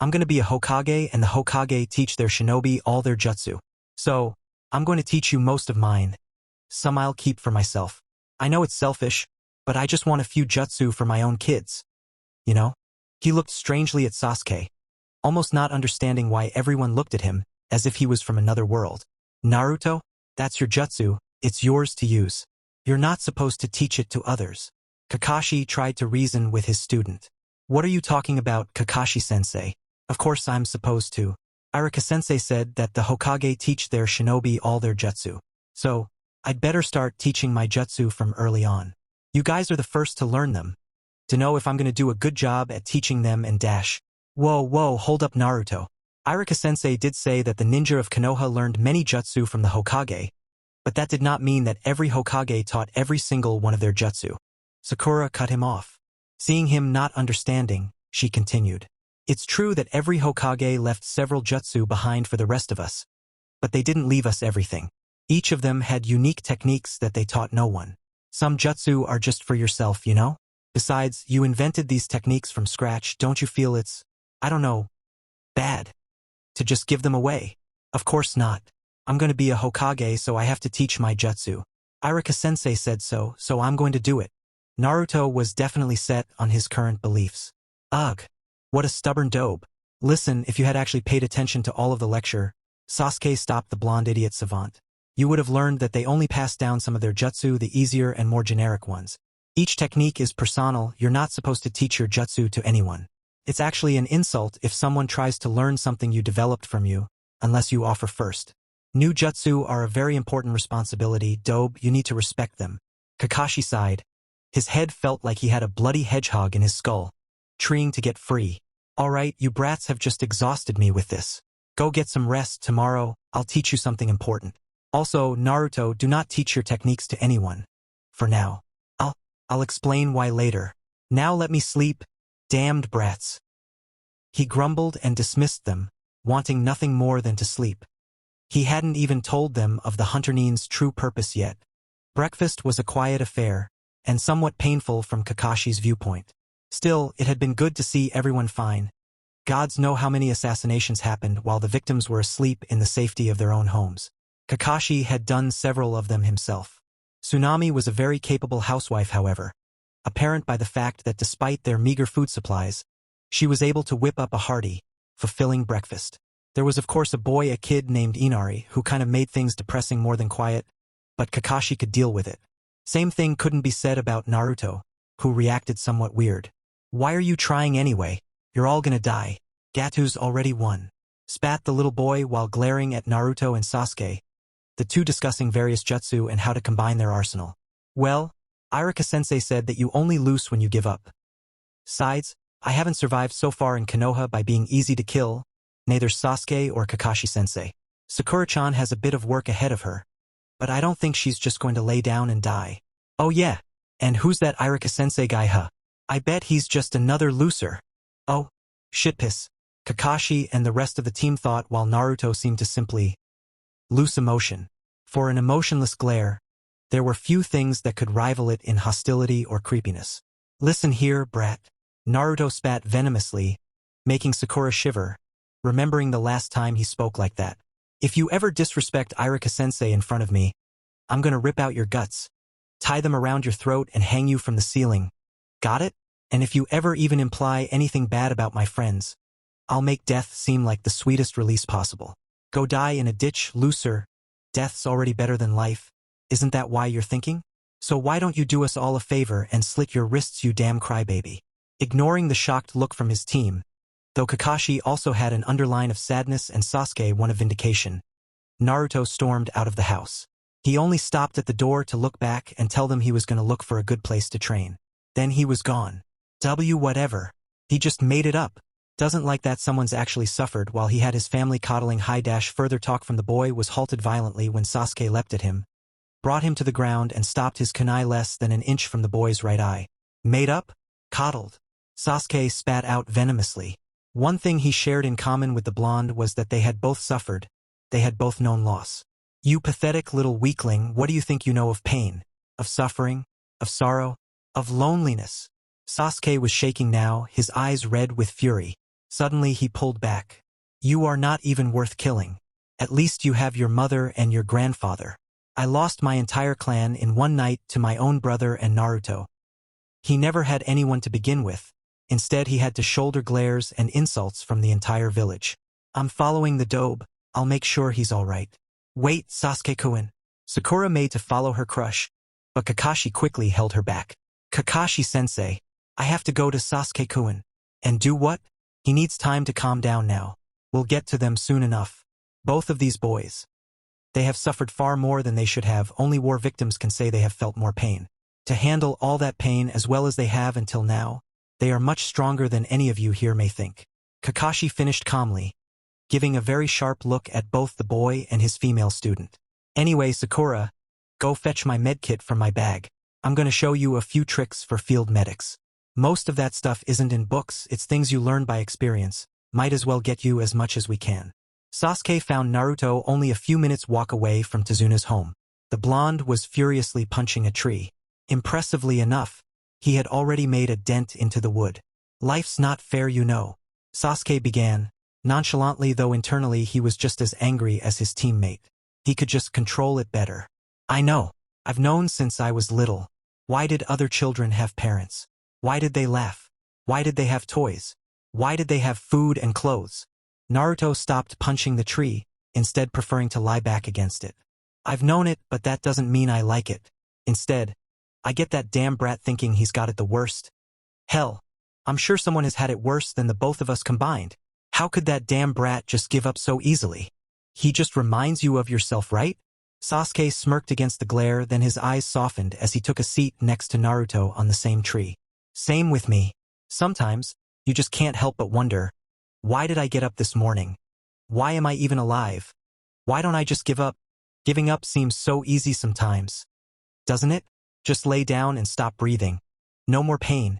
I'm going to be a Hokage and the Hokage teach their shinobi all their jutsu. So, I'm going to teach you most of mine. Some I'll keep for myself. I know it's selfish, but I just want a few jutsu for my own kids. You know? He looked strangely at Sasuke, almost not understanding why everyone looked at him, as if he was from another world. Naruto, that's your jutsu, it's yours to use. You're not supposed to teach it to others. Kakashi tried to reason with his student. What are you talking about, Kakashi-sensei? Of course I'm supposed to. Iruka-sensei said that the Hokage teach their shinobi all their jutsu. So, I'd better start teaching my jutsu from early on. You guys are the first to learn them. To know if I'm going to do a good job at teaching them and dash. Whoa, hold up Naruto. Iruka-sensei did say that the ninja of Konoha learned many jutsu from the Hokage, but that did not mean that every Hokage taught every single one of their jutsu. Sakura cut him off. Seeing him not understanding, she continued. It's true that every Hokage left several jutsu behind for the rest of us, but they didn't leave us everything. Each of them had unique techniques that they taught no one. Some jutsu are just for yourself, you know? Besides, you invented these techniques from scratch, don't you feel it's, I don't know, bad to just give them away? Of course not. I'm going to be a Hokage, so I have to teach my jutsu. Iruka-sensei said so I'm going to do it. Naruto was definitely set on his current beliefs. Ugh, what a stubborn dope. Listen, if you had actually paid attention to all of the lecture, Sasuke stopped the blonde idiot savant. You would have learned that they only passed down some of their jutsu, the easier and more generic ones. Each technique is personal, you're not supposed to teach your jutsu to anyone. It's actually an insult if someone tries to learn something you developed from you, unless you offer first. New jutsu are a very important responsibility, Dobe, you need to respect them. Kakashi sighed. His head felt like he had a bloody hedgehog in his skull, trying to get free. Alright, you brats have just exhausted me with this. Go get some rest, tomorrow, I'll teach you something important. Also, Naruto, do not teach your techniques to anyone. For now. I'll explain why later. Now let me sleep, damned brats. He grumbled and dismissed them, wanting nothing more than to sleep. He hadn't even told them of the Hunternin's true purpose yet. Breakfast was a quiet affair, and somewhat painful from Kakashi's viewpoint. Still, it had been good to see everyone fine. Gods know how many assassinations happened while the victims were asleep in the safety of their own homes. Kakashi had done several of them himself. Tsunami was a very capable housewife, however, apparent by the fact that despite their meager food supplies, she was able to whip up a hearty, fulfilling breakfast. There was of course a kid named Inari, who kind of made things depressing more than quiet, but Kakashi could deal with it. Same thing couldn't be said about Naruto, who reacted somewhat weird. Why are you trying anyway? You're all gonna die. Gotouge already won. Spat the little boy while glaring at Naruto and Sasuke, the two discussing various jutsu and how to combine their arsenal. Well, Iruka-sensei said that you only lose when you give up. Besides, I haven't survived so far in Konoha by being easy to kill, neither Sasuke or Kakashi-sensei. Sakura-chan has a bit of work ahead of her, but I don't think she's just going to lay down and die. Oh yeah, and who's that Iruka-sensei guy, huh? I bet he's just another loser. Oh, shitpiss, Kakashi and the rest of the team thought while Naruto seemed to simply lose emotion. For an emotionless glare, there were few things that could rival it in hostility or creepiness. Listen here, brat. Naruto spat venomously, making Sakura shiver, remembering the last time he spoke like that. If you ever disrespect Iruka-sensei in front of me, I'm gonna rip out your guts, tie them around your throat and hang you from the ceiling. Got it? And if you ever even imply anything bad about my friends, I'll make death seem like the sweetest release possible. Go die in a ditch, loser. Death's already better than life. Isn't that why you're thinking? So why don't you do us all a favor and slit your wrists, you damn crybaby? Ignoring the shocked look from his team, though Kakashi also had an underline of sadness and Sasuke one of vindication, Naruto stormed out of the house. He only stopped at the door to look back and tell them he was going to look for a good place to train. Then he was gone. Whatever. He just made it up. Doesn't like that someone's actually suffered while he had his family coddling. Further talk from the boy was halted violently when Sasuke leapt at him, brought him to the ground and stopped his kunai less than an inch from the boy's right eye. Made up? Coddled. Sasuke spat out venomously. One thing he shared in common with the blonde was that they had both suffered. They had both known loss. You pathetic little weakling, what do you think you know of pain? Of suffering? Of sorrow? Of loneliness? Sasuke was shaking now, his eyes red with fury. Suddenly he pulled back. You are not even worth killing. At least you have your mother and your grandfather. I lost my entire clan in one night to my own brother and Naruto. He never had anyone to begin with. Instead he had to shoulder glares and insults from the entire village. I'm following the dobe. I'll make sure he's alright. Wait, Sasuke-kun. Sakura made to follow her crush, but Kakashi quickly held her back. Kakashi-sensei, I have to go to Sasuke-kun. And do what? He needs time to calm down now. We'll get to them soon enough. Both of these boys. They have suffered far more than they should have. Only war victims can say they have felt more pain. To handle all that pain as well as they have until now, they are much stronger than any of you here may think. Kakashi finished calmly, giving a very sharp look at both the boy and his female student. Anyway, Sakura, go fetch my medkit from my bag. I'm gonna show you a few tricks for field medics. Most of that stuff isn't in books, it's things you learn by experience. Might as well get you as much as we can. Sasuke found Naruto only a few minutes walk away from Tezuna's home. The blonde was furiously punching a tree. Impressively enough, he had already made a dent into the wood. Life's not fair, you know. Sasuke began, nonchalantly, though internally he was just as angry as his teammate. He could just control it better. I know. I've known since I was little. Why did other children have parents? Why did they laugh? Why did they have toys? Why did they have food and clothes? Naruto stopped punching the tree, instead preferring to lie back against it. I've known it, but that doesn't mean I like it. Instead, I get that damn brat thinking he's got it the worst. Hell, I'm sure someone has had it worse than the both of us combined. How could that damn brat just give up so easily? He just reminds you of yourself, right? Sasuke smirked against the glare, then his eyes softened as he took a seat next to Naruto on the same tree. Same with me. Sometimes, you just can't help but wonder, why did I get up this morning? Why am I even alive? Why don't I just give up? Giving up seems so easy sometimes. Doesn't it? Just lay down and stop breathing. No more pain.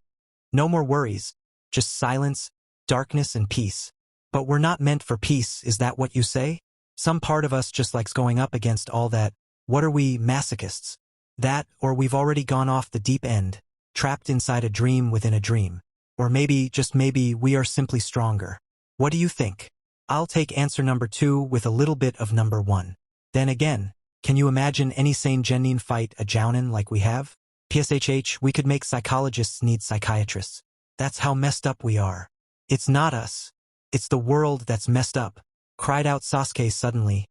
No more worries. Just silence, darkness, and peace. But we're not meant for peace, is that what you say? Some part of us just likes going up against all that. What are we, masochists? That, or we've already gone off the deep end, trapped inside a dream within a dream. Or maybe, just maybe, we are simply stronger. What do you think? I'll take answer number 2 with a little bit of number 1. Then again, can you imagine any sane genin fight a jounin like we have? PSHH, we could make psychologists need psychiatrists. That's how messed up we are. It's not us. It's the world that's messed up, cried out Sasuke suddenly,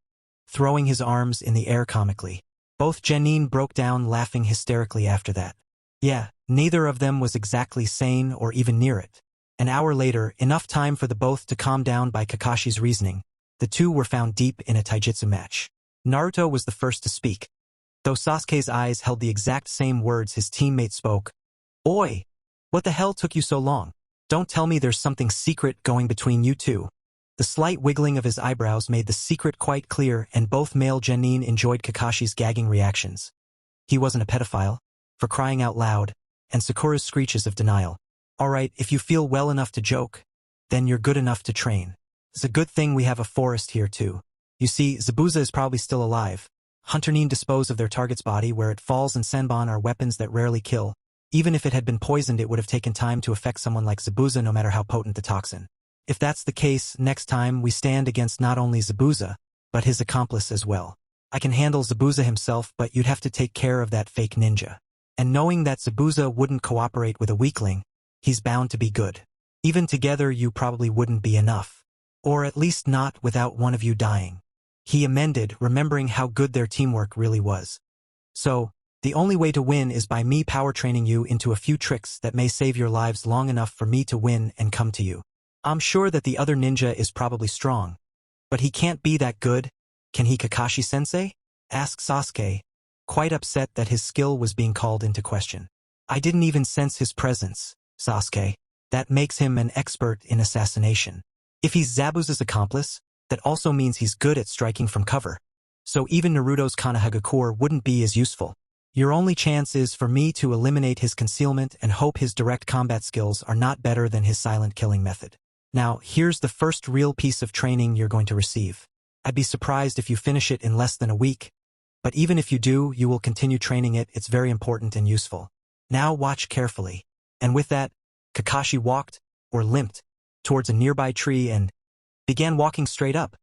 throwing his arms in the air comically. Both genin broke down laughing hysterically after that. Yeah, neither of them was exactly sane or even near it. An hour later, enough time for the both to calm down by Kakashi's reasoning, the two were found deep in a taijutsu match. Naruto was the first to speak. Though Sasuke's eyes held the exact same words his teammate spoke. Oi! What the hell took you so long? Don't tell me there's something secret going between you two. The slight wiggling of his eyebrows made the secret quite clear, and both male genin enjoyed Kakashi's gagging reactions. He wasn't a pedophile, for crying out loud, and Sakura's screeches of denial. Alright, if you feel well enough to joke, then you're good enough to train. It's a good thing we have a forest here too. You see, Zabuza is probably still alive. Hunter need dispose of their target's body where it falls, and senbon are weapons that rarely kill. Even if it had been poisoned, it would have taken time to affect someone like Zabuza no matter how potent the toxin. If that's the case, next time we stand against not only Zabuza, but his accomplice as well. I can handle Zabuza himself, but you'd have to take care of that fake ninja. And knowing that Zabuza wouldn't cooperate with a weakling, he's bound to be good. Even together you probably wouldn't be enough. Or at least not without one of you dying. He amended, remembering how good their teamwork really was. So, the only way to win is by me power training you into a few tricks that may save your lives long enough for me to win and come to you. I'm sure that the other ninja is probably strong. But he can't be that good, can he, Kakashi-sensei? Asked Sasuke, quite upset that his skill was being called into question. I didn't even sense his presence, Sasuke. That makes him an expert in assassination. If he's Zabuza's accomplice, that also means he's good at striking from cover. So even Naruto's Konohagakure wouldn't be as useful. Your only chance is for me to eliminate his concealment and hope his direct combat skills are not better than his silent killing method. Now, here's the first real piece of training you're going to receive. I'd be surprised if you finish it in less than a week, but even if you do, you will continue training it. It's very important and useful. Now watch carefully. And with that, Kakashi walked, or limped, towards a nearby tree and began walking straight up.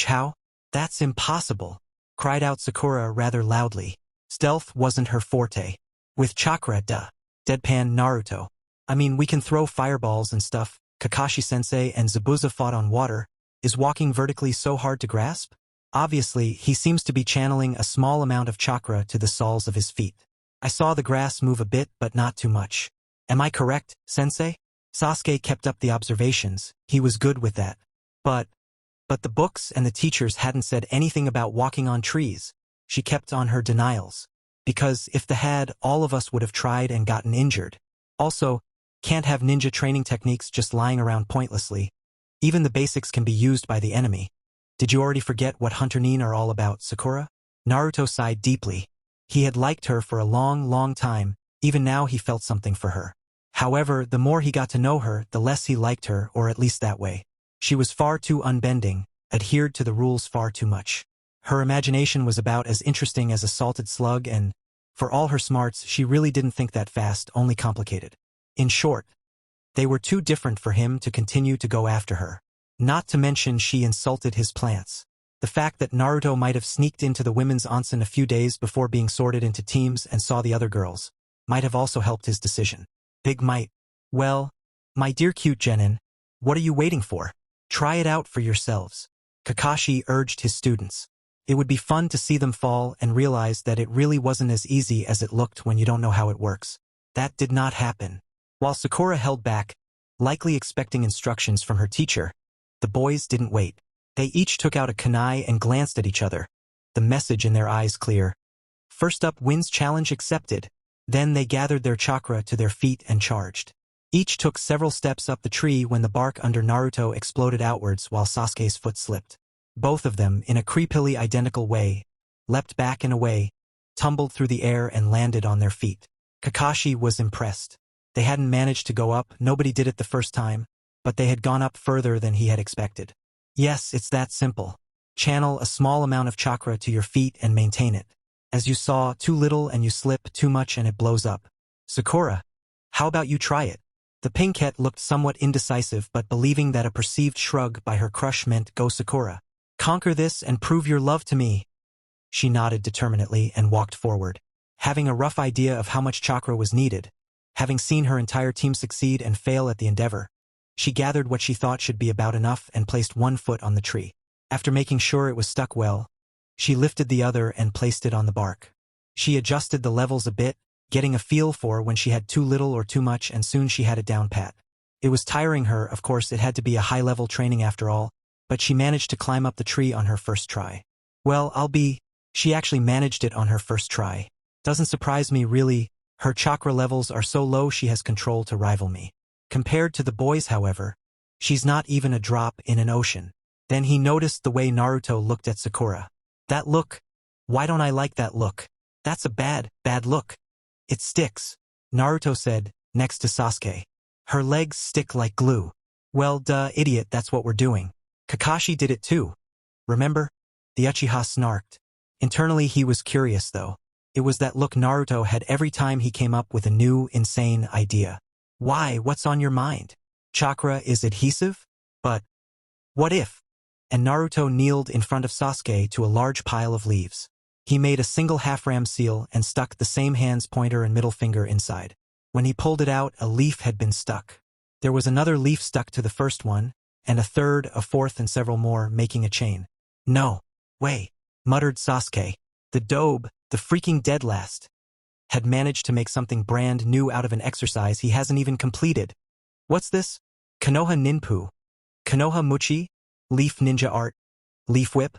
How? That's impossible, cried out Sakura rather loudly. Stealth wasn't her forte. With chakra, deadpan Naruto. I mean, we can throw fireballs and stuff. Kakashi-sensei and Zabuza fought on water. Is walking vertically so hard to grasp? Obviously, he seems to be channeling a small amount of chakra to the soles of his feet. I saw the grass move a bit, but not too much. Am I correct, sensei? Sasuke kept up the observations. He was good with that. But the books and the teachers hadn't said anything about walking on trees. She kept on her denials. Because if they had, all of us would have tried and gotten injured. Also, can't have ninja training techniques just lying around pointlessly. Even the basics can be used by the enemy. Did you already forget what Hunter Nin are all about, Sakura? Naruto sighed deeply. He had liked her for a long time. Even now he felt something for her. However, the more he got to know her, the less he liked her, or at least that way. She was far too unbending, adhered to the rules far too much. Her imagination was about as interesting as a salted slug and, for all her smarts, she really didn't think that fast, only complicated. In short, they were too different for him to continue to go after her. Not to mention she insulted his plants. The fact that Naruto might have sneaked into the women's onsen a few days before being sorted into teams and saw the other girls might have also helped his decision. Big might. Well, my dear cute genin, what are you waiting for? Try it out for yourselves. Kakashi urged his students. It would be fun to see them fall and realize that it really wasn't as easy as it looked when you don't know how it works. That did not happen. While Sakura held back, likely expecting instructions from her teacher, the boys didn't wait. They each took out a kunai and glanced at each other, the message in their eyes clear. First up wins challenge accepted. Then they gathered their chakra to their feet and charged. Each took several steps up the tree when the bark under Naruto exploded outwards while Sasuke's foot slipped. Both of them, in a creepily identical way, leapt back and away, tumbled through the air and landed on their feet. Kakashi was impressed. They hadn't managed to go up, nobody did it the first time, but they had gone up further than he had expected. Yes, it's that simple. Channel a small amount of chakra to your feet and maintain it. As you saw, too little and you slip, too much and it blows up. Sakura, how about you try it? The pinkette looked somewhat indecisive, but believing that a perceived shrug by her crush meant go Sakura. Conquer this and prove your love to me. She nodded determinedly and walked forward. Having a rough idea of how much chakra was needed, having seen her entire team succeed and fail at the endeavor, she gathered what she thought should be about enough and placed one foot on the tree. After making sure it was stuck well, she lifted the other and placed it on the bark. She adjusted the levels a bit, getting a feel for when she had too little or too much, and soon she had it down pat. It was tiring her, of course it had to be a high-level training after all, but she managed to climb up the tree on her first try. Well, she actually managed it on her first try. Doesn't surprise me really, her chakra levels are so low she has control to rival me. Compared to the boys, however, she's not even a drop in an ocean. Then he noticed the way Naruto looked at Sakura. That look. Why don't I like that look? That's a bad look. It sticks, Naruto said, next to Sasuke. Her legs stick like glue. Well, duh, idiot, that's what we're doing. Kakashi did it too. Remember? The Uchiha snarked. Internally he was curious though. It was that look Naruto had every time he came up with a new, insane idea. Why, what's on your mind? Chakra is adhesive? But what if? And Naruto kneeled in front of Sasuke to a large pile of leaves. He made a single half-ram seal and stuck the same hand's pointer and middle finger inside. When he pulled it out, a leaf had been stuck. There was another leaf stuck to the first one, and a third, a fourth, and several more, making a chain. No way, muttered Sasuke. The dobe, the freaking dead last, had managed to make something brand new out of an exercise he hasn't even completed. What's this? Konoha Ninpu. Konoha Muchi? Leaf ninja art? Leaf whip?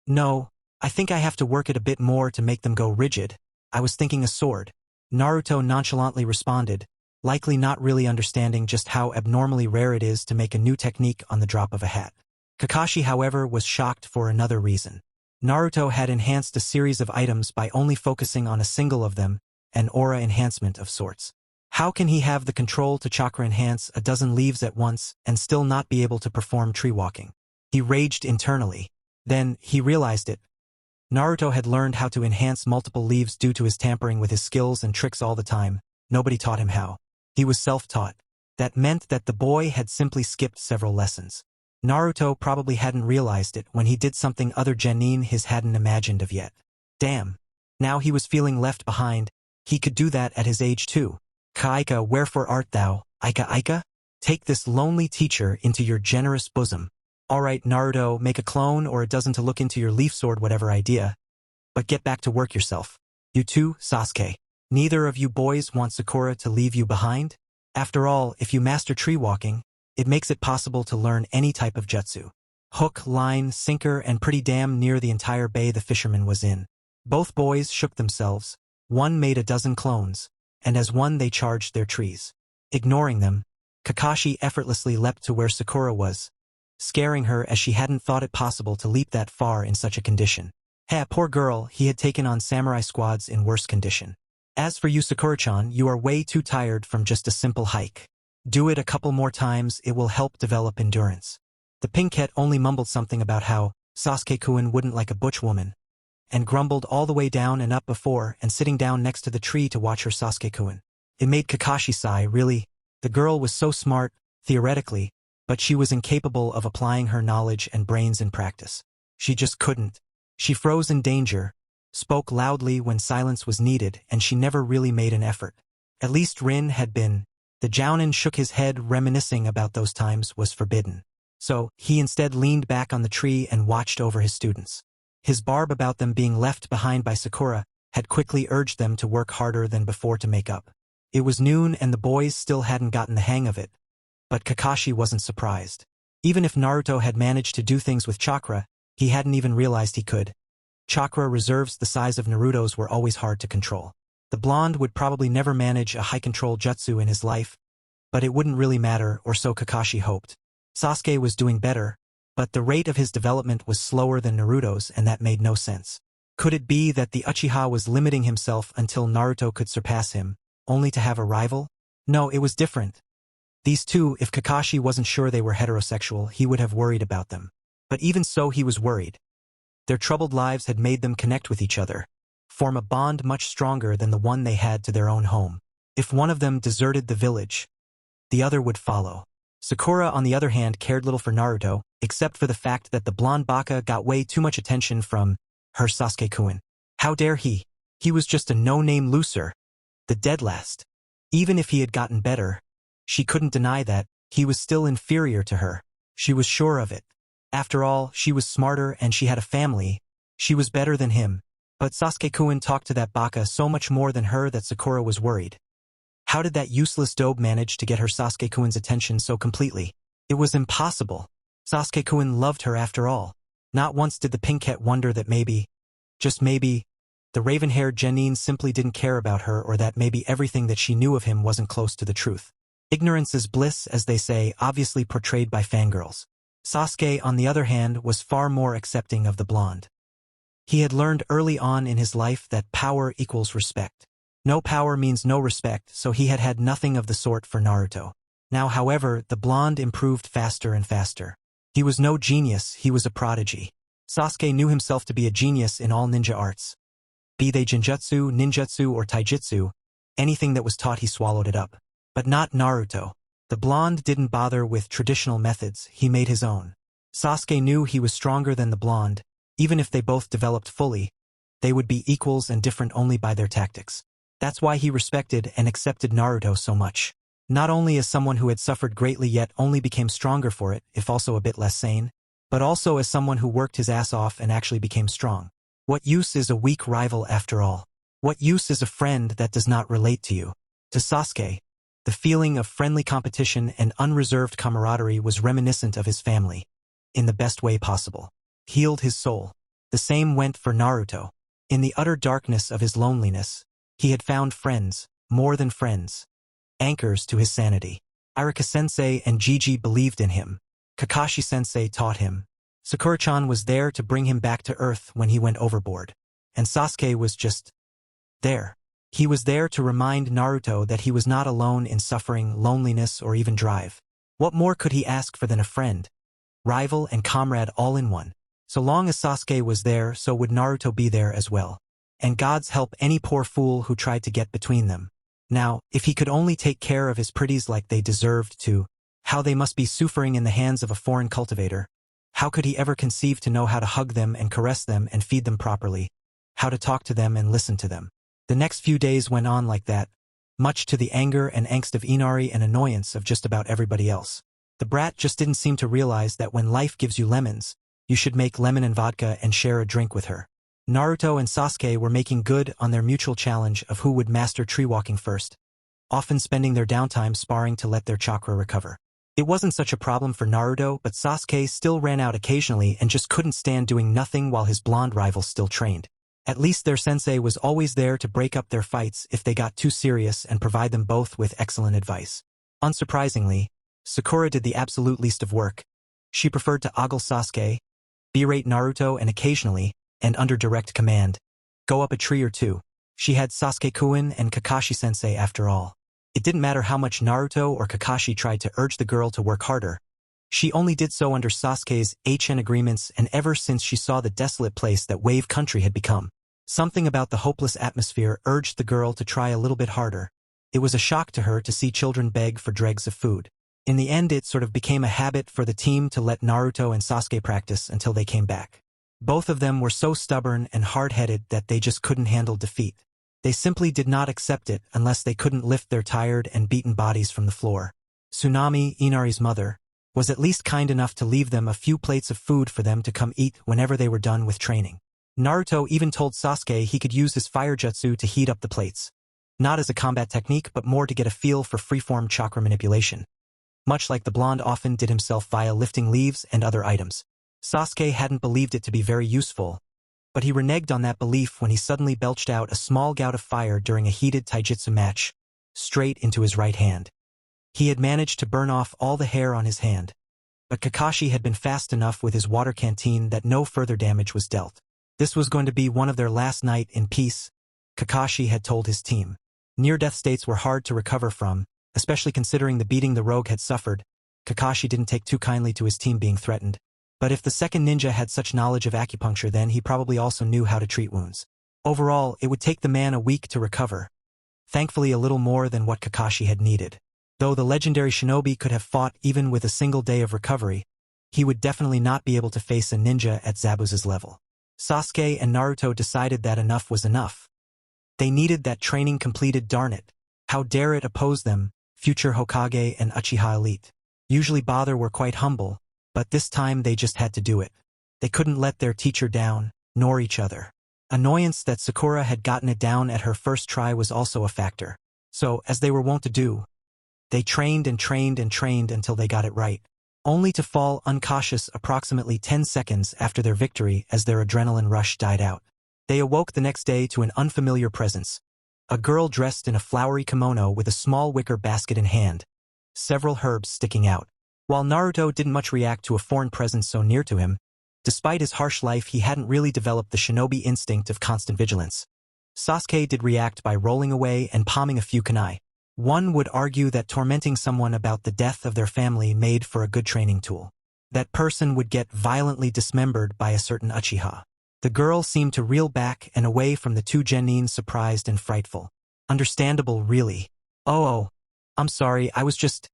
No, I think I have to work it a bit more to make them go rigid. I was thinking a sword. Naruto nonchalantly responded, likely not really understanding just how abnormally rare it is to make a new technique on the drop of a hat. Kakashi, however, was shocked for another reason. Naruto had enhanced a series of items by only focusing on a single of them, an aura enhancement of sorts. How can he have the control to chakra enhance a dozen leaves at once and still not be able to perform tree walking? He raged internally. Then, he realized it. Naruto had learned how to enhance multiple leaves due to his tampering with his skills and tricks all the time. Nobody taught him how. He was self-taught. That meant that the boy had simply skipped several lessons. Naruto probably hadn't realized it when he did something other genin his hadn't imagined of yet. Damn. Now he was feeling left behind. He could do that at his age too. Kaika, wherefore art thou, Aika? Take this lonely teacher into your generous bosom. Alright, Naruto, make a clone or a dozen to look into your leaf sword, whatever idea. But get back to work yourself. You too, Sasuke. Neither of you boys want Sakura to leave you behind? After all, if you master tree walking, it makes it possible to learn any type of jutsu. Hook, line, sinker, and pretty damn near the entire bay the fisherman was in. Both boys shook themselves. One made a dozen clones, and as one they charged their trees. Ignoring them, Kakashi effortlessly leapt to where Sakura was, scaring her as she hadn't thought it possible to leap that far in such a condition. Poor girl, he had taken on samurai squads in worse condition. As for you, Sakura-chan, you are way too tired from just a simple hike. Do it a couple more times, it will help develop endurance. The pinkette only mumbled something about how Sasuke-kun wouldn't like a butch woman, and grumbled all the way down and up before and sitting down next to the tree to watch her Sasuke-kun. It made Kakashi sigh, really. The girl was so smart, theoretically, but she was incapable of applying her knowledge and brains in practice. She just couldn't. She froze in danger, spoke loudly when silence was needed, and she never really made an effort. At least Rin had been. The Jounin shook his head, reminiscing about those times was forbidden. So, he instead leaned back on the tree and watched over his students. His barb about them being left behind by Sakura had quickly urged them to work harder than before to make up. It was noon and the boys still hadn't gotten the hang of it. But Kakashi wasn't surprised. Even if Naruto had managed to do things with chakra, he hadn't even realized he could. Chakra reserves the size of Naruto's were always hard to control. The blonde would probably never manage a high-control jutsu in his life, but it wouldn't really matter, or so Kakashi hoped. Sasuke was doing better, but the rate of his development was slower than Naruto's, and that made no sense. Could it be that the Uchiha was limiting himself until Naruto could surpass him, only to have a rival? No, it was different. These two, if Kakashi wasn't sure they were heterosexual, he would have worried about them. But even so, he was worried. Their troubled lives had made them connect with each other, form a bond much stronger than the one they had to their own home. If one of them deserted the village, the other would follow. Sakura, on the other hand, cared little for Naruto, except for the fact that the blonde baka got way too much attention from her Sasuke-kun. How dare he? He was just a no-name loser. The dead last. Even if he had gotten better, she couldn't deny that he was still inferior to her. She was sure of it. After all, she was smarter and she had a family. She was better than him. But Sasuke-kun talked to that baka so much more than her that Sakura was worried. How did that useless dobe manage to get her Sasuke-kun's attention so completely? It was impossible. Sasuke-kun loved her after all. Not once did the pinkette wonder that maybe, just maybe, the raven-haired genin simply didn't care about her, or that maybe everything that she knew of him wasn't close to the truth. Ignorance is bliss, as they say, obviously portrayed by fangirls. Sasuke, on the other hand, was far more accepting of the blonde. He had learned early on in his life that power equals respect. No power means no respect, so he had had nothing of the sort for Naruto. Now, however, the blonde improved faster and faster. He was no genius, he was a prodigy. Sasuke knew himself to be a genius in all ninja arts. Be they genjutsu, ninjutsu, or taijutsu, anything that was taught he swallowed it up. But not Naruto. The blonde didn't bother with traditional methods, he made his own. Sasuke knew he was stronger than the blonde. Even if they both developed fully, they would be equals and different only by their tactics. That's why he respected and accepted Naruto so much. Not only as someone who had suffered greatly yet only became stronger for it, if also a bit less sane, but also as someone who worked his ass off and actually became strong. What use is a weak rival after all? What use is a friend that does not relate to you? To Sasuke, the feeling of friendly competition and unreserved camaraderie was reminiscent of his family, in the best way possible. Healed his soul. The same went for Naruto. In the utter darkness of his loneliness, he had found friends, more than friends, anchors to his sanity. Iruka-sensei and Jiji believed in him. Kakashi-sensei taught him. Sakura-chan was there to bring him back to earth when he went overboard. And Sasuke was just there. He was there to remind Naruto that he was not alone in suffering, loneliness, or even drive. What more could he ask for than a friend, rival, and comrade all in one? So long as Sasuke was there, so would Naruto be there as well. And gods help any poor fool who tried to get between them. Now, if he could only take care of his pretties like they deserved to, how they must be suffering in the hands of a foreign cultivator. How could he ever conceive to know how to hug them and caress them and feed them properly, how to talk to them and listen to them? The next few days went on like that, much to the anger and angst of Inari and annoyance of just about everybody else. The brat just didn't seem to realize that when life gives you lemons, you should make lemon and vodka and share a drink with her. Naruto and Sasuke were making good on their mutual challenge of who would master tree walking first, often spending their downtime sparring to let their chakra recover. It wasn't such a problem for Naruto, but Sasuke still ran out occasionally and just couldn't stand doing nothing while his blonde rival still trained. At least their sensei was always there to break up their fights if they got too serious and provide them both with excellent advice. Unsurprisingly, Sakura did the absolute least of work. She preferred to ogle Sasuke, berate Naruto, and occasionally, and under direct command, go up a tree or two. She had Sasuke-kun and Kakashi-sensei after all. It didn't matter how much Naruto or Kakashi tried to urge the girl to work harder. She only did so under Sasuke's HN agreements and ever since she saw the desolate place that Wave Country had become. Something about the hopeless atmosphere urged the girl to try a little bit harder. It was a shock to her to see children beg for dregs of food. In the end, it sort of became a habit for the team to let Naruto and Sasuke practice until they came back. Both of them were so stubborn and hard-headed that they just couldn't handle defeat. They simply did not accept it unless they couldn't lift their tired and beaten bodies from the floor. Tsunami, Inari's mother, was at least kind enough to leave them a few plates of food for them to come eat whenever they were done with training. Naruto even told Sasuke he could use his fire jutsu to heat up the plates. Not as a combat technique, but more to get a feel for freeform chakra manipulation. Much like the blonde often did himself via lifting leaves and other items. Sasuke hadn't believed it to be very useful, but he reneged on that belief when he suddenly belched out a small gout of fire during a heated taijutsu match, straight into his right hand. He had managed to burn off all the hair on his hand, but Kakashi had been fast enough with his water canteen that no further damage was dealt. This was going to be one of their last night in peace, Kakashi had told his team. Near-death states were hard to recover from, especially considering the beating the rogue had suffered. Kakashi didn't take too kindly to his team being threatened. But if the second ninja had such knowledge of acupuncture, then he probably also knew how to treat wounds. Overall, it would take the man a week to recover. Thankfully, a little more than what Kakashi had needed. Though the legendary shinobi could have fought even with a single day of recovery, he would definitely not be able to face a ninja at Zabuza's level. Sasuke and Naruto decided that enough was enough. They needed that training completed, darn it. How dare it oppose them, future Hokage and Uchiha elite. Usually bother were quite humble, but this time they just had to do it. They couldn't let their teacher down, nor each other. Annoyance that Sakura had gotten it down at her first try was also a factor. So, as they were wont to do, they trained and trained and trained until they got it right, only to fall unconscious approximately 10 seconds after their victory as their adrenaline rush died out. They awoke the next day to an unfamiliar presence. A girl dressed in a flowery kimono with a small wicker basket in hand, several herbs sticking out. While Naruto didn't much react to a foreign presence so near to him, despite his harsh life he hadn't really developed the shinobi instinct of constant vigilance. Sasuke did react by rolling away and palming a few kunai. One would argue that tormenting someone about the death of their family made for a good training tool. That person would get violently dismembered by a certain Uchiha. The girl seemed to reel back and away from the two genins, surprised and frightful. Understandable, really. Oh, I'm sorry, I was just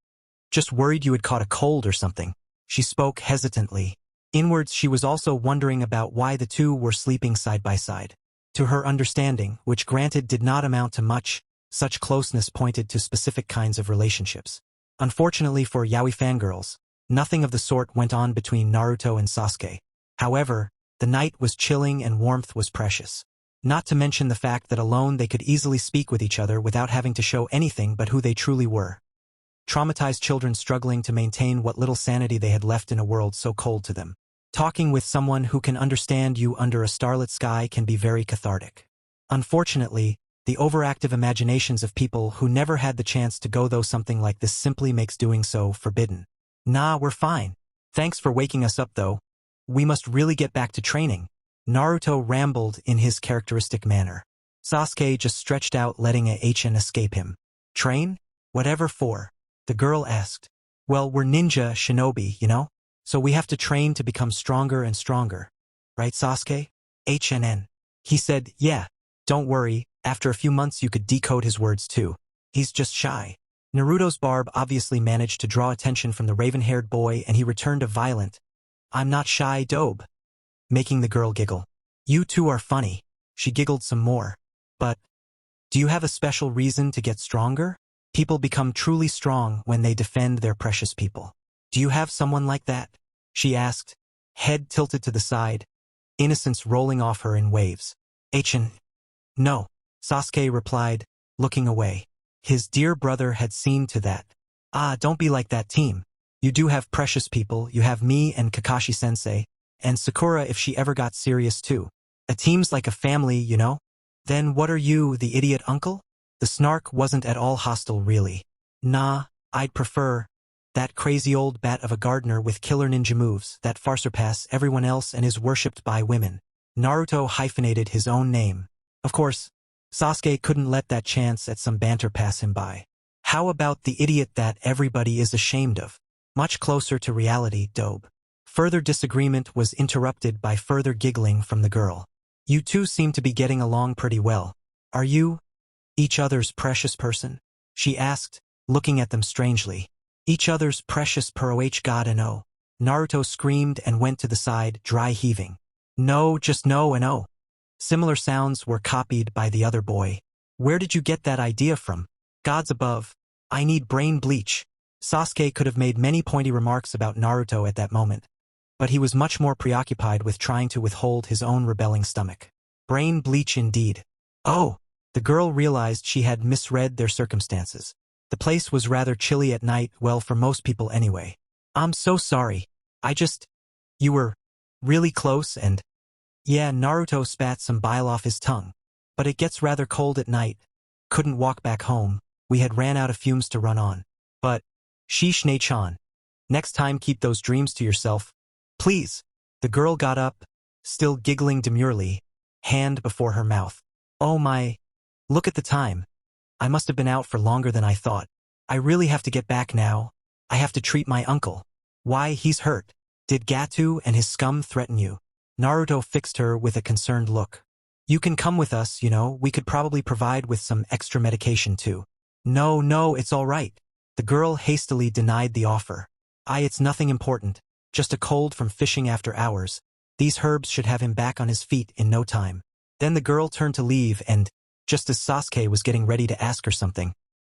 worried you had caught a cold or something. She spoke hesitantly. Inwards she was also wondering about why the two were sleeping side by side. To her understanding, which granted did not amount to much, Such closeness pointed to specific kinds of relationships. Unfortunately for yaoi fangirls, nothing of the sort went on between Naruto and Sasuke. However, the night was chilling and warmth was precious. Not to mention the fact that alone they could easily speak with each other without having to show anything but who they truly were. Traumatized children struggling to maintain what little sanity they had left in a world so cold to them. Talking with someone who can understand you under a starlit sky can be very cathartic. Unfortunately, the overactive imaginations of people who never had the chance to go through something like this simply makes doing so forbidden. Nah, we're fine. Thanks for waking us up though. We must really get back to training. Naruto rambled in his characteristic manner. Sasuke just stretched out, letting a HN escape him. Train? Whatever for? The girl asked. Well, we're ninja shinobi, you know? So we have to train to become stronger and stronger. Right, Sasuke? HNN. He said, yeah. Don't worry, after a few months you could decode his words too. He's just shy. Naruto's barb obviously managed to draw attention from the raven-haired boy and he returned a violent, I'm not shy, dobe, making the girl giggle. You two are funny. She giggled some more. But, do you have a special reason to get stronger? People become truly strong when they defend their precious people. Do you have someone like that? She asked, head tilted to the side, innocence rolling off her in waves. No, Sasuke replied, looking away. His dear brother had seen to that. Ah, don't be like that, team. You do have precious people, you have me and Kakashi-sensei, and Sakura if she ever got serious too. A team's like a family, you know? Then what are you, the idiot uncle? The snark wasn't at all hostile really. Nah, I'd prefer that crazy old bat of a gardener with killer ninja moves that far surpass everyone else and is worshipped by women. Naruto hyphenated his own name. Of course, Sasuke couldn't let that chance at some banter pass him by. How about the idiot that everybody is ashamed of? Much closer to reality, dobe. Further disagreement was interrupted by further giggling from the girl. You two seem to be getting along pretty well. Are you each other's precious person? She asked, looking at them strangely. Each other's precious per god and oh. Naruto screamed and went to the side, dry heaving. No, just no and oh. Similar sounds were copied by the other boy. Where did you get that idea from? Gods above. I need brain bleach. Sasuke could have made many pointy remarks about Naruto at that moment, but he was much more preoccupied with trying to withhold his own rebelling stomach. Brain bleach indeed. Oh, the girl realized she had misread their circumstances. The place was rather chilly at night, well for most people anyway. I'm so sorry. You were really close and… Yeah, Naruto spat some bile off his tongue. But it gets rather cold at night. Couldn't walk back home. We had ran out of fumes to run on. But… Sheesh ne-chan. Next time keep those dreams to yourself. Please. The girl got up, still giggling demurely, hand before her mouth. Oh my… Look at the time. I must have been out for longer than I thought. I really have to get back now. I have to treat my uncle. Why, he's hurt. Did Gotouge and his scum threaten you? Naruto fixed her with a concerned look. You can come with us, you know, we could probably provide with some extra medication too. No, it's all right. The girl hastily denied the offer. It's nothing important. Just a cold from fishing after hours. These herbs should have him back on his feet in no time. Then the girl turned to leave and, just as Sasuke was getting ready to ask her something,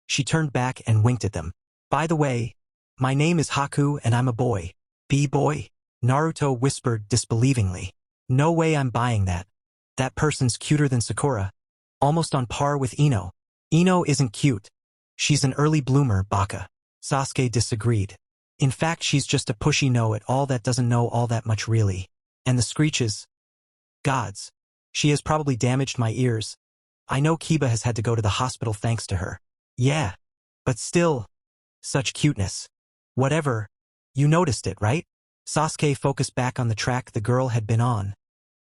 she turned back and winked at them. By the way, my name is Haku and I'm a boy. B-boy? Naruto whispered disbelievingly. No way I'm buying that. That person's cuter than Sakura. Almost on par with Ino. Ino isn't cute. She's an early bloomer, baka. Sasuke disagreed. In fact, she's just a pushy know-it-all that doesn't know all that much really. And the screeches. Gods. She has probably damaged my ears. I know Kiba has had to go to the hospital thanks to her. Yeah. But still. Such cuteness. Whatever. You noticed it, right? Sasuke focused back on the track the girl had been on.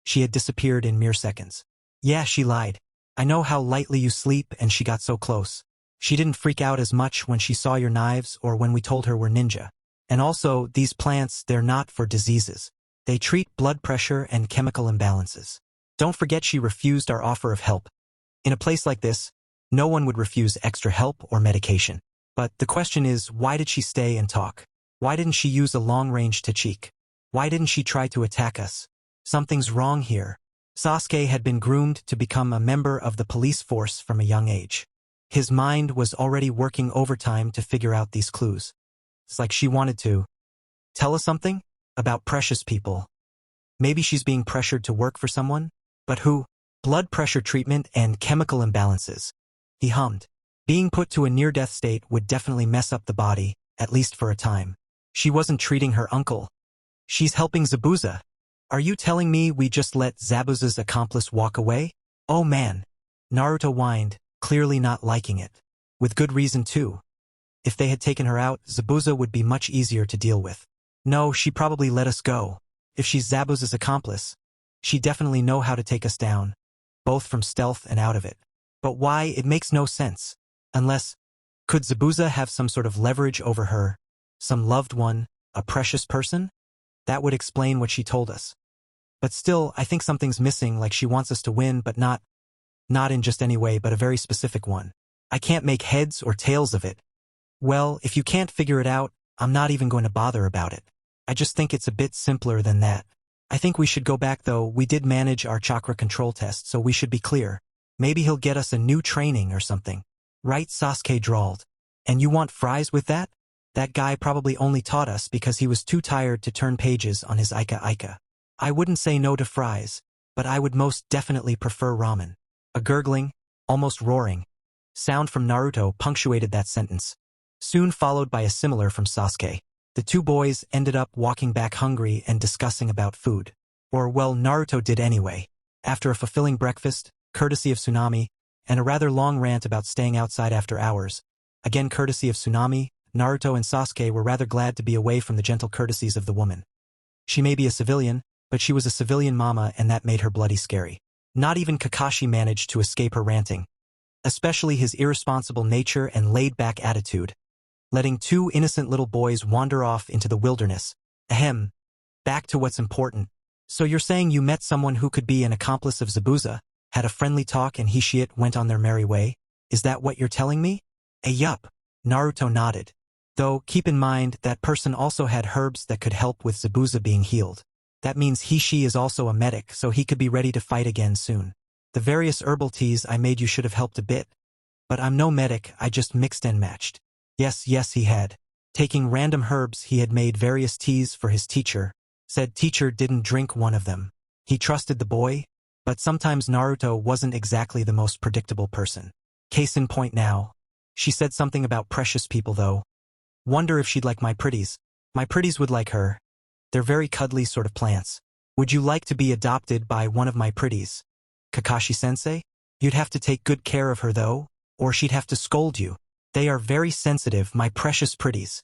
She had disappeared in mere seconds. Yeah, she lied. I know how lightly you sleep and she got so close. She didn't freak out as much when she saw your knives or when we told her we're ninja. And also, these plants, they're not for diseases. They treat blood pressure and chemical imbalances. Don't forget she refused our offer of help. In a place like this, no one would refuse extra help or medication. But the question is, why did she stay and talk? Why didn't she use a long-range technique? Why didn't she try to attack us? Something's wrong here. Sasuke had been groomed to become a member of the police force from a young age. His mind was already working overtime to figure out these clues. It's like she wanted to tell us something about precious people. Maybe she's being pressured to work for someone, but who? Blood pressure treatment and chemical imbalances. He hummed. Being put to a near-death state would definitely mess up the body, at least for a time. She wasn't treating her uncle. She's helping Zabuza. Are you telling me we just let Zabuza's accomplice walk away? Oh man. Naruto whined, clearly not liking it. With good reason too. If they had taken her out, Zabuza would be much easier to deal with. No, she probably let us go. If she's Zabuza's accomplice, she definitely know how to take us down, both from stealth and out of it. But why? It makes no sense. Unless, could Zabuza have some sort of leverage over her, some loved one, a precious person? That would explain what she told us. But still, I think something's missing, like she wants us to win, but not in just any way, but a very specific one. I can't make heads or tails of it. Well, if you can't figure it out, I'm not even going to bother about it. I just think it's a bit simpler than that. I think we should go back though. We did manage our chakra control test, so we should be clear. Maybe he'll get us a new training or something. Right? Sasuke drawled. And you want fries with that? That guy probably only taught us because he was too tired to turn pages on his Ika. I wouldn't say no to fries, but I would most definitely prefer ramen. A gurgling, almost roaring, sound from Naruto punctuated that sentence, soon followed by a similar from Sasuke. The two boys ended up walking back hungry and discussing about food. Or, well, Naruto did anyway. After a fulfilling breakfast, courtesy of Tsunami, and a rather long rant about staying outside after hours, again courtesy of Tsunami, Naruto and Sasuke were rather glad to be away from the gentle courtesies of the woman. She may be a civilian, but she was a civilian mama, and that made her bloody scary. Not even Kakashi managed to escape her ranting, especially his irresponsible nature and laid-back attitude, letting two innocent little boys wander off into the wilderness. Ahem. Back to what's important. So you're saying you met someone who could be an accomplice of Zabuza, had a friendly talk, and he went on their merry way? Is that what you're telling me? Yup. Naruto nodded. Though, keep in mind, that person also had herbs that could help with Zabuza being healed. That means he is also a medic, so he could be ready to fight again soon. The various herbal teas I made you should have helped a bit. But I'm no medic, I just mixed and matched. Yes, he had. Taking random herbs, he had made various teas for his teacher. Said teacher didn't drink one of them. He trusted the boy, but sometimes Naruto wasn't exactly the most predictable person. Case in point now. She said something about precious people though. Wonder if she'd like my pretties. My pretties would like her. They're very cuddly sort of plants. Would you like to be adopted by one of my pretties? Kakashi-sensei? You'd have to take good care of her though, or she'd have to scold you. They are very sensitive, my precious pretties.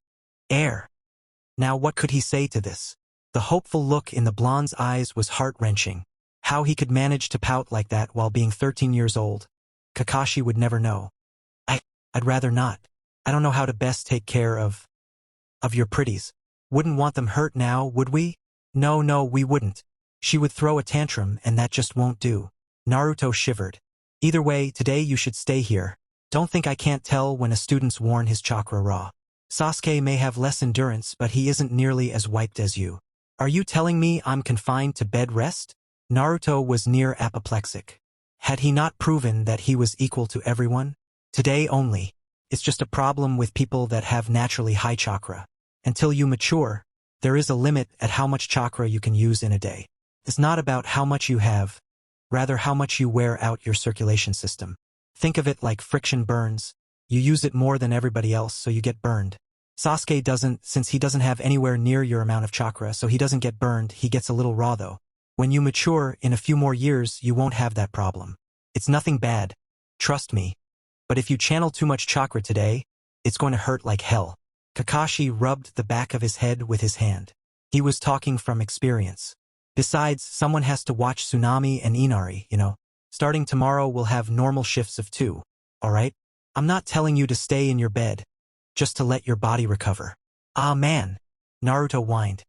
Now what could he say to this? The hopeful look in the blonde's eyes was heart-wrenching. How he could manage to pout like that while being 13 years old, Kakashi would never know. I'd rather not. I don't know how to best take care of your pretties. Wouldn't want them hurt now, would we? No, we wouldn't. She would throw a tantrum, and that just won't do. Naruto shivered. Either way, today you should stay here. Don't think I can't tell when a student's worn his chakra raw. Sasuke may have less endurance, but he isn't nearly as wiped as you. Are you telling me I'm confined to bed rest? Naruto was near apoplectic. Had he not proven that he was equal to everyone? Today only. It's just a problem with people that have naturally high chakra. Until you mature, there is a limit at how much chakra you can use in a day. It's not about how much you have, rather how much you wear out your circulation system. Think of it like friction burns. You use it more than everybody else, so you get burned. Sasuke doesn't, since he doesn't have anywhere near your amount of chakra, so he doesn't get burned. He gets a little raw though. When you mature, in a few more years, you won't have that problem. It's nothing bad. Trust me. But if you channel too much chakra today, it's going to hurt like hell. Kakashi rubbed the back of his head with his hand. He was talking from experience. Besides, someone has to watch Tsunami and Inari, you know. Starting tomorrow, we'll have normal shifts of 2. Alright? I'm not telling you to stay in your bed, just to let your body recover. Ah man. Naruto whined.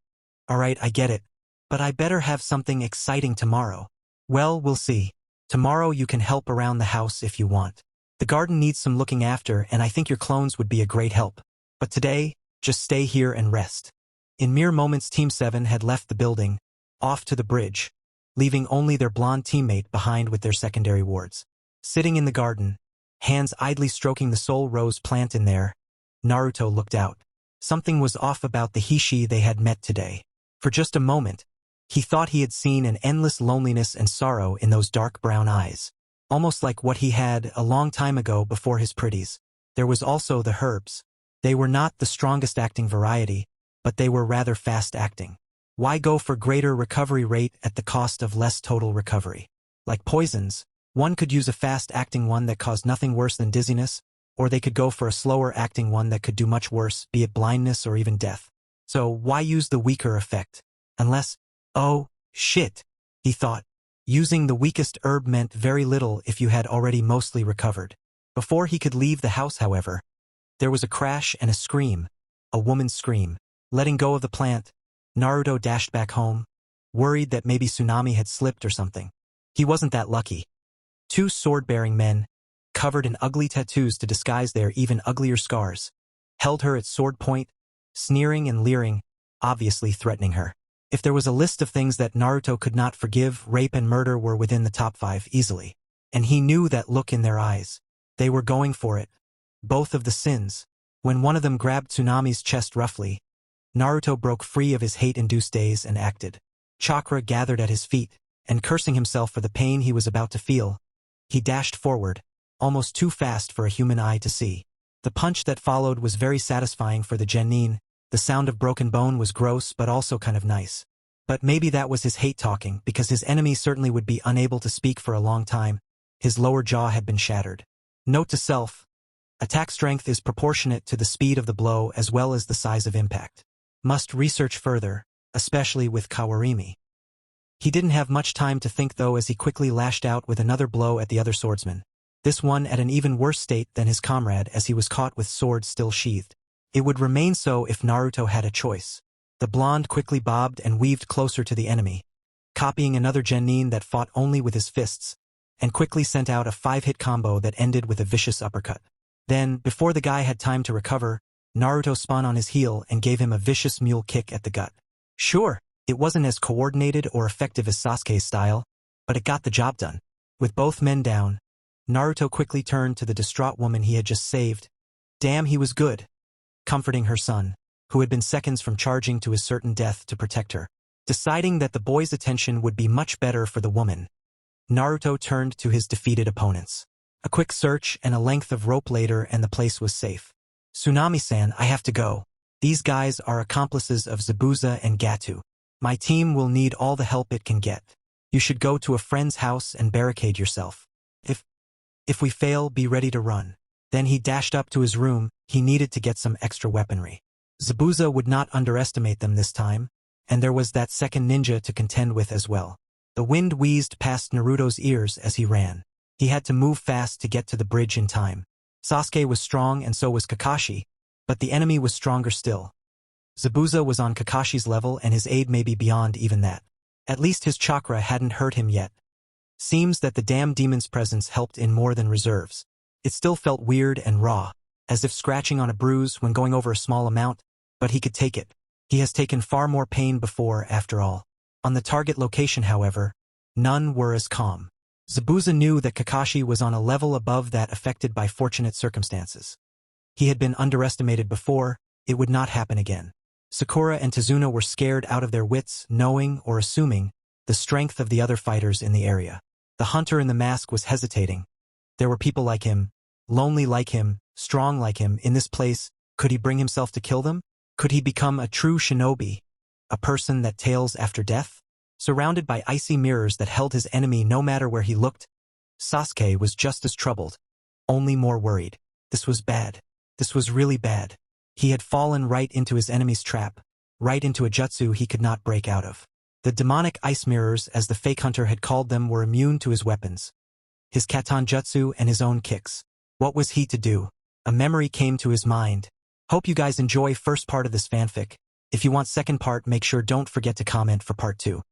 Alright, I get it. But I better have something exciting tomorrow. Well, we'll see. Tomorrow you can help around the house if you want. The garden needs some looking after, and I think your clones would be a great help. But today, just stay here and rest. In mere moments, Team 7 had left the building, off to the bridge, leaving only their blonde teammate behind with their secondary wards. Sitting in the garden, hands idly stroking the soul rose plant in there. Naruto looked out. Something was off about the Hishi they had met today. For just a moment, he thought he had seen an endless loneliness and sorrow in those dark brown eyes. Almost like what he had a long time ago before his pretties. There was also the herbs. They were not the strongest acting variety, but they were rather fast acting. Why go for greater recovery rate at the cost of less total recovery? Like poisons, one could use a fast-acting one that caused nothing worse than dizziness, or they could go for a slower-acting one that could do much worse, be it blindness or even death. So why use the weaker effect? Unless, oh, shit, he thought. Using the weakest herb meant very little if you had already mostly recovered. Before he could leave the house, however, there was a crash and a scream. A woman's scream. Letting go of the plant, Naruto dashed back home, worried that maybe Tsunami had slipped or something. He wasn't that lucky. Two sword-bearing men, covered in ugly tattoos to disguise their even uglier scars, held her at sword point, sneering and leering, obviously threatening her. If there was a list of things that Naruto could not forgive, rape and murder were within the top 5 easily. And he knew that look in their eyes. They were going for it. Both of the sins. When one of them grabbed Tsunami's chest roughly, Naruto broke free of his hate-induced daze and acted. Chakra gathered at his feet, and cursing himself for the pain he was about to feel, he dashed forward, almost too fast for a human eye to see. The punch that followed was very satisfying for the genin. The sound of broken bone was gross but also kind of nice. But maybe that was his hate talking, because his enemy certainly would be unable to speak for a long time. His lower jaw had been shattered. Note to self: attack strength is proportionate to the speed of the blow as well as the size of impact. Must research further, especially with Kawarimi. He didn't have much time to think though, as he quickly lashed out with another blow at the other swordsman. This one at an even worse state than his comrade, as he was caught with sword still sheathed. It would remain so if Naruto had a choice. The blonde quickly bobbed and weaved closer to the enemy, copying another genin that fought only with his fists, and quickly sent out a 5-hit combo that ended with a vicious uppercut. Then, before the guy had time to recover, Naruto spun on his heel and gave him a vicious mule kick at the gut. Sure, it wasn't as coordinated or effective as Sasuke's style, but it got the job done. With both men down, Naruto quickly turned to the distraught woman he had just saved. Damn, he was good. Comforting her son, who had been seconds from charging to his certain death to protect her. Deciding that the boy's attention would be much better for the woman, Naruto turned to his defeated opponents. A quick search and a length of rope later and the place was safe. Tsunami-san, I have to go. These guys are accomplices of Zabuza and Gotouge. My team will need all the help it can get. You should go to a friend's house and barricade yourself. If we fail, be ready to run. Then he dashed up to his room. He needed to get some extra weaponry. Zabuza would not underestimate them this time, and there was that second ninja to contend with as well. The wind wheezed past Naruto's ears as he ran. He had to move fast to get to the bridge in time. Sasuke was strong and so was Kakashi, but the enemy was stronger still. Zabuza was on Kakashi's level and his aid may be beyond even that. At least his chakra hadn't hurt him yet. Seems that the damn demon's presence helped in more than reserves. It still felt weird and raw, as if scratching on a bruise when going over a small amount, but he could take it. He has taken far more pain before, after all. On the target location, however, none were as calm. Zabuza knew that Kakashi was on a level above that affected by fortunate circumstances. He had been underestimated before, it would not happen again. Sakura and Tazuna were scared out of their wits, knowing, or assuming, the strength of the other fighters in the area. The hunter in the mask was hesitating. There were people like him, lonely like him, strong like him, in this place. Could he bring himself to kill them? Could he become a true shinobi? A person that tails after death? Surrounded by icy mirrors that held his enemy no matter where he looked, Sasuke was just as troubled, only more worried. This was bad. This was really bad. He had fallen right into his enemy's trap, right into a jutsu he could not break out of. The demonic ice mirrors, as the fake hunter had called them, were immune to his weapons, his katan jutsu and his own kicks. What was he to do? A memory came to his mind. Hope you guys enjoy first part of this fanfic. If you want second part, make sure don't forget to comment for part 2.